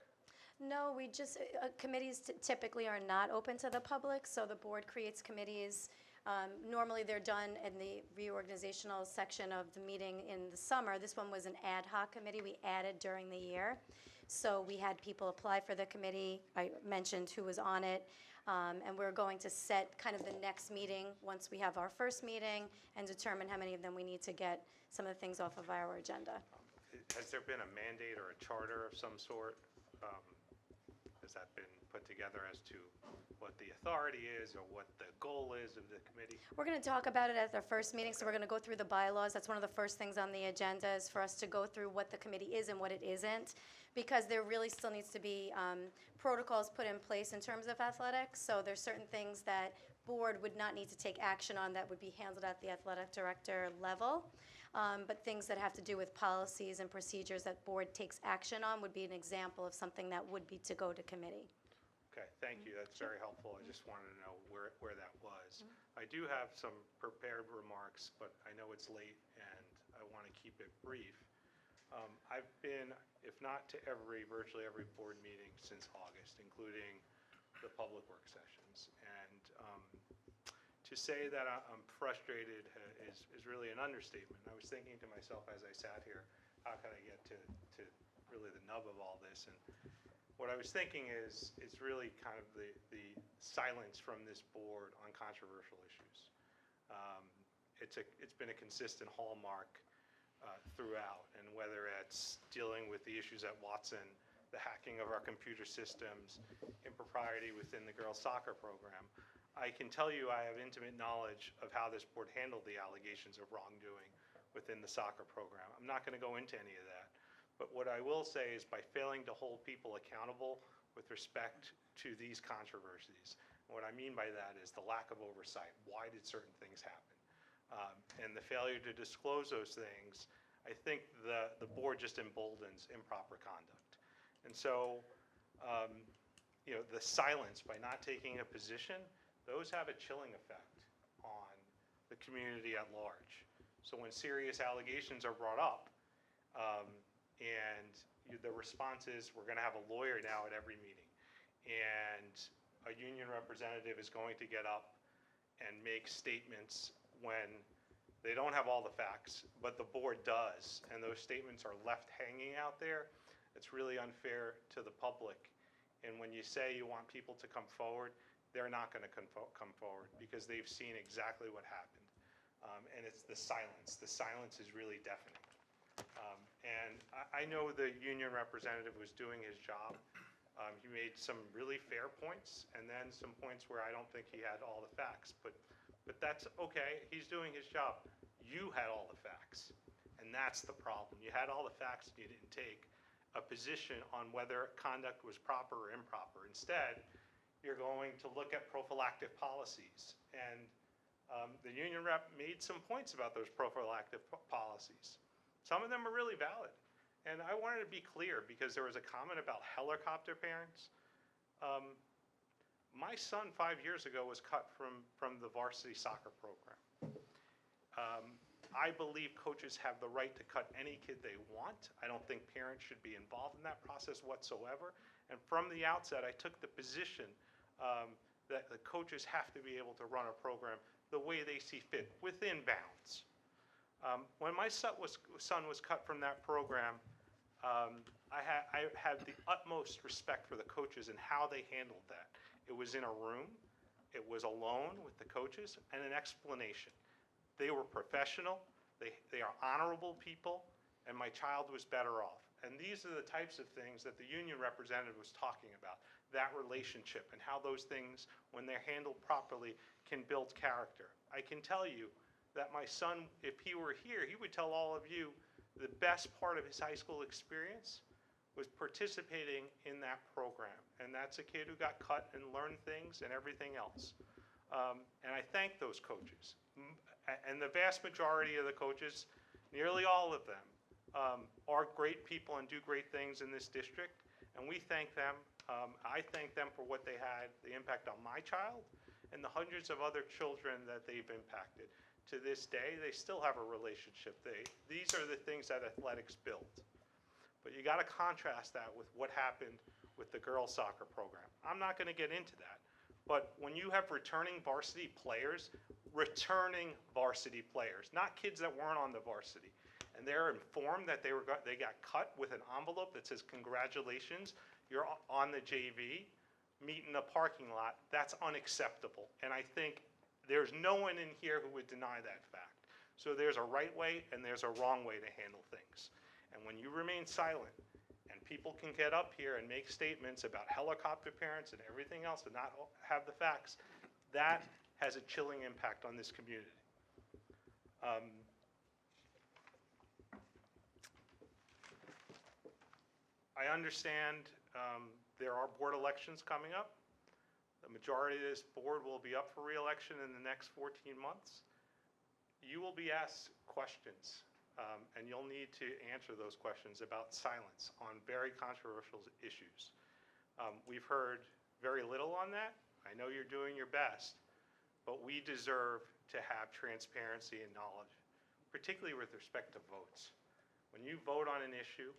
No, we just, committees typically are not open to the public, so the board creates committees. Normally, they're done in the reorganizational section of the meeting in the summer. This one was an ad hoc committee we added during the year. So we had people apply for the committee. I mentioned who was on it. And we're going to set kind of the next meeting once we have our first meeting and determine how many of them we need to get some of the things off of our agenda. Has there been a mandate or a charter of some sort? Has that been put together as to what the authority is or what the goal is of the committee? We're going to talk about it at our first meeting, so we're going to go through the bylaws. That's one of the first things on the agenda is for us to go through what the committee is and what it isn't, because there really still needs to be protocols put in place in terms of athletics. So there's certain things that board would not need to take action on that would be handled at the athletic director level. But things that have to do with policies and procedures that board takes action on would be an example of something that would be to go to committee. Okay, thank you. That's very helpful. I just wanted to know where that was. I do have some prepared remarks, but I know it's late and I want to keep it brief. I've been, if not to virtually every board meeting since August, including the public work sessions. And To say that I'm frustrated is really an understatement. I was thinking to myself as I sat here, how can I get to really the nub of all this? And what I was thinking is, it's really kind of the silence from this board on controversial issues. It's been a consistent hallmark throughout, and whether it's dealing with the issues at Watson, the hacking of our computer systems, impropriety within the girls' soccer program, I can tell you I have intimate knowledge of how this board handled the allegations of wrongdoing within the soccer program. I'm not going to go into any of that. But what I will say is, by failing to hold people accountable with respect to these controversies, what I mean by that is the lack of oversight. Why did certain things happen? And the failure to disclose those things, I think the board just emboldens improper conduct. And so, the silence by not taking a position, those have a chilling effect on the community at large. So when serious allegations are brought up, and the response is, we're going to have a lawyer now at every meeting, and a union representative is going to get up and make statements when they don't have all the facts, but the board does, and those statements are left hanging out there, it's really unfair to the public. And when you say you want people to come forward, they're not going to come forward, because they've seen exactly what happened. And it's the silence. The silence is really deafening. And I know the union representative was doing his job. He made some really fair points, and then some points where I don't think he had all the facts. But that's okay. He's doing his job. You had all the facts, and that's the problem. You had all the facts, and you didn't take a position on whether conduct was proper or improper. Instead, you're going to look at prophylactic policies. And the union rep made some points about those prophylactic policies. Some of them are really valid. And I wanted to be clear, because there was a comment about helicopter parents. My son 5 years ago was cut from the varsity soccer program. I believe coaches have the right to cut any kid they want. I don't think parents should be involved in that process whatsoever. And from the outset, I took the position that the coaches have to be able to run a program the way they see fit, within bounds. When my son was cut from that program, I had the utmost respect for the coaches and how they handled that. It was in a room, it was alone with the coaches, and an explanation. They were professional, they are honorable people, and my child was better off. And these are the types of things that the union representative was talking about, that relationship, and how those things, when they're handled properly, can build character. I can tell you that my son, if he were here, he would tell all of you the best part of his high school experience was participating in that program. And that's a kid who got cut and learned things and everything else. And I thank those coaches. And the vast majority of the coaches, nearly all of them, are great people and do great things in this district. And we thank them. I thank them for what they had, the impact on my child, and the hundreds of other children that they've impacted. To this day, they still have a relationship. These are the things that athletics build. But you got to contrast that with what happened with the girls' soccer program. I'm not going to get into that. But when you have returning varsity players, not kids that weren't on the varsity, and they're informed that they got cut with an envelope that says, "Congratulations, you're on the JV," meet in a parking lot, that's unacceptable. And I think there's no one in here who would deny that fact. So there's a right way and there's a wrong way to handle things. And when you remain silent, and people can get up here and make statements about helicopter parents and everything else and not have the facts, that has a chilling impact on this community. I understand there are board elections coming up. The majority of this board will be up for re-election in the next 14 months. You will be asked questions, and you'll need to answer those questions about silence on very controversial issues. We've heard very little on that. I know you're doing your best, but we deserve to have transparency and knowledge, particularly with respect to votes. When you vote on an issue,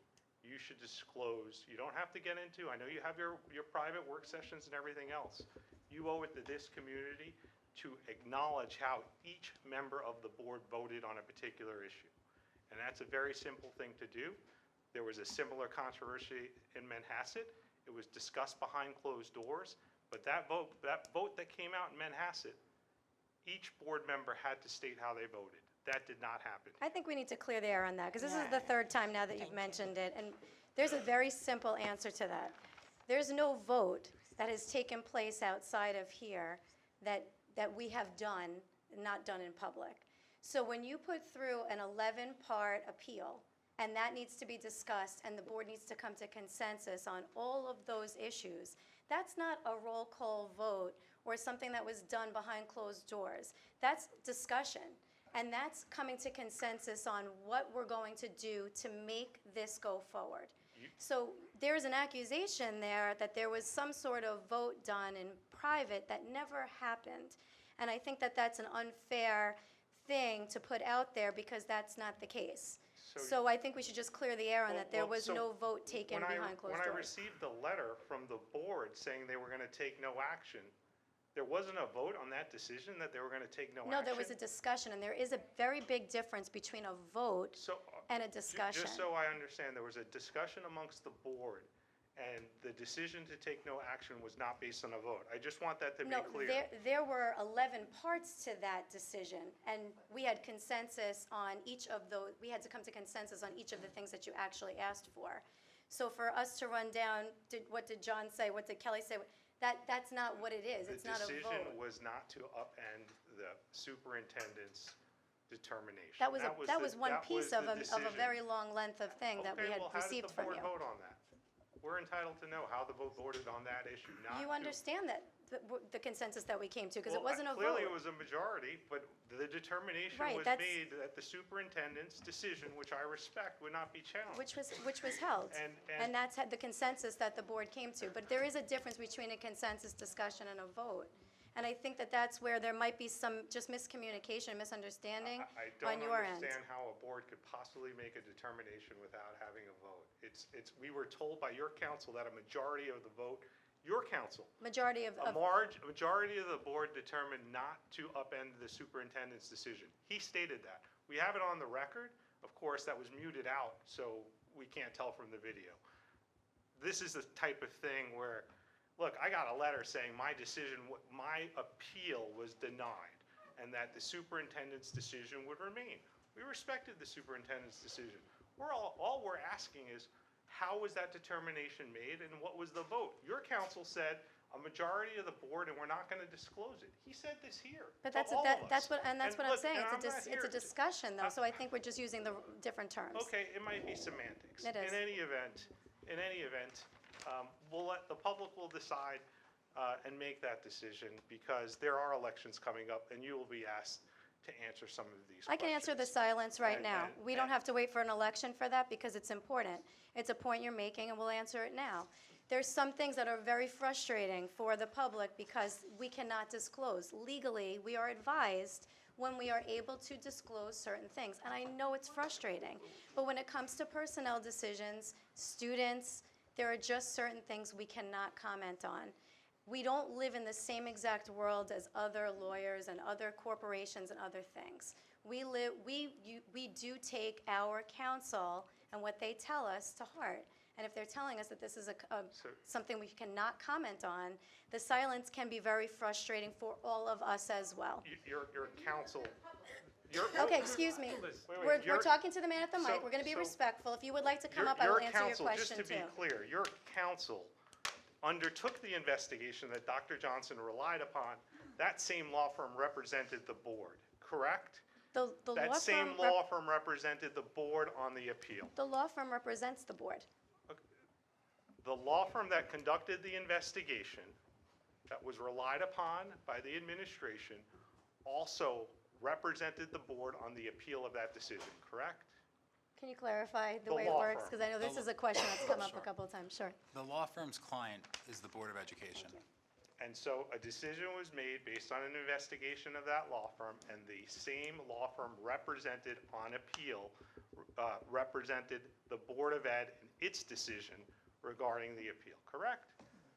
you should disclose. You don't have to get into, I know you have your private work sessions and everything else. You owe it to this community to acknowledge how each member of the board voted on a particular issue. And that's a very simple thing to do. There was a similar controversy in Manhasset. It was discussed behind closed doors, but that vote that came out in Manhasset, each board member had to state how they voted. That did not happen. I think we need to clear the air on that, because this is the third time now that you've mentioned it, and there's a very simple answer to that. There's no vote that has taken place outside of here that we have done, not done in public. So when you put through an 11-part appeal, and that needs to be discussed, and the board needs to come to consensus on all of those issues, that's not a roll call vote or something that was done behind closed doors. That's discussion, and that's coming to consensus on what we're going to do to make this go forward. So there's an accusation there that there was some sort of vote done in private that never happened. And I think that that's an unfair thing to put out there, because that's not the case. So I think we should just clear the air on that there was no vote taken behind closed doors. When I received the letter from the board saying they were going to take no action, there wasn't a vote on that decision that they were going to take no action? No, there was a discussion, and there is a very big difference between a vote and a discussion. Just so I understand, there was a discussion amongst the board, and the decision to take no action was not based on a vote. I just want that to be clear. No, there were 11 parts to that decision, and we had consensus on each of those. We had to come to consensus on each of the things that you actually asked for. So for us to run down, what did John say, what did Kelly say, that's not what it is. It's not a vote. The decision was not to upend the superintendent's determination. That was one piece of a very long length of thing that we had received from you. How did the board vote on that? We're entitled to know how the vote voted on that issue, not You understand that, the consensus that we came to, because it wasn't a vote. Clearly, it was a majority, but the determination was made that the superintendent's decision, which I respect, would not be challenged. Which was held. And that's the consensus that the board came to. But there is a difference between a consensus discussion and a vote. And I think that that's where there might be some just miscommunication, misunderstanding on your end. I don't understand how a board could possibly make a determination without having a vote. We were told by your council that a majority of the vote, your council, majority of the board determined not to upend the superintendent's decision. He stated that. We have it on the record. Of course, that was muted out, so we can't tell from the video. This is the type of thing where, look, I got a letter saying my appeal was denied, and that the superintendent's decision would remain. We respected the superintendent's decision. All we're asking is, how was that determination made, and what was the vote? Your council said a majority of the board, and we're not going to disclose it. He said this here. But that's what I'm saying. It's a discussion, though. So I think we're just using the different terms. Okay, it might be semantics. It is. In any event, the public will decide and make that decision, because there are elections coming up, and you will be asked to answer some of these questions. I can answer the silence right now. We don't have to wait for an election for that, because it's important. It's a point you're making, and we'll answer it now. There's some things that are very frustrating for the public because we cannot disclose. Legally, we are advised when we are able to disclose certain things. And I know it's frustrating, but when it comes to personnel decisions, students, there are just certain things we cannot comment on. We don't live in the same exact world as other lawyers and other corporations and other things. We do take our counsel and what they tell us to heart. And if they're telling us that this is something we cannot comment on, the silence can be very frustrating for all of us as well. Your counsel... Okay, excuse me. We're talking to the man at the mic. We're going to be respectful. If you would like to come up, I will answer your question too. Just to be clear, your counsel undertook the investigation that Dr. Johnson relied upon. That same law firm represented the board, correct? That same law firm represented the board on the appeal. The law firm represents the board. The law firm that conducted the investigation, that was relied upon by the administration, also represented the board on the appeal of that decision, correct? Can you clarify the way it works? Because I know this is a question that's come up a couple of times. Sure. The law firm's client is the Board of Education. And so a decision was made based on an investigation of that law firm, and the same law firm represented on appeal, represented the Board of Ed in its decision regarding the appeal, correct?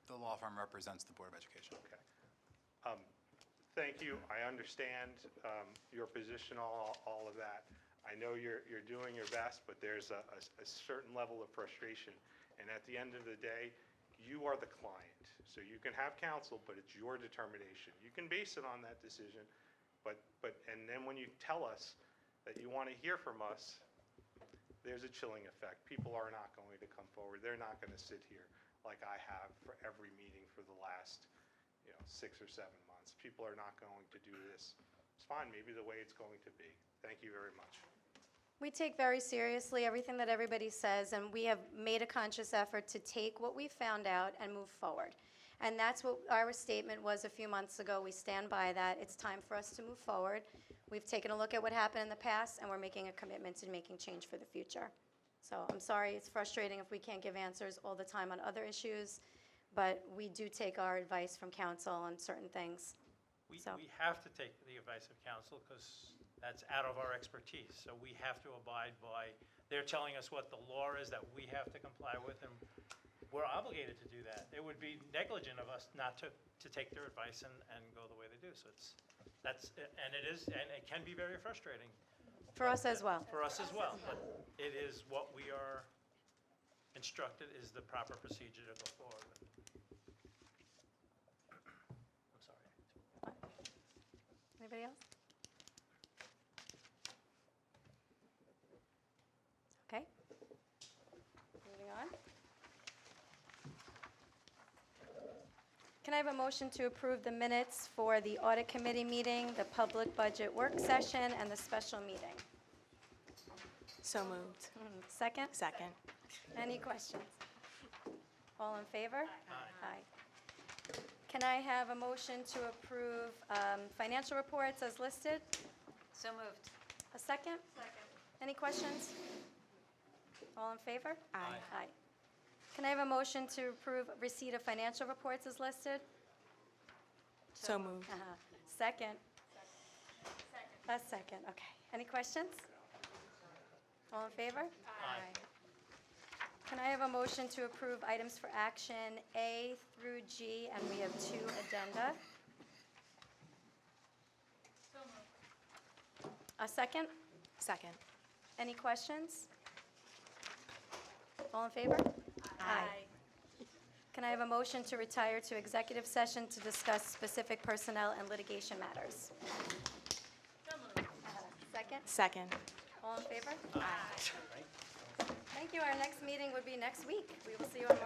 The law firm represents the Board of Education. Okay. thank you. I understand your position, all of that. I know you're doing your best, but there's a certain level of frustration. And at the end of the day, you are the client. So you can have counsel, but it's your determination. You can base it on that decision, and then when you tell us that you want to hear from us, there's a chilling effect. People are not going to come forward. They're not going to sit here like I have for every meeting for the last 6 or 7 months. People are not going to do this. It's fine, maybe the way it's going to be. Thank you very much. We take very seriously everything that everybody says, and we have made a conscious effort to take what we found out and move forward. And that's what our statement was a few months ago. We stand by that. It's time for us to move forward. We've taken a look at what happened in the past, and we're making a commitment to making change for the future. So I'm sorry, it's frustrating if we can't give answers all the time on other issues, but we do take our advice from council on certain things. We have to take the advice of council because that's out of our expertise. So we have to abide by, they're telling us what the law is that we have to comply with, and we're obligated to do that. It would be negligent of us not to take their advice and go the way they do. So it can be very frustrating. For us as well. For us as well, but it is what we are instructed is the proper procedure to go forward with. I'm sorry. Anybody else? Okay. Moving on. Can I have a motion to approve the minutes for the audit committee meeting, the public budget work session, and the special meeting? So moved. Second? Second. Any questions? All in favor? Aye. Can I have a motion to approve financial reports as listed? So moved. A second? Second. Any questions? All in favor? Aye. Aye. Can I have a motion to approve receipt of financial reports as listed? So moved. Second? A second, okay. Any questions? All in favor? Aye. Can I have a motion to approve items for action A through G, and we have 2 addenda? So moved. A second? Second. Any questions? All in favor? Aye. Can I have a motion to retire to executive session to discuss specific personnel and litigation matters? So moved. Second? Second. All in favor? Aye. Thank you. Our next meeting would be next week. We will see you on